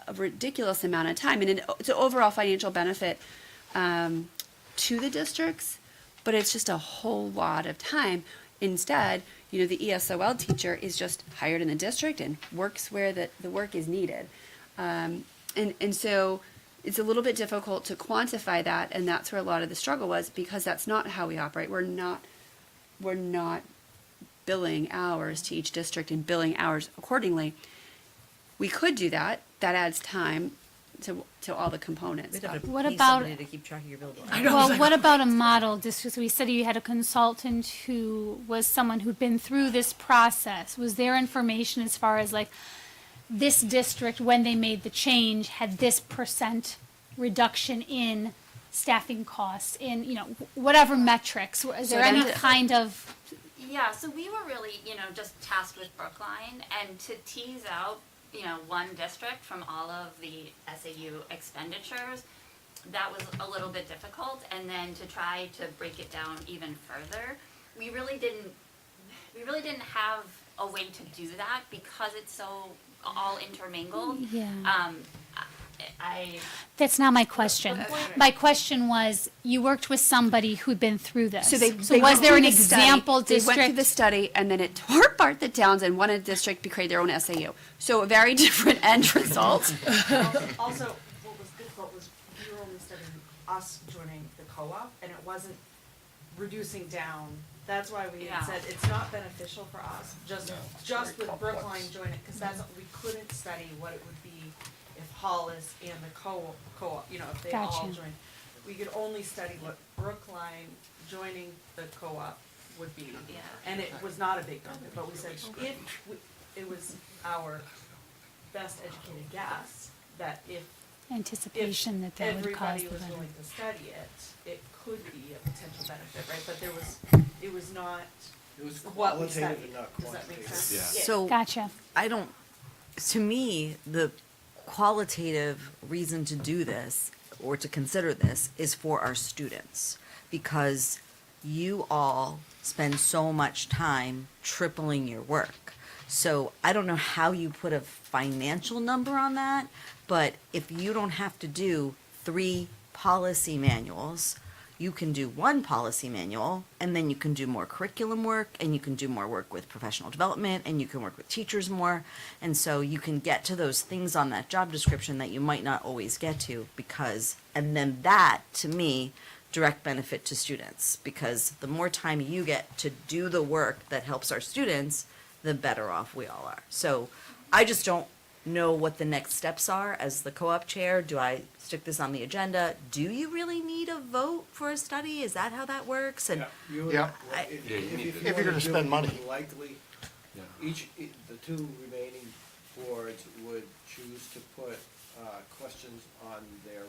a ridiculous amount of time, and it's an overall financial benefit to the districts, but it's just a whole lot of time. Instead, the ESOL teacher is just hired in the district and works where the work is needed. And so it's a little bit difficult to quantify that, and that's where a lot of the struggle was, because that's not how we operate. We're not billing hours to each district and billing hours accordingly. We could do that. That adds time, to all the components. What about, to keep track of your billboard. well, what about a model district? So we said you had a consultant who was someone who'd been through this process. Was there information as far as like, this district, when they made the change, had this % reduction in staffing costs, in, you know, whatever metrics? Is there any kind of, Yeah, so we were really, just tasked with Brookline and to tease out, one district from all of the SAU expenditures, that was a little bit difficult. And then to try to break it down even further, we really didn't have a way to do that because it's so all intermingled. yeah. I That's not my question. My question was, you worked with somebody who'd been through this. So they was went there through an the study, example They went through district? the study, and then it tore apart the towns, and one district created their own SAU. So a very different end result. Also, what was difficult was we were only studying us joining the co-op, and it wasn't reducing down. That's why we had Yeah. said it's not beneficial for us, just with Brookline joining, because that's, we couldn't study what it would be if Hollis and the co-op, if they all Gotcha. joined. We could only study what Brookline joining the co-op would be. Yeah. And it was not a big benefit, but we said it was our best educated guess that if Anticipation that that would cause everybody the was better. willing to study it, it could be a potential benefit, right? But it was not It was what we qualitative studied. and not Does that make quantitative. sense? Yeah. So Gotcha. to me, the qualitative reason to do this or to consider this is for our students, because you all spend so much time tripling your work. So I don't know how you put a financial number on that, but if you don't have to do 3 policy manuals, you can do 1 policy manual, and then you can do more curriculum work, and you can do more work with professional development, and you can work with teachers more. And so you can get to those things on that job description that you might not always get to, because, and then that, to me, direct benefit to students, because the more time you get to do the work that helps our students, the better off we all are. So I just don't know what the next steps are as the co-op chair. Do I stick this on the agenda? Do you really need a vote for a study? Is that how that works? And You would- Yeah. well, Yeah, you need to- If you're gonna wanna do spend it, money. you would likely, Yeah. the 2 remaining boards would choose to put questions on their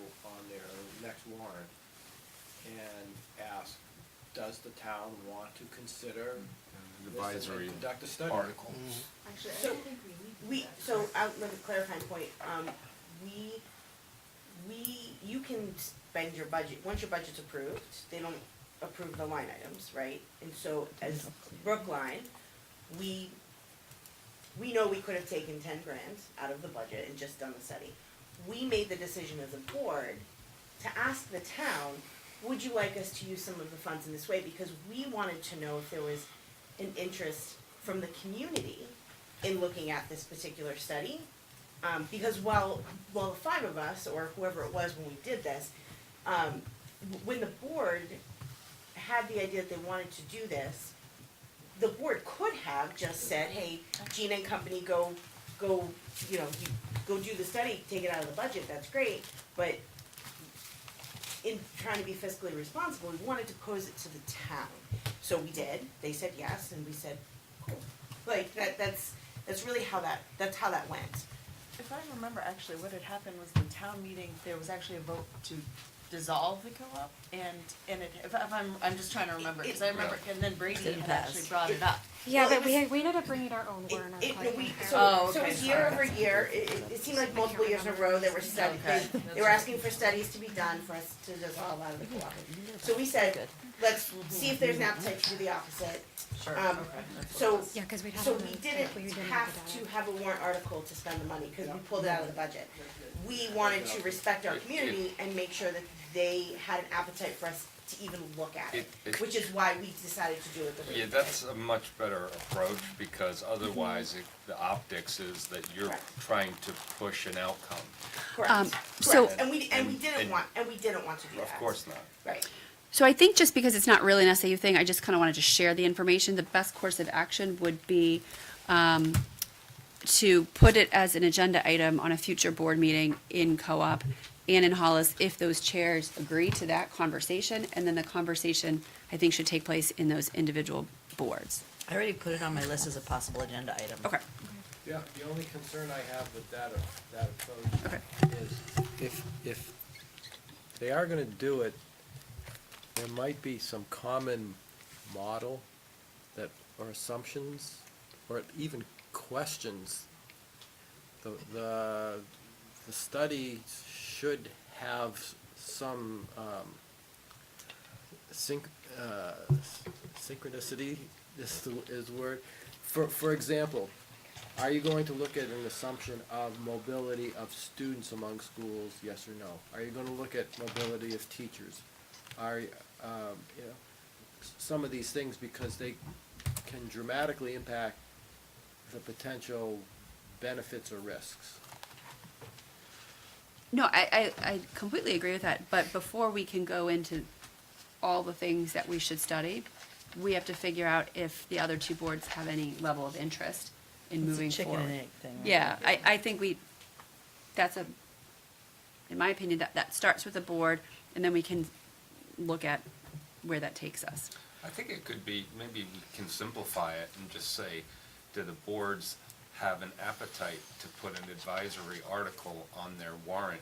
next warrant and ask, does the town want to consider this and Advisory conduct a study? article. Actually, I So, don't think we need that. Let me clarify a point, you can spend your budget, once your budget's approved, they don't approve the line items, right? And so as Brookline, we know we could have taken 10 grand out of the budget and just done the study. We made the decision as a board to ask the town, would you like us to use some of the funds in this way? Because we wanted to know if there was an interest from the community in looking at this particular study. Because while the 5 of us, or whoever it was when we did this, when the board had the idea that they wanted to do this, the board could have just said, hey, Gina and company, go do the study, take it out of the budget, that's great. But in trying to be fiscally responsible, we wanted to pose it to the town. So we did, they said yes, and we said, cool. Like, that's really how that went. If I remember, actually, what had happened was the town meeting, there was actually a vote to dissolve the co-op, and I'm just trying to remember, because I remember, and then Brady Didn't had actually pass. brought it up. Yeah, Well, but it was- we ended up bringing our own warrant article. Oh, So it okay, was year sorry. over year, it seemed like multiple years in a row, there were studies, Okay. they were asking for studies to be done for us to dissolve out of the co-op. So we said, let's see if there's an appetite to do the opposite. Sure, Um, okay. So, Yeah, 'cause we'd had so it on we the- didn't we didn't have have to have a warrant article to spend the money, cause we pulled it out of the budget. We wanted to respect our community and make sure that they had an appetite for us to even look at it, which is why we decided to do it the way we Yeah, did. that's a much better approach, because otherwise the optics is that you're Correct. trying to push an outcome. Correct, so- correct, and we didn't and- want to do that. Of course not. Right. So I think just because it's not really an SAU thing, I just kind of wanted to share the information. The best course of action would be to put it as an agenda item on a future board meeting in co-op and in Hollis if those chairs agree to that conversation. And then the conversation, I think, should take place in those individual boards. I already put it on my list as a possible agenda item. Okay. Yeah, the only concern I have with that approach Okay. is if they are gonna do it, there might be some common model that, or assumptions, or even questions. The study should have some, synchronicity is the word. For example, are you going to look at an assumption of mobility of students among schools, yes or no? Are you gonna look at mobility of teachers? Are, some of these things, because they can dramatically impact the potential benefits or risks. No, I completely agree with that, but before we can go into all the things that we should study, we have to figure out if the other two boards have any level of interest in moving Chicken forward. and egg thing, right? Yeah, I think that's in my opinion, that starts with the board, and then we can look at where that takes us. I think it could be, maybe we can simplify it and just say, do the boards have an appetite to put an advisory article on their warrant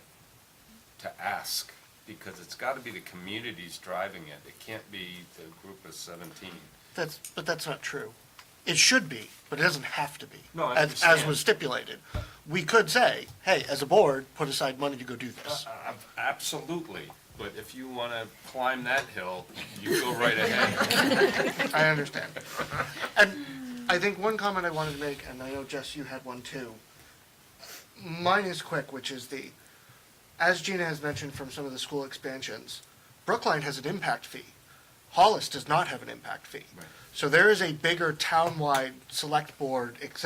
to ask? Because it's gotta be the communities driving it. It can't be the group of 17. But that's not true. It should be, but it doesn't have to be. No, I As understand. was stipulated. We could say, hey, as a board, put aside money to go do this. Absolutely, but if you wanna climb that hill, you go right ahead. I understand. And I think one comment I wanted to make, and I know Jess, you had one too. Mine is quick, which is as Gina has mentioned from some of the school expansions, Brookline has an impact fee. Hollis does not have an impact fee. Right. So there is a bigger townwide select board, et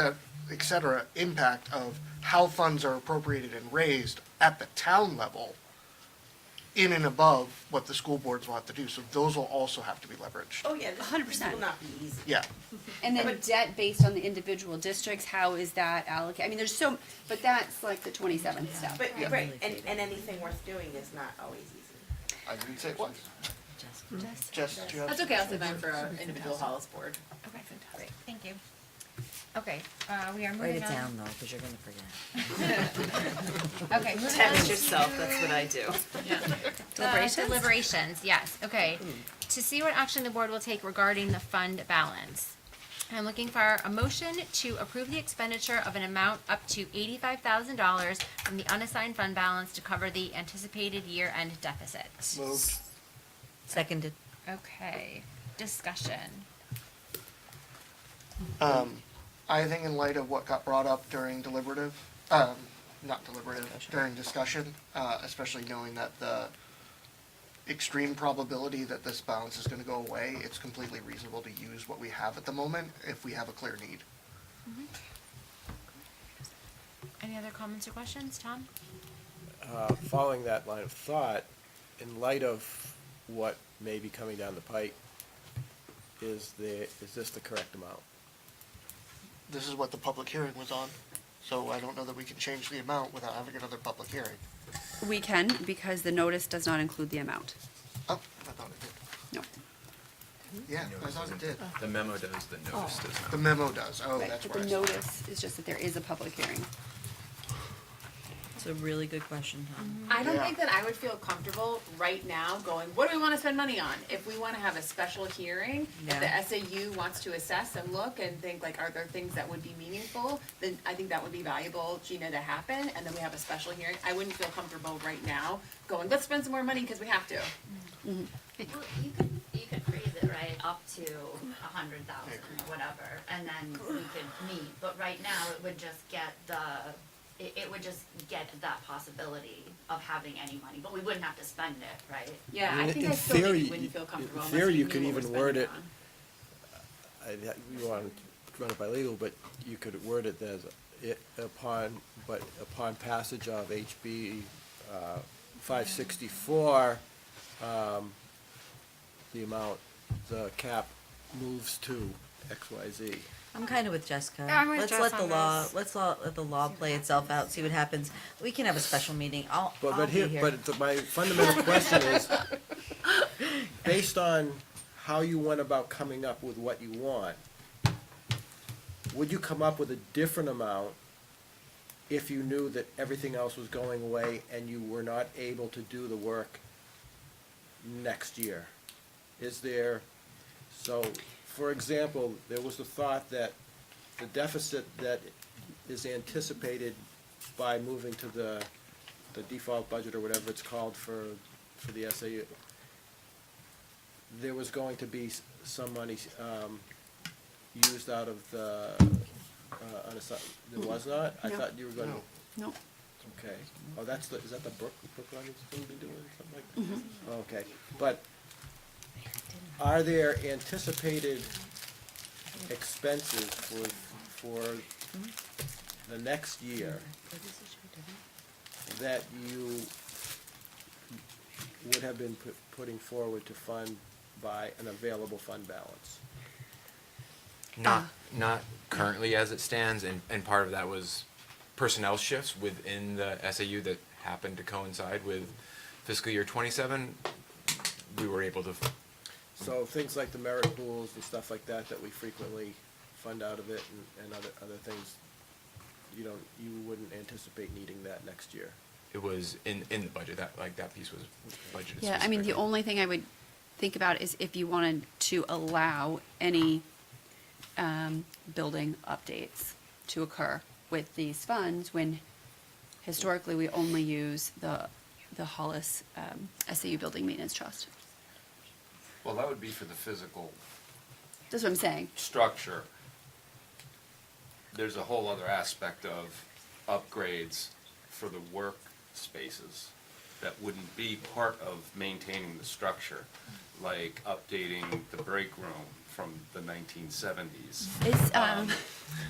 cetera, impact of how funds are appropriated and raised at the town level in and above what the school boards will have to do. So those will also have to be leveraged. Oh, yeah, this 100%. will not be easy. Yeah. And then debt based on the individual districts, how is that allocated? I mean, but that's like the 27th step. But, Yeah. right, and anything worth doing is not always easy. I didn't say it was. Jess, do you have? That's okay, I'll sit down for an individual Hollis board. Okay, great, thank you. Okay, we are Write moving it on. down though, because you're gonna forget. Okay, moving on. Text yourself, that's what I do. Deliberations? Deliberations, yes, okay. To see what action the board will take regarding the fund balance. I'm looking for a motion to approve the expenditure of an amount up to $85,000 from the unassigned fund balance to cover the anticipated year-end deficit. Moved. Seconded. Okay, discussion. I think in light of what got brought up during deliberative, not deliberative, during discussion, especially knowing that the extreme probability that this balance is gonna go away, it's completely reasonable to use what we have at the moment if we have a clear need. Any other comments or questions, Tom? Following that line of thought, in light of what may be coming down the pike, is this the correct amount? This is what the public hearing was on, so I don't know that we can change the amount without having another public hearing. We can, because the notice does not include the amount. Oh, I thought it did. No. Yeah, I thought it did. The memo does, the notice does not. The memo does, oh, Right, that's but where I the saw it. notice is just that there is a public hearing. It's a really good question, Tom. I don't Yeah. think that I would feel comfortable right now going, what do we wanna spend money on? If we wanna have a special hearing, if the Yeah. SAU wants to assess and look and think like, are there things that would be meaningful? Then I think that would be valuable, Gina, to happen, and then we have a special hearing. I wouldn't feel comfortable right now going, let's spend some more money because we have to. Well, you could freeze it, right, up to 100,000 or whatever, and then we could meet, but right now it would just get it would just get that possibility of having any money, but we wouldn't have to spend it, right? Yeah, mean, I think in I still think theory, you wouldn't feel comfortable in unless theory, we you knew could what we're even word spending it, on. you want to run it by legal, but you could word it as, upon passage of HB 564, the amount, the cap moves to XYZ. I'm kind of with Jessica. I'm with Let's Jess let the on law, this. let the law play itself out, see what happens. We can have a special meeting. I'll be here. My fundamental question is, based on how you went about coming up with what you want, would you come up with a different amount if you knew that everything else was going away and you were not able to do the work next year? Is there, so, for example, there was the thought that the deficit that is anticipated by moving to the default budget or whatever it's called for the SAU, there was going to be some money used out of the, there was not? I No. thought you were gonna. No. Okay. Oh, is that the Brookline is gonna be doing something like that? Okay, but are there anticipated expenses for the next year that you would have been putting forward to fund by an available fund balance? Not currently as it stands, and part of that was personnel shifts within the SAU that happened to coincide with fiscal year 27. We were able to. So things like the merit pools and stuff like that we frequently fund out of it and other things, you wouldn't anticipate needing that next year? It was in the budget, that piece was budgeted. Yeah, I mean, the specifically. only thing I would think about is if you wanted to allow any building updates to occur with these funds, when historically we only use the Hollis SAU Building Maintenance Trust. Well, that would be for the physical That's what I'm saying. structure. There's a whole other aspect of upgrades for the work spaces that wouldn't be part of maintaining the structure, like updating the break room from the 1970s. It's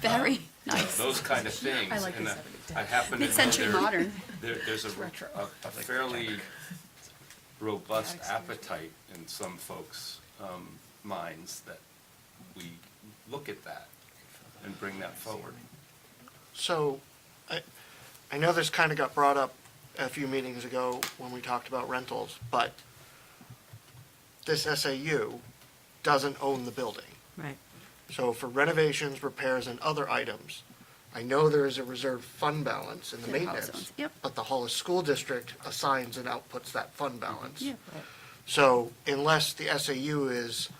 very nice. Those kind of things. I like And the I happen to know mid-century modern. There's a fairly robust appetite in some folks' minds that we look at that and bring that forward. So, I know this kind of got brought up a few meetings ago when we talked about rentals, but this SAU doesn't own the building. Right. So for renovations, repairs, and other items, I know there is a reserved fund balance in the That Hollis maintenance. owns, yep. But the Hollis School District assigns and outputs that fund balance. Yeah. So unless the SAU is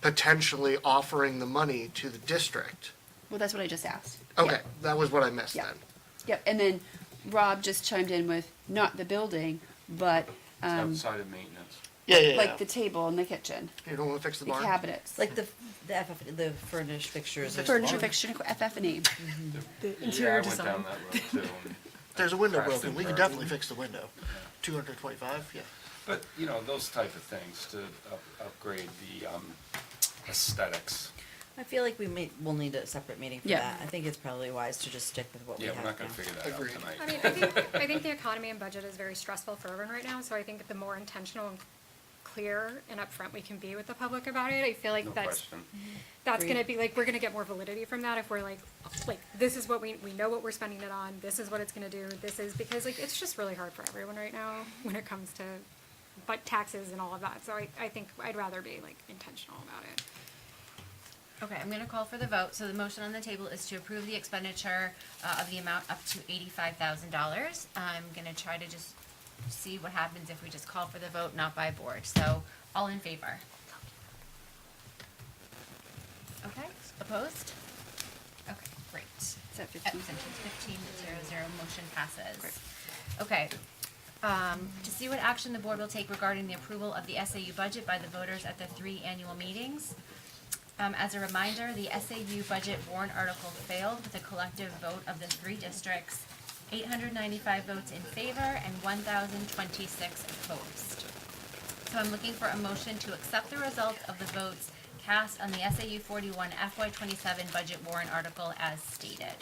potentially offering the money to the district. Well, that's what I just asked. Okay, Yeah. that was what I missed Yeah. then. Yep, and then Rob just chimed in with not the building, but Outside of maintenance. Yeah. like the table in the kitchen, You don't want to fix the the barn? cabinets, Like the furnished fixtures. the or furniture, something. fixture, FF&E. Yeah, I went down that road too. and There's a window crashed broken, and we can burned. definitely fix the window. 225, yeah. But, those type of things to upgrade the aesthetics. I feel like we'll need a separate meeting for Yeah. that. I think it's probably wise to just stick with what we Yeah, have we're not gonna now. figure that out Agreed. tonight. I mean, I think the economy and budget is very stressful for everyone right now, so I think the more intentional and clear and upfront we can be with the public about it, I feel like No that's question. gonna be, like, we're gonna get more validity from that if we're like, this is what we know what we're spending it on, this is what it's gonna do, this is, because, like, it's just really hard for everyone right now when it comes to, taxes and all of that, so I think I'd rather be, like, intentional about it. Okay, I'm gonna call for the vote. So the motion on the table is to approve the expenditure of the amount up to $85,000. I'm gonna try to just see what happens if we just call for the vote, not by board. So, all in favor? Okay, opposed? Okay, great. Is that 15? Abstentions, 15-0-0, motion passes. Okay, to see what action the board will take regarding the approval of the SAU budget by the voters at the 3 annual meetings. As a reminder, the SAU budget warrant article failed with a collective vote of the 3 districts, 895 votes in favor and 1,026 opposed. So I'm looking for a motion to accept the result of the votes cast on the SAU41 FY27 budget warrant article as stated.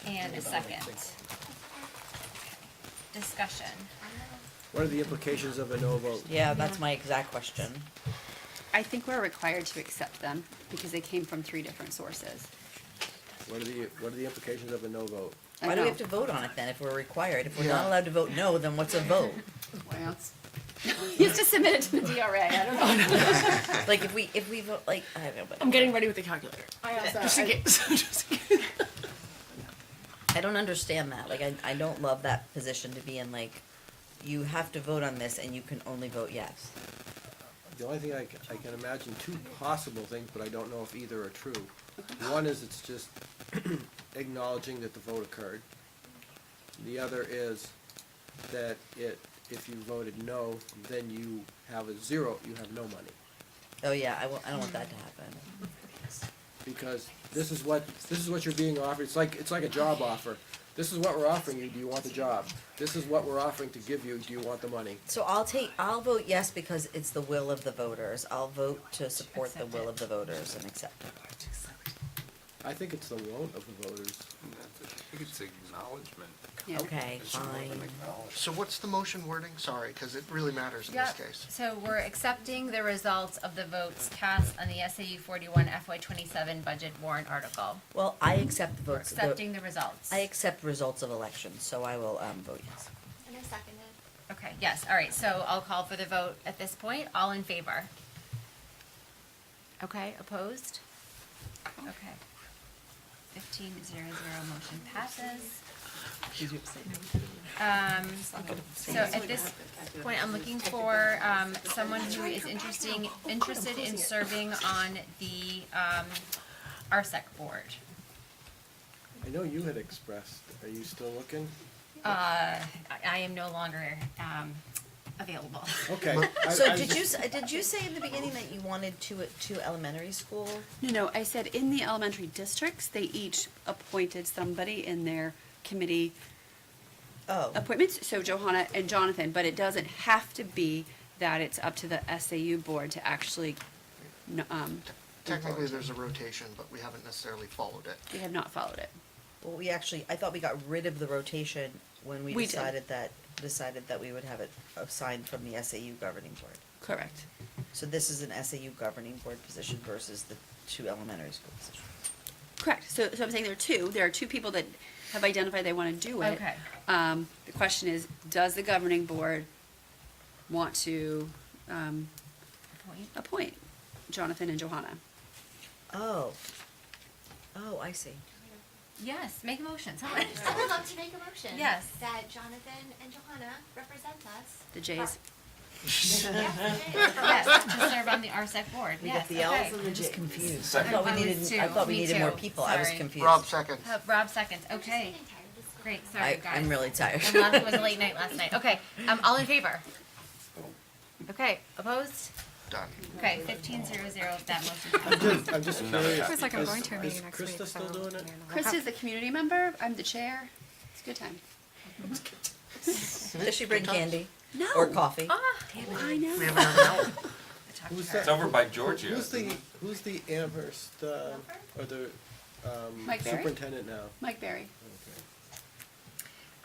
And a second. Discussion. What are the implications of a no vote? Yeah, that's my exact question. I think we're required to accept them because they came from 3 different sources. What are the implications of a no vote? Why do we have to vote on it then if we're required? If we're not allowed to vote no, then what's a vote? Well, you have to submit it to the DRA, I don't know. Like if we vote, like, I don't know, but. I'm getting ready with the calculator. Just in case. Just in case. I don't understand that. Like, I don't love that position to be in, like, you have to vote on this and you can only vote yes. The only thing I can imagine 2 possible things, but I don't know if either are true. One is it's just acknowledging that the vote occurred. The other is that if you voted no, then you have a 0, you have no money. Oh, yeah, I don't want that to happen. Because this is what you're being offered. It's like a job offer. This is what we're offering you. Do you want the job? This is what we're offering to give you. Do you want the money? So I'll vote yes because it's the will of the voters. I'll vote to support the will of the voters and accept it. I think it's the won't of the voters. I think it's acknowledgement. Yeah. Okay, fine. So what's the motion wording? Sorry, because it really matters in Yep. this case. So we're accepting the results of the votes cast on the SAU41 FY27 budget warrant article. Well, I accept the We're votes. accepting the results. I accept results of elections, so I will vote yes. And I second it. Okay, yes, all right, so I'll call for the vote at this point. All in favor? Okay, opposed? Okay. 15-0-0, motion passes. So at this point, I'm looking for, someone who is interested in serving on the, RSEC board. I know you had expressed. Are you still looking? I am no longer, available. Okay. So did you say in the beginning that you wanted two elementary school? No, I said in the elementary districts, they each appointed somebody in their committee appointments, so Johanna and Jonathan, but it doesn't have to be that it's up to the SAU board to actually, Technically, there's a rotation, but we haven't necessarily followed it. we have not followed it. Well, I thought we got rid of the rotation when we We did. decided that we would have it assigned from the SAU governing board. Correct. So this is an SAU governing board position versus the 2 elementary school positions. Correct, so I'm saying there are two people that have identified they want to do it. Okay. The question is, does the governing board want to, appoint Jonathan and Johanna? Oh, I see. Yes, make a motion, someone. I would love to make a motion. Yes. That Jonathan and Johanna represent us. The Jays? Yes, to serve on the RSEC board, We yes, got the L's okay. and the J's confused. Second. I thought we Me needed too. more people. I was Sorry. confused. Rob seconds. Rob seconds, okay. Great, sorry, guys. I'm really tired. It was a late night last night. Okay, all in favor? Okay, opposed? Done. Okay, 15-0-0, that motion passes. I'm just curious. Feels like I'm is- going to a meeting is next week, Krista still so, doing it? Krista's the community member, I'm the chair, it's a good time. Does she bring candy? No. Or coffee? I know. We have another hour. Who's It's that? over by Georgia. Who's the Amherst, or the, Mike Berry? superintendent now? Mike Berry.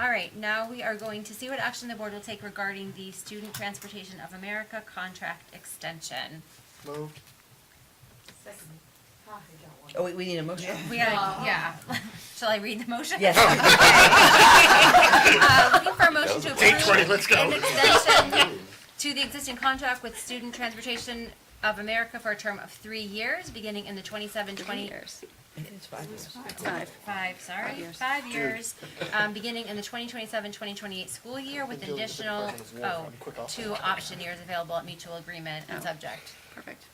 All right, now we are going to see what action the board will take regarding the Student Transportation of America contract extension. Moved. Oh, we need a motion. We gotta, yeah. Shall I read the motion? Yes. Looking for a motion to approve 8:20, let's go. an extension to the existing contract with Student Transportation of America for a term of 3 years, beginning in the 27-20 years. It's 5 years. Five. 5 years, beginning in the 2027-2028 school year with additional, 2 option years available at mutual agreement and subject. Perfect.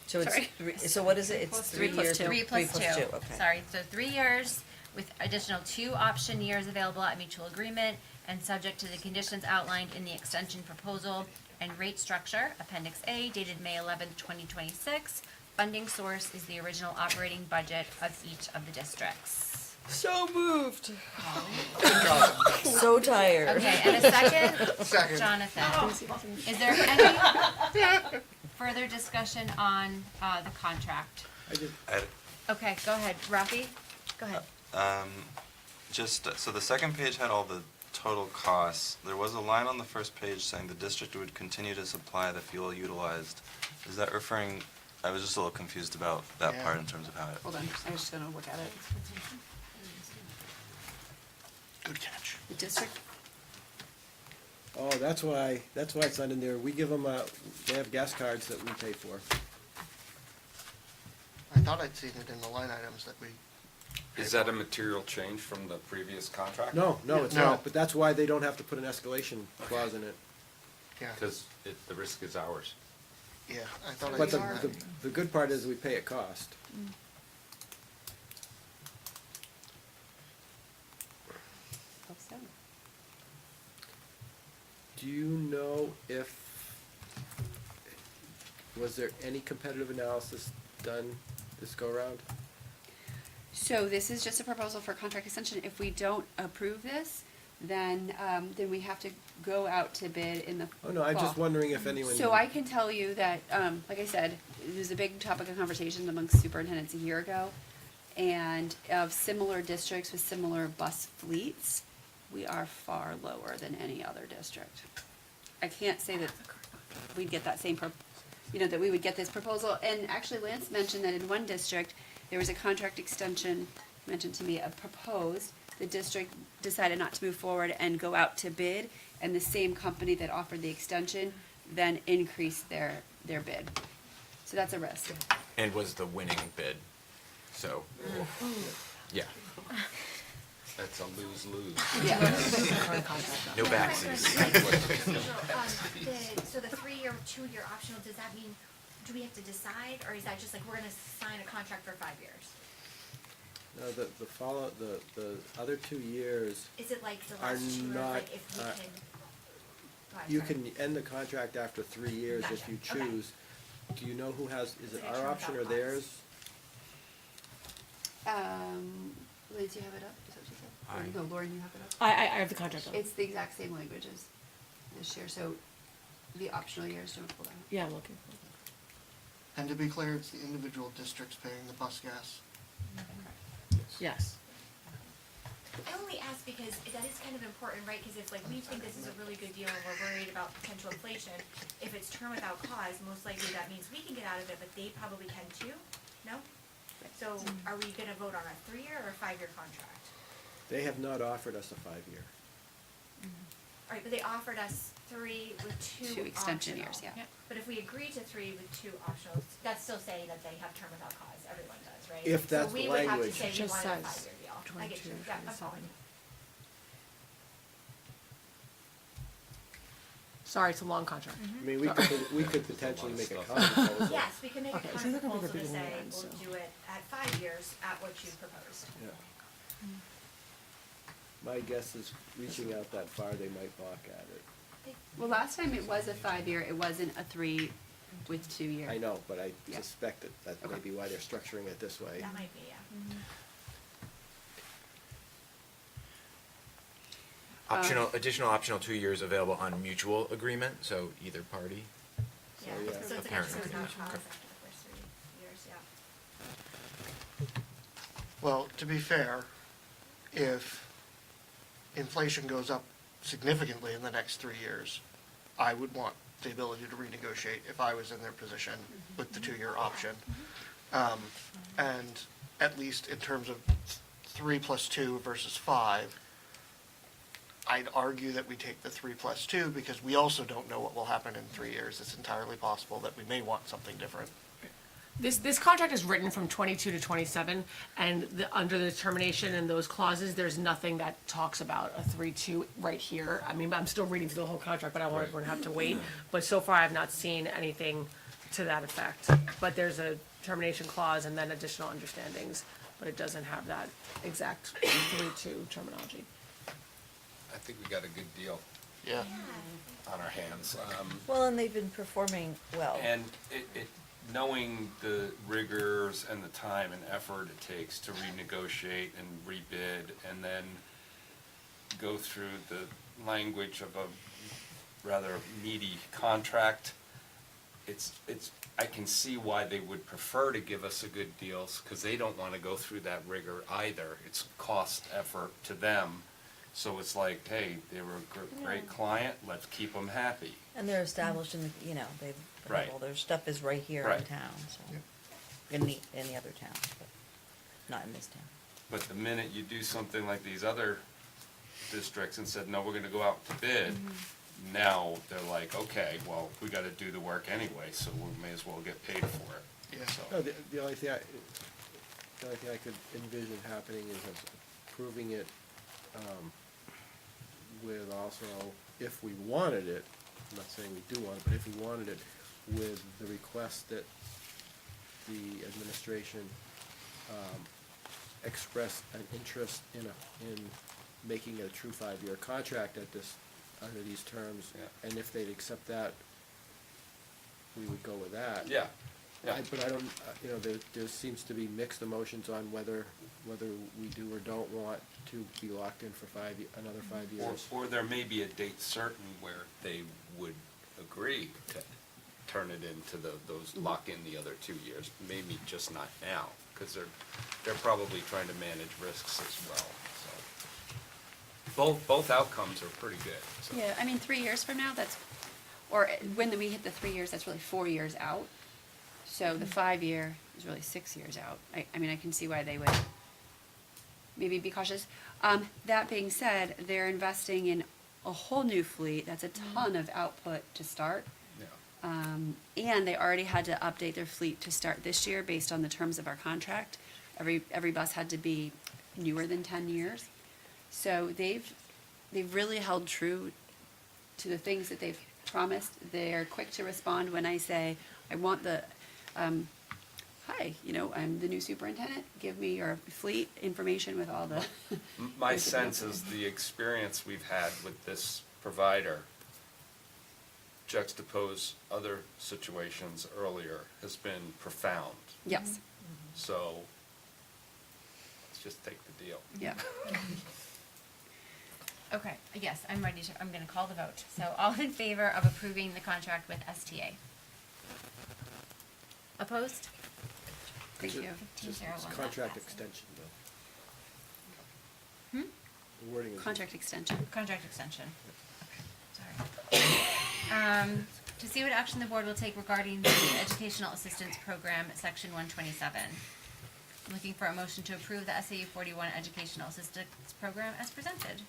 So it's Sorry. so what is it? It's 3 plus years. 2. 3 plus 2. Okay. Sorry, so 3 years with additional 2 option years available at mutual agreement and subject to the conditions outlined in the extension proposal and rate structure, Appendix A, dated May 11th, 2026. Funding source is the original operating budget of each of the districts. So moved. So tired. Okay, and a second? Second. Jonathan. Is there any further discussion on the contract? Okay, go ahead. Rafi? Go ahead. Just, so the second page had all the total costs, there was a line on the first page saying the district would continue to supply the fuel utilized. Is that referring, I was just a little confused about that Yeah. part in terms of how it. Hold on, I was just gonna look at it. Good catch. The district, Oh, that's why it's not in there. We give them, they have gas cards that we pay for. I thought I'd seen it in the line items that we. Is that a material change from the previous contract? No, it's No. not, but that's why they don't have to put an escalation clause in it. Yeah, Because the risk is ours. yeah, I thought But I'd seen that. the good part is we pay at cost. hope so. Do you know if, was there any competitive analysis done this go-around? So this is just a proposal for contract extension. If we don't approve this, then we have to go out to bid in the Oh, no, I'm just fall. wondering if anyone. So I can tell you that, like I said, it was a big topic of conversation amongst superintendents a year ago. And of similar districts with similar bus fleets, we are far lower than any other district. I can't say that we'd get that same, that we would get this proposal. And actually Lance mentioned that in one district, there was a contract extension mentioned to me, proposed. The district decided not to move forward and go out to bid, and the same company that offered the extension then increased their bid. So that's a risk. And was the winning bid. So, yeah. That's a lose-lose. Yeah. No backsies. So the 3-year, 2-year optional, does that mean, do we have to decide, or is that just like, we're gonna sign a contract for 5 years? No, the other 2 years, Is it like the Are last 2, or not, like if we can? Go ahead, you sorry. can end the contract after 3 years if Gotcha, you okay. choose. Do you know who has, is it It's our extra option or without theirs? Liz, you have it up? Is that what you said? Aye. No, Lauren, you have it up? I have the contract on. It's the exact same language as this year, so the optional years don't pull down. Yeah, I'm looking for it. And to be clear, it's the individual districts paying the bus gas. Yes. I only ask because that is kind of important, right? Because if like we think this is a really good deal and we're worried about potential inflation, if it's term without cause, most likely that means we can get out of it, but they probably can too, no? So are we gonna vote on a 3-year or a 5-year contract? They have not offered us a 5-year. All right, but they offered us 3 with 2 Two extension optional. years, yeah. But if we agree to 3 with 2 optionals, that's still saying that they have term without cause, everyone does, right? If that's the So we would have to language. say we Just wanted a says 5-year deal. I get you, 22, yeah, I'm 27. following. Sorry, it's a long contract. I mean, we could potentially make a counter proposal. Yes, we can make a Okay, so counter they're gonna be proposal to bigger say, than we'll mine, so- do it at 5 years at what you proposed. Yeah. My guess is reaching out that far, they might balk at it. Well, last time it was a 5-year, it wasn't a 3 with 2 year. I know, but I Yeah. suspect that may be why they're structuring it this way. That might be, yeah. Additional optional 2 years available on mutual agreement, so either party. Yeah, yeah. so it's an Apparent extra without agreement. cause Okay. after the first 3 years, yeah. Well, to be fair, if inflation goes up significantly in the next 3 years, I would want the ability to renegotiate if I was in their position with the 2-year option. And at least in terms of 3 plus 2 versus 5, I'd argue that we take the 3 plus 2 because we also don't know what will happen in 3 years. It's entirely possible that we may want something different. This contract is written from 22 to 27, and under the termination and those clauses, there's nothing that talks about a 3-2 right here. I mean, I'm still reading through the whole contract, but I want everyone to have to wait. But so far, I've not seen anything to that effect. But there's a termination clause and then additional understandings, but it doesn't have that exact 3-2 terminology. I think we got a good deal Yeah. on our hands. Well, and they've been performing well. And knowing the rigors and the time and effort it takes to renegotiate and rebid and then go through the language of a rather meaty contract, I can see why they would prefer to give us a good deal, because they don't want to go through that rigor either. It's cost effort to them. So it's like, hey, they were a great client, let's keep them happy. And they're established in the, they have Right. all their stuff is right here in Right. town, so. Yep. In the other towns, but not in this town. But the minute you do something like these other districts and said, no, we're gonna go out to bid, now they're like, okay, well, we gotta do the work anyway, so we may as well get paid for it. Yeah. So, No, the only thing I could envision happening is us approving it, with also, if we wanted it, I'm not saying we do want it, but if we wanted it, with the request that the administration, express an interest in making it a true 5-year contract at this, under these terms. Yeah. And if they'd accept that, we would go with that. yeah, yeah. But I don't, there seems to be mixed emotions on whether we do or don't want to be locked in for another 5 years. Or there may be a date certain where they would agree to turn it into those, lock in the other 2 years, maybe just not now, because they're probably trying to manage risks as well, so. Both outcomes are pretty good, so. Yeah, I mean, 3 years from now, or when we hit the 3 years, that's really 4 years out. So the 5-year is really 6 years out. I mean, I can see why they would maybe be cautious. That being said, they're investing in a whole new fleet. That's a ton of output to start. Yeah. And they already had to update their fleet to start this year based on the terms of our contract. Every bus had to be newer than 10 years. So they've really held true to the things that they've promised. They're quick to respond when I say, I want the, hi, I'm the new superintendent, give me your fleet information with all the. My sense is the experience we've had with this provider juxtapose other situations earlier has been profound. Yes, So, let's just take the deal. yeah. Okay, yes, I'm ready to, I'm gonna call the vote. So all in favor of approving the contract with STA? Opposed? Thank you. Just 15-01, it's that contract passes. extension, though. The wording is. Contract extension. Contract extension. Okay, sorry. To see what action the board will take regarding the Educational Assistance Program, Section 127. I'm looking for a motion to approve the SAU41 Educational Assistance Program as presented.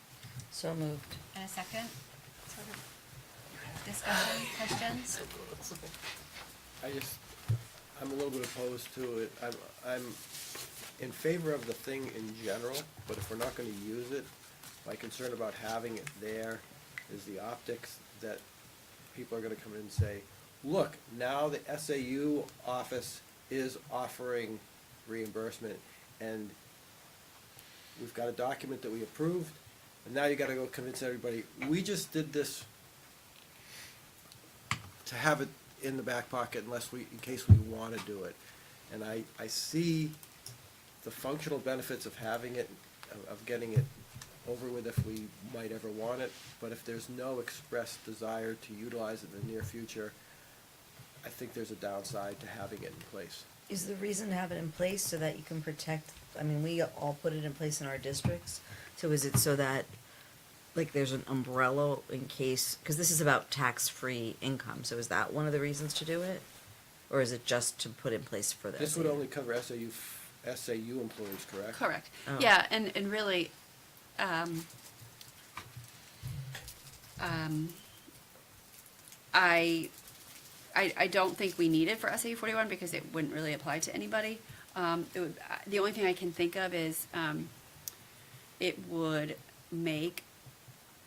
So moved. And a second? Discussion, questions? I'm a little bit opposed to it. I'm in favor of the thing in general, but if we're not gonna use it, my concern about having it there is the optics that people are gonna come in and say, look, now the SAU office is offering reimbursement, and we've got a document that we approved, and now you gotta go convince everybody, we just did this to have it in the back pocket in case we wanna do it. And I see the functional benefits of having it, of getting it over with if we might ever want it, but if there's no express desire to utilize it in the near future, I think there's a downside to having it in place. Is the reason to have it in place so that you can protect, we all put it in place in our districts, so is it so that, there's an umbrella in case, because this is about tax-free income, so is that one of the reasons to do it? Or is it just to put in place for this? This would only cover SAU employees, correct? Correct. Oh. Yeah, and really, I don't think we need it for SAU41 because it wouldn't really apply to anybody. The only thing I can think of is, it would make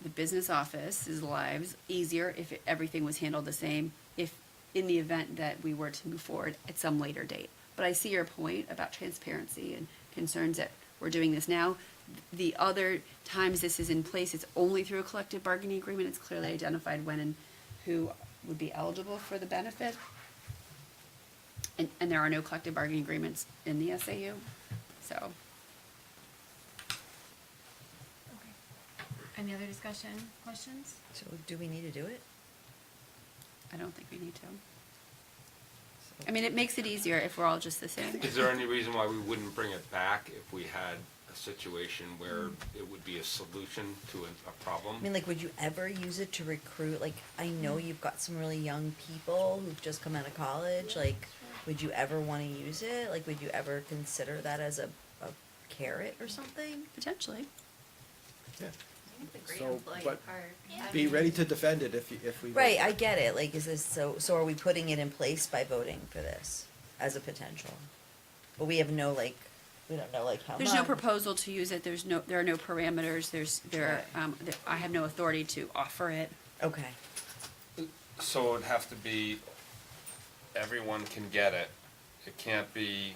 the business office's lives easier if everything was handled the same, if in the event that we were to move forward at some later date. But I see your point about transparency and concerns that we're doing this now. The other times this is in place, it's only through a collective bargaining agreement. It's clearly identified when and who would be eligible for the benefit. And there are no collective bargaining agreements in the SAU, so. Any other discussion, questions? So do we need to do it? I don't think we need to. I mean, it makes it easier if we're all just the same. Is there any reason why we wouldn't bring it back if we had a situation where it would be a solution to a problem. I mean, like, would you ever use it to recruit? Like, I know you've got some really young people who've just come out of college. Like, would you ever want to use it? Like, would you ever consider that as a carrot or something? Potentially. Yeah. The great So, employee but part. I be mean, ready to defend it if we. vote Right, for I it. get it. Like, is this, so are we putting it in place by voting for this as a potential? But we have no, like, we don't know, like, how much. There's no proposal to use it, there are no parameters, I have no authority to offer it. Okay. So it would have to be, everyone can get it. It can't be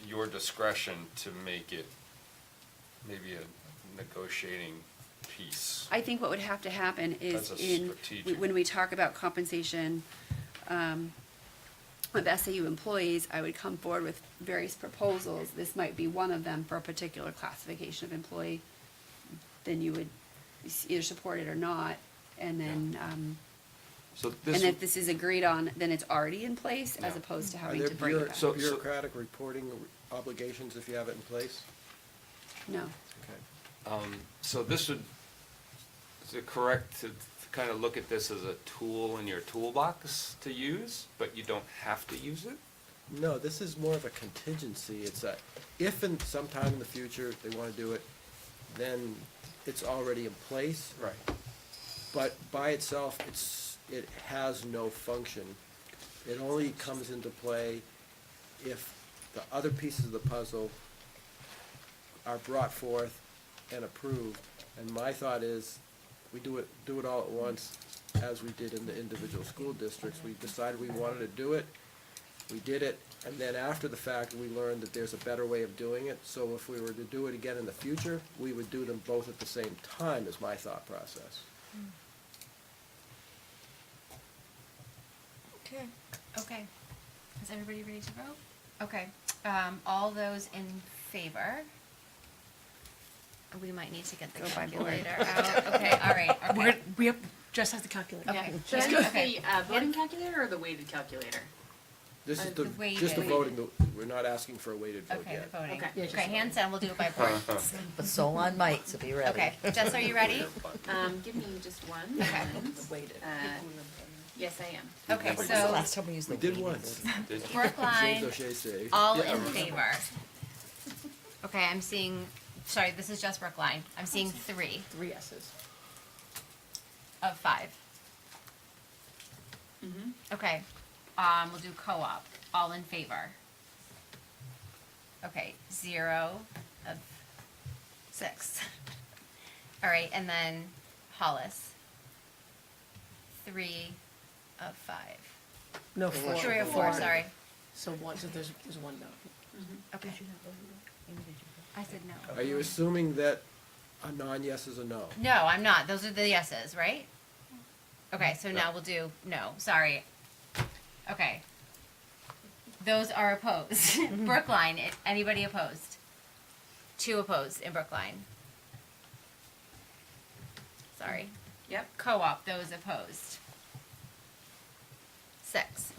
your discretion to make it maybe a negotiating piece. I think what would have to happen is That's a strategic. when we talk about compensation, of SAU employees, I would come forward with various proposals. This might be one of them for a particular classification of employee. Then you would either support it or not, and then, So and this, if this is agreed on, then it's already in place, as Yeah. opposed to Are having there to bring it back. So- bureaucratic reporting obligations if you have it in place? No. Okay. so this would, is it correct to kind of look at this as a tool in your toolbox to use, but you don't have to use it? No, this is more of a contingency. It's a, if in sometime in the future they wanna do it, then it's already in place. Right. But by itself, it has no function. It only comes into play if the other pieces of the puzzle are brought forth and approved. And my thought is, we do it all at once, as we did in the individual school districts. We decided we wanted to do it, we did it, and then after the fact, we learned that there's a better way of doing it. So if we were to do it again in the future, we would do them both at the same time, is my thought process. Okay. Okay. Is everybody ready to vote? Okay. All those in favor? We might need to get the Go by board. calculator out. Okay, all right, okay. We have, Jess has the calculator. Okay. Should I Okay. use Okay. the voting calculator or the weighted calculator? This is The just the weighted. voting, we're not asking for a weighted vote Okay, yet. the voting. Okay. Yeah, Okay, hands down, we'll do it by board. But so on might, so be ready. Okay, Jess, are you ready? Give me just one Okay. moment. Yes, I am. Okay, When was the so last time we used the We did weighted once. vote? James Brookline, O'Shea saved. all Yeah. in favor. Okay, I'm seeing, sorry, this is just Brookline. I'm seeing 3 3 yeses. of 5. Mm-hmm. Okay, we'll do co-op, all in favor. Okay, 0 of 6. All right, and then Hollis, 3 of 5. No, 4. 3 of 4, sorry. So there's 1 no. Okay. I said no. Are you assuming that a non-yes is a no? No, I'm not. Those are the yeses, right? Okay, so now we'll do no. Sorry. Okay. Those are opposed. Brookline, anybody opposed? 2 opposed in Brookline. Sorry. Yep. Co-op, those opposed. 6.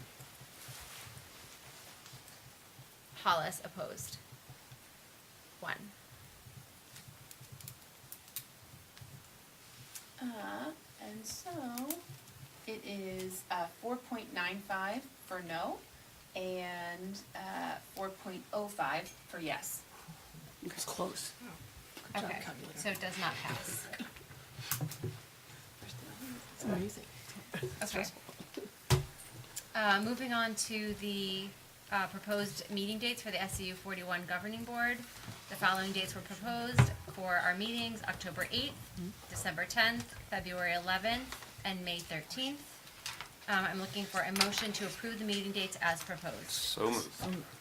Hollis opposed. 1. And so it is 4.95 for no and 4.05 for yes. It's close. Good job, Okay, calculator. so it does not pass. It's amazing. Okay. Moving on to the proposed meeting dates for the SAU41 Governing Board. The following dates were proposed for our meetings: October 8th, December 10th, February 11th, and May 13th. I'm looking for a motion to approve the meeting dates as proposed. So moved.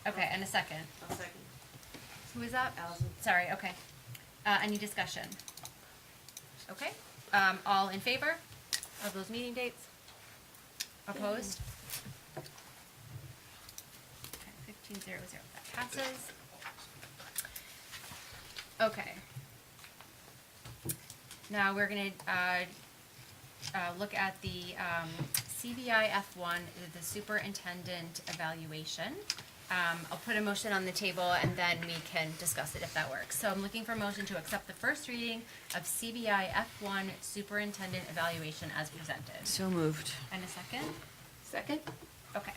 Okay, and a second. I'll second. Who is that? Allison. Sorry, okay. Any discussion? Okay, all in favor of those meeting dates? Opposed? Okay, 15-0-0, that passes. Okay. Now we're gonna, look at the, CBI F1, the superintendent evaluation. I'll put a motion on the table and then we can discuss it if that works. So I'm looking for a motion to accept the first reading of CBI F1 Superintendent Evaluation as presented. So moved. And a second? Second? Okay.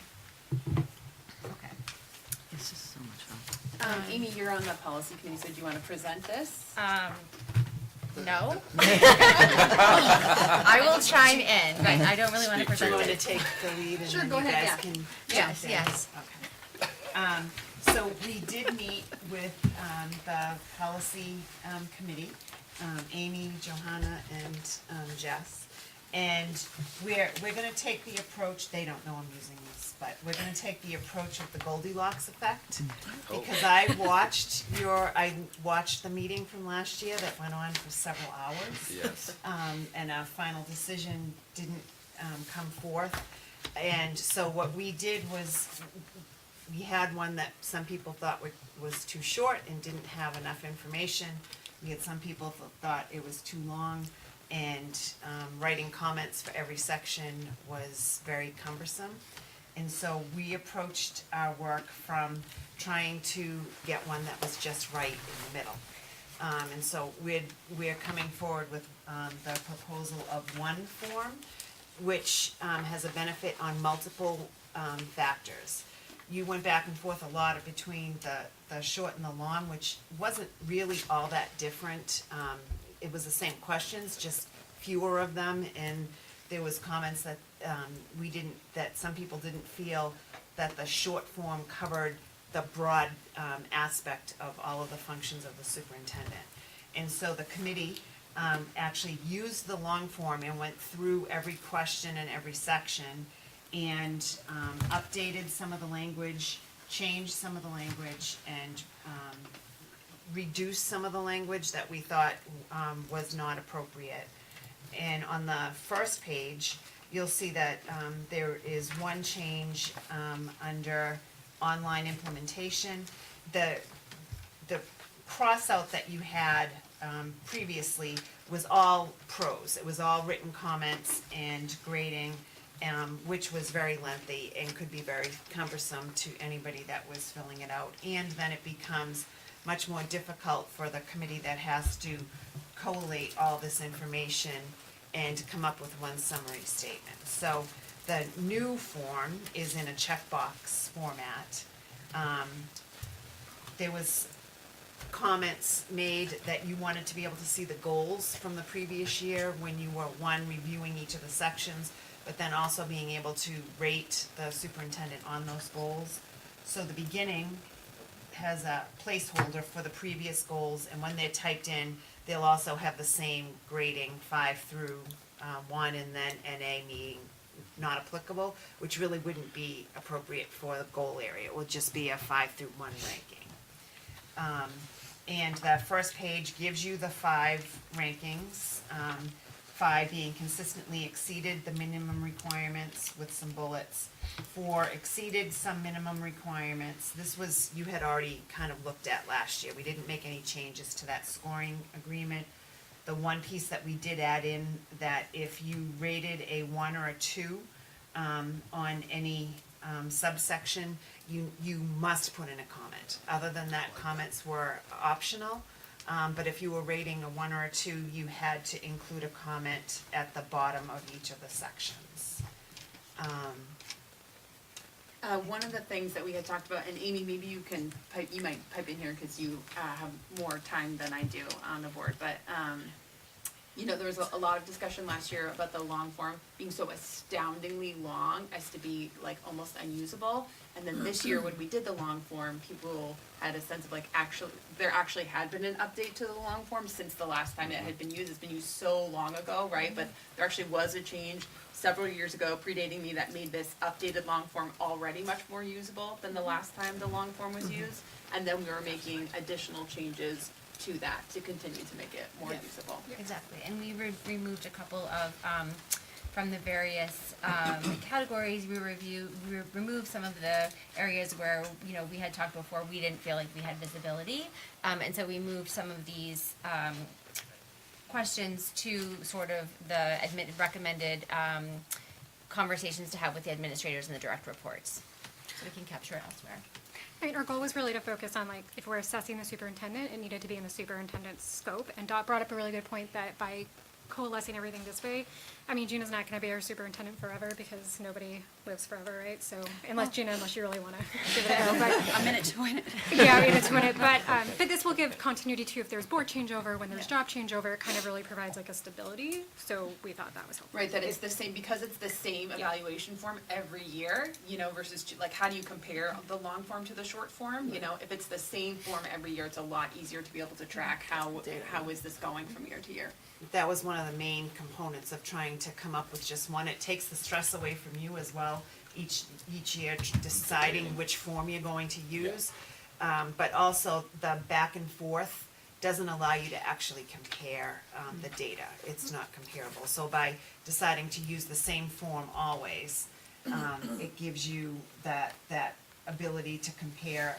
Okay. This is so much fun. Amy, you're on the policy committee, so do you want to present this? No. I will chime in, but I don't really want to present Do you it. want to take the lead and Sure, then go you ahead, guys yeah. can Yes, jump in? yes. Okay. So we did meet with the policy committee, Amy, Johanna, and Jess. And we're gonna take the approach, they don't know I'm using this, but we're gonna take the approach of the Goldilocks effect. Because I watched the meeting from last year that went on for several hours. Yes. And a final decision didn't come forth. And so what we did was, we had one that some people thought was too short and didn't have enough information. We had some people thought it was too long, and writing comments for every section was very cumbersome. And so we approached our work from trying to get one that was just right in the middle. And so we're coming forward with the proposal of one form, which has a benefit on multiple factors. You went back and forth a lot between the short and the long, which wasn't really all that different. It was the same questions, just fewer of them, and there was comments that that some people didn't feel that the short form covered the broad aspect of all of the functions of the superintendent. And so the committee actually used the long form and went through every question and every section and updated some of the language, changed some of the language, and reduced some of the language that we thought was not appropriate. And on the first page, you'll see that there is one change under online implementation. The cross out that you had previously was all prose. It was all written comments and grading, which was very lengthy and could be very cumbersome to anybody that was filling it out. And then it becomes much more difficult for the committee that has to collate all this information and come up with one summary statement. So the new form is in a checkbox format. There was comments made that you wanted to be able to see the goals from the previous year when you were, one, reviewing each of the sections, but then also being able to rate the superintendent on those goals. So the beginning has a placeholder for the previous goals, and when they're typed in, they'll also have the same grading, 5 through 1, and then NA meaning not applicable, which really wouldn't be appropriate for the goal area. It would just be a 5 through 1 ranking. And the first page gives you the 5 rankings, 5 being consistently exceeded the minimum requirements with some bullets, 4 exceeded some minimum requirements. This was, you had already kind of looked at last year. We didn't make any changes to that scoring agreement. The one piece that we did add in, that if you rated a 1 or a 2 on any subsection, you must put in a comment. Other than that, comments were optional. But if you were rating a 1 or a 2, you had to include a comment at the bottom of each of the sections. One of the things that we had talked about, and Amy, maybe you might pipe in here because you have more time than I do on the board, but there was a lot of discussion last year about the long form being so astoundingly long as to be like almost unusable. And then this year when we did the long form, people had a sense of like there actually had been an update to the long form since the last time it had been used. It's been used so long ago, right? But there actually was a change several years ago, predating me, that made this updated long form already much more usable than the last time the long form was used. And then we were making additional changes to that to continue to make it more usable. Exactly, and we removed a couple of, from the various categories, we removed some of the areas where, we had talked before, we didn't feel like we had visibility. And so we moved some of these questions to sort of the recommended conversations to have with the administrators and the direct reports. we can capture it elsewhere. I mean, our goal was really to focus on, like, if we're assessing the superintendent, it needed to be in the superintendent's scope. And Dot brought up a really good point that by coalescing everything this way, I mean, Gina's not gonna be our superintendent forever because nobody lives forever, right? So, unless you really wanna give it a go, but. A minute to win it. Yeah, a minute to win it, but this will give continuity too if there's board changeover, when there's job changeover, it kind of really provides like a stability, so we thought that was helpful. Right, that it's the same, because it's the same evaluation form every year, you know, versus like, how do you compare the long form to the short form? You know, if it's the same form every year, it's a lot easier to be able to track how is this going from year to year. That was one of the main components of trying to come up with just one. It takes the stress away from you as well, each year deciding which form you're going to use. But also the back and forth doesn't allow you to actually compare the data. It's not comparable. So by deciding to use the same form always, it gives you that ability to compare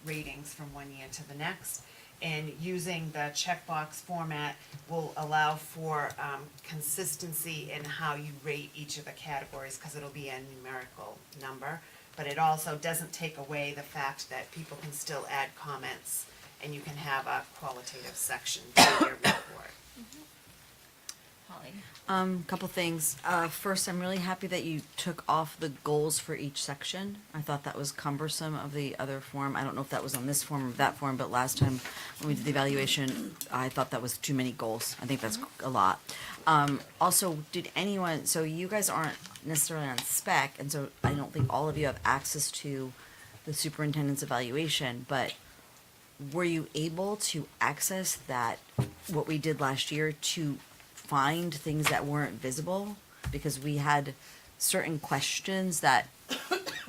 ratings from one year to the next. And using the checkbox format will allow for consistency in how you rate each of the categories, because it'll be a numerical number. But it also doesn't take away the fact that people can still add comments, and you can have a qualitative section to your report. Holly? Couple things. First, I'm really happy that you took off the goals for each section. I thought that was cumbersome of the other form. I don't know if that was on this form or that form, but last time when we did the evaluation, I thought that was too many goals. I think that's a lot. Also, did anyone, so you guys aren't necessarily on spec, and so I don't think all of you have access to the superintendent's evaluation, but were you able to access that, what we did last year, to find things that weren't visible? Because we had certain questions that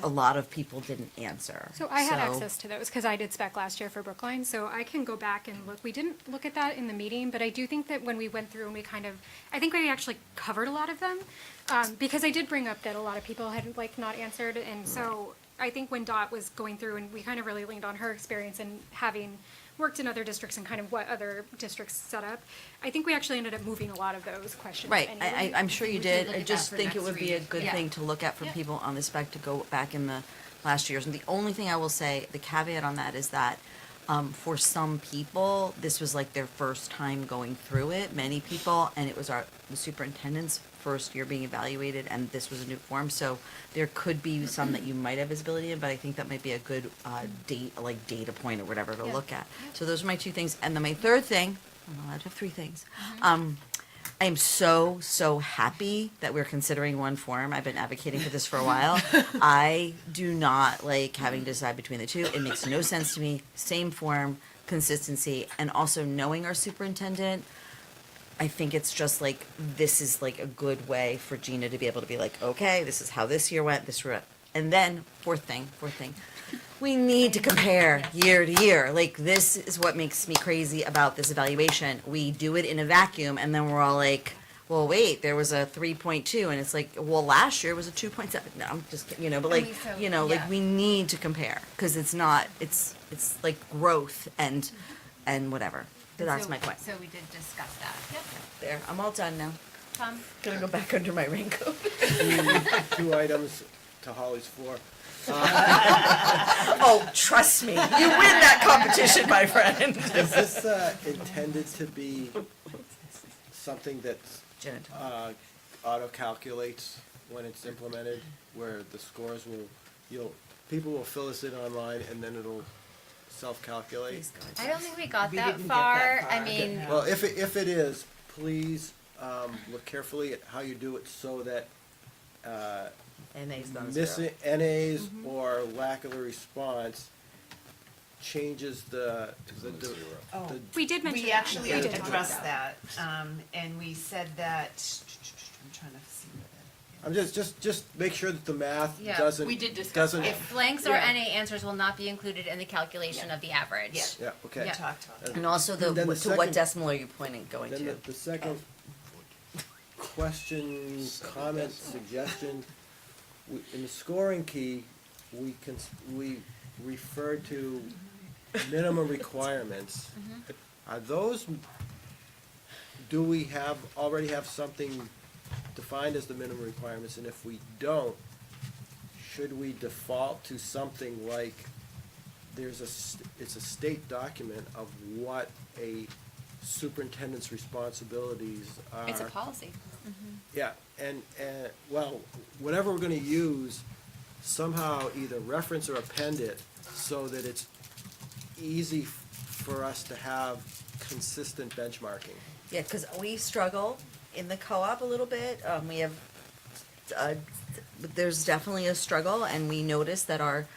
a lot of people didn't answer. So I had access to those because I did spec last year for Brookline, so I can go back and look. We didn't look at that in the meeting, but I do think that when we went through and we I think we actually covered a lot of them, because I did bring up that a lot of people had like not answered, and so I think when Dot was going through and we kind of really leaned on her experience and having worked in other districts and kind of what other districts set up, I think we actually ended up moving a lot of those questions. Right, anyway. I'm sure you We did. could look I at just that for think it next would be a reading. good Yeah. thing to look at for Yep. people on the spec to go back in the last years. And the only thing I will say, the caveat on that is that for some people, this was like their first time going through it, many people, and it was the superintendent's first year being evaluated, and this was a new form, so there could be some that you might have visibility in, but I think that might be a good data point or whatever to look at. So those are my two things, and then my third thing, I'm allowed to have three things. I am so happy that we're considering one form. I've been advocating for this for a while. I do not like having to decide between the two. It makes no sense to me. Same form, consistency, and also knowing our superintendent, I think it's just like, this is like a good way for Gina to be able to be like, okay, this is how this year went, and then, fourth thing, we need to compare year to year. Like, this is what makes me crazy about this evaluation. We do it in a vacuum, and then we're all like, well, wait, there was a 3.2, and it's like, well, last year was a 2.7. No, I'm just kidding, but like, like, we need to compare, because it's not, it's like growth and whatever. So that's my point. So we did discuss that. Yep. There, I'm all done now. Tom? Gonna go back under my raincoat. Two items to Holly's floor. Oh, trust me, you win that competition, my friend. Is this intended to be something that auto-calculates when it's implemented, where the scores people will fill this in online and then it'll self-calculate? I don't think we got We that didn't get far. that far. I mean, Well, if it is, please look carefully at how you do it so that NA's done missing NAs or lack of a response changes the Oh, We did mention we that. actually We did. addressed that, and we said that, I'm trying to see what that. I'm just make sure that the math Yeah, doesn't we did discuss doesn't that. if blanks or NA answers will not be included in the calculation of the average. Yeah. okay. We talked about that. And also, Then the to what second- decimal are you going Then to? the second question, comment, suggestion, in the scoring key, we refer to minimum requirements. Are those, do we already have something defined as the minimum requirements? And if we don't, should we default to something like, it's a state document of what a superintendent's responsibilities are. It's a policy. Yeah, and, well, whatever we're gonna use, somehow either reference or append it so that it's easy for us to have consistent benchmarking. Yeah, because we struggle in the co-op a little bit. We have, there's definitely a struggle, and we notice that our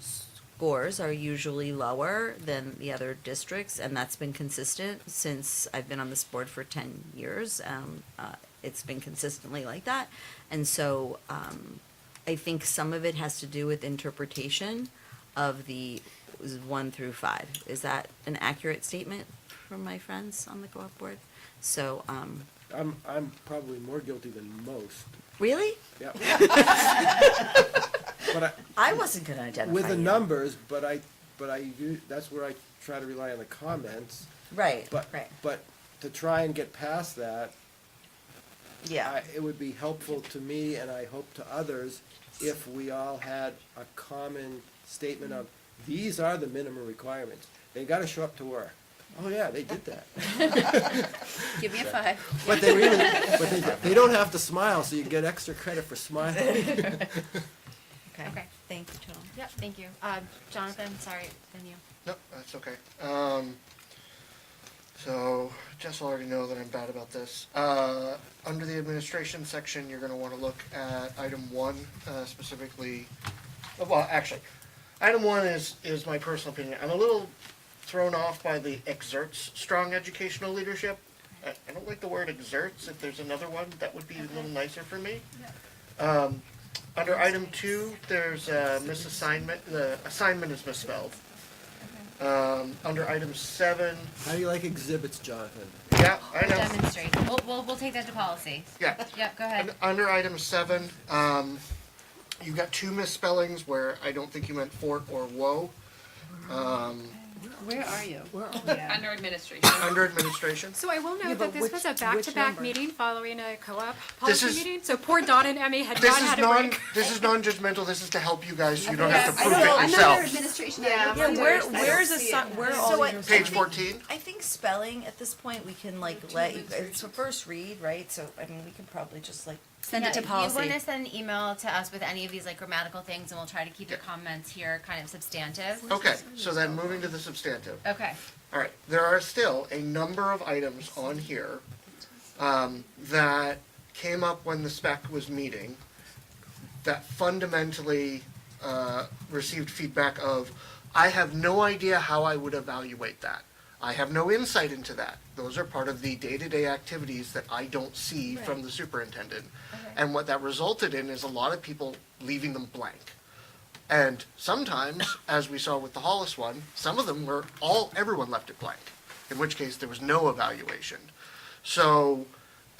scores are usually lower than the other districts, and that's been consistent since I've been on this board for 10 years. It's been consistently like that. And so I think some of it has to do with interpretation of the 1 through 5. Is that an accurate statement from my friends on the co-op board? So, I'm probably more guilty than most. really? Yeah. But I wasn't gonna identify with the you. numbers, but that's where I try to rely on the comments. Right, But, right. but to try and get past that, Yeah. it would be helpful to me, and I hope to others, if we all had a common statement of, these are the minimum requirements. They gotta show up to work. Oh, yeah, they did that. Give me a 5. But they don't have to smile, so you get extra credit for smiling. Okay. Thank you, Tom. Yep, thank you. Jonathan, sorry, then you. Nope, that's okay. So, Jess will already know that I'm bad about this. Under the administration section, you're gonna wanna look at item 1, specifically, well, actually, item 1 is my personal opinion. I'm a little thrown off by the exerts strong educational leadership. I don't like the word exerts. If there's another one, that would be a little nicer for me. Under item 2, there's misassignment, the assignment is misspelled. Under item 7, How do you like exhibits, Jonathan? yeah, I know. Demonstrate. We'll take that to policy. Yeah. Yep, go ahead. Under item 7, you've got 2 misspellings where I don't think you meant fort or woe. Where are you? Under administration. Under administration. So I will Yeah, note but that this was a which back-to-back number? meeting following a co-op This policy is- meeting, so poor Dawn and Emmy had This not is had a break. this is non-judgmental, this is to help you guys, so you don't have to prove it Another yourself. administration. Yeah, item. where's where are all So these? Page 14, I think spelling, at this point, we can like let you, it's a first read, right? So, I mean, we can probably just like, Send Yeah, it to If you policy. want to send an email to us with any of these like grammatical things, and we'll try to keep your comments here kind of substantive. okay, so then moving to the substantive. Okay. All right, there are still a number of items on here that came up when the spec was meeting that fundamentally received feedback of, I have no idea how I would evaluate that. I have no insight into that. Those are part of the day-to-day activities that I don't see from the superintendent. And what that resulted in is a lot of people leaving them blank. And sometimes, as we saw with the Hollis one, some of them were everyone left it blank, in which case there was no evaluation. So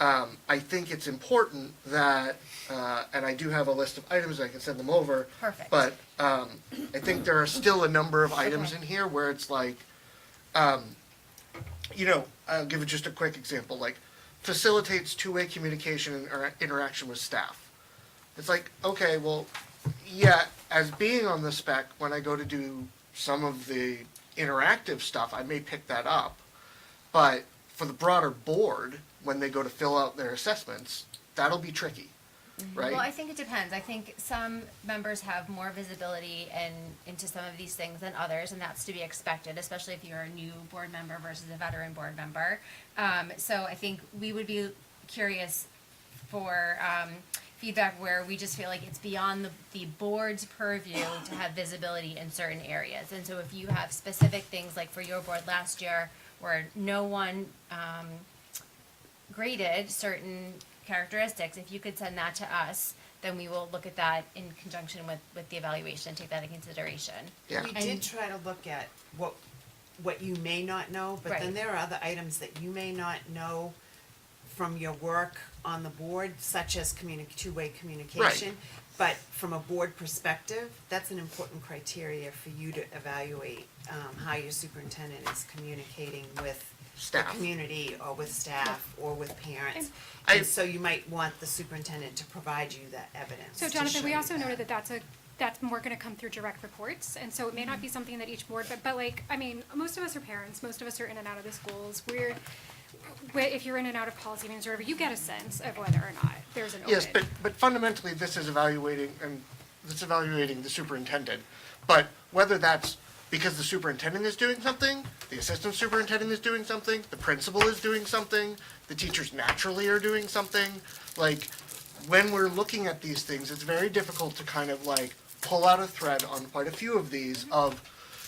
I think it's important that, and I do have a list of items, I can send them over. Perfect. But I think there are still a number of items in here where it's like, I'll give it just a quick example, like facilitates two-way communication and interaction with staff. It's like, okay, well, yeah, as being on the spec, when I go to do some of the interactive stuff, I may pick that up. But for the broader board, when they go to fill out their assessments, that'll be tricky, right? Well, I think it depends. I think some members have more visibility into some of these things than others, and that's to be expected, especially if you're a new board member versus a veteran board member. So I think we would be curious for feedback where we just feel like it's beyond the board's purview to have visibility in certain areas. And so if you have specific things, like for your board last year, where no one graded certain characteristics, if you could send that to us, then we will look at that in conjunction with the evaluation, take that into consideration. Yeah. We did try to look at what you may not know, but then Right. there are other items that you may not know from your work on the board, such as two-way communication. But from a board perspective, that's an important criteria for you to evaluate how your superintendent is communicating with the staff. community or with staff or with parents. I- And so you might want the superintendent to provide you that evidence. So to Jonathan, show we you also that. noted that that's more gonna come through direct reports, and so it may not be something that each board, but like, I mean, most of us are parents, most of us are in and out of the schools, if you're in and out of policy meetings or whatever, you get a sense of whether or not there's an open. Yes, but fundamentally, this is evaluating the superintendent. But whether that's because the superintendent is doing something, the assistant superintendent is doing something, the principal is doing something, the teachers naturally are doing something, like, when we're looking at these things, it's very difficult to kind of like pull out a thread on quite a few of these of,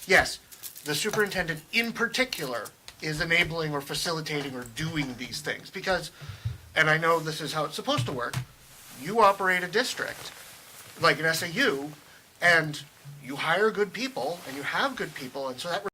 yes, the superintendent in particular is enabling or facilitating or doing these things. Because, and I know this is how it's supposed to work, you operate a district, like an SAU, and you hire good people, and you have good people, and so that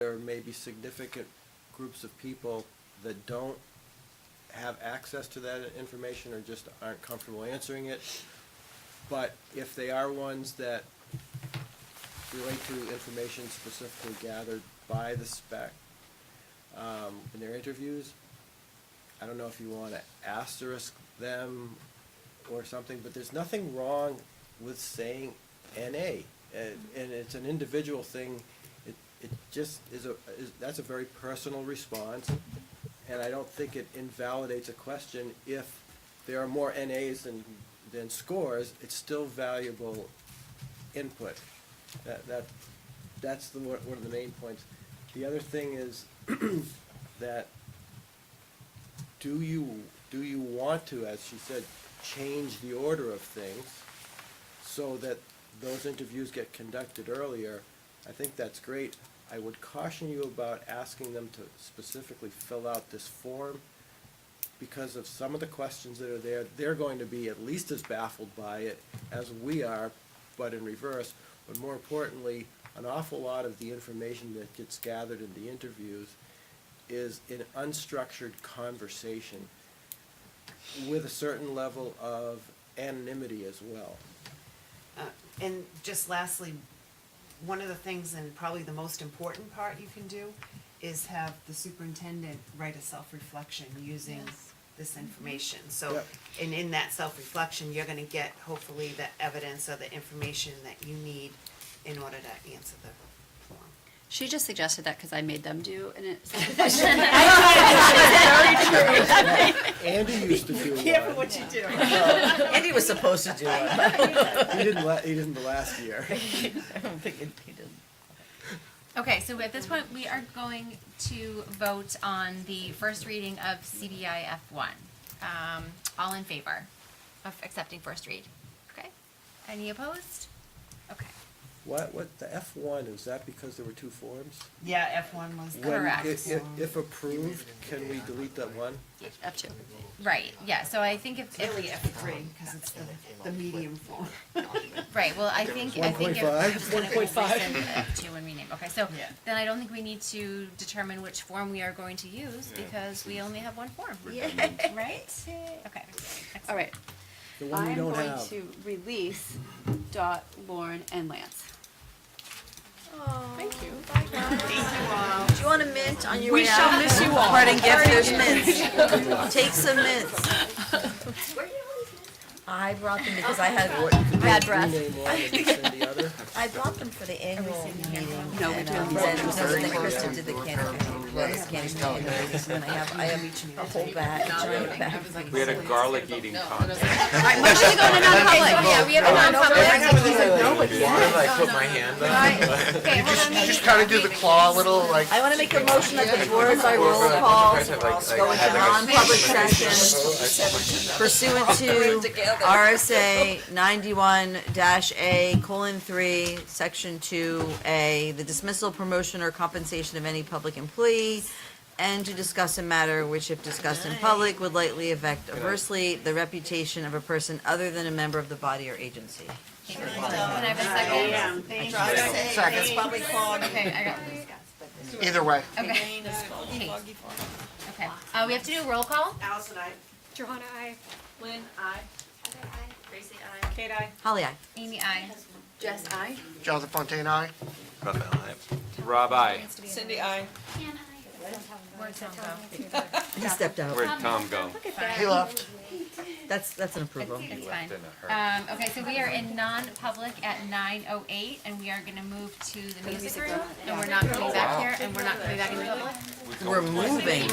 there may be significant groups of people that don't have access to that information or just aren't comfortable answering it. But if they are ones that relate to information specifically gathered by the spec in their interviews, I don't know if you want to asterisk them or something, but there's nothing wrong with saying NA. And it's an individual thing. It just that's a very personal response, and I don't think it invalidates a question. If there are more NAs than scores, it's still valuable input. That's one of the main points. The other thing is that do you want to, as she said, change the order of things so that those interviews get conducted earlier? I think that's great. I would caution you about asking them to specifically fill out this form, because of some of the questions that are there. They're going to be at least as baffled by it as we are, but in reverse. But more importantly, an awful lot of the information that gets gathered in the interviews is in unstructured conversation with a certain level of anonymity as well. And just lastly, one of the things, and probably the most important part you can do, is have the superintendent write a self-reflection using this information. So, Yep. and in that self-reflection, you're gonna get hopefully the evidence or the information that you need in order to answer the form. She just suggested that because I made them do an Andy used to do Careful one. what you do. Andy was supposed to do it. He didn't the last year. I don't think he did. Okay, so at this point, we are going to vote on the first reading of CBI F1. All in favor of accepting first read? Okay. Any opposed? Okay. What, the F1, is that because there were two forms? Yeah, F1 was the. When- Correct. If approved, can we delete that one? F2. Right, yeah, so I think if, Really F3, because it's the medium form. right, well, I think if 1.5? it's gonna go rescind F2 when we name, okay, so Yeah. then I don't think we need to determine which form we are going to use, because we only have one form. Right? Okay. All right. The one we I'm don't going have. to release Dot, Lauren, and Lance. Thank you. Do you want a mint on your We way shall out? miss you all. Parting gift, there's mints. Take some mints. I brought them because I had bad breath. Rename one and send the other? I brought them for the annual meeting. No, we and, don't. then Kristen did the candy, and then I have a whole bag, a giant bag. We had a garlic eating contest. All right, motion to go into non-public. Yeah, we have a non-public. Where did I put my hand up? Okay, hold on. You just kind of do the claw a little, like. I want to make a motion that the board by roll call go into non-public session pursuant to RSA 91-A:3, Section 2A, the dismissal, promotion, or compensation of any public employee, and to discuss a matter which, if discussed in public, would likely affect adversely the reputation of a person other than a member of the body or agency. Can I have a second? Second. It's probably called. Okay, I got Either way. Okay. Okay, we have to do a roll call? Allison, I. Johanna, I. Lynn, I. Tracy, I. Kate, I. Holly, aye. Amy, aye. Jess, I. Jonathan Fontaine, aye. Raphael, aye. Rob, I. Cindy, I. Where'd Tom go? He stepped out. Where'd Tom go? He left. That's an approval. It's fine. In a hurry. Okay, so we are in non-public at 9:08, and we are gonna move to the music room, and we're not coming back here, and we're not coming back into public. We're moving.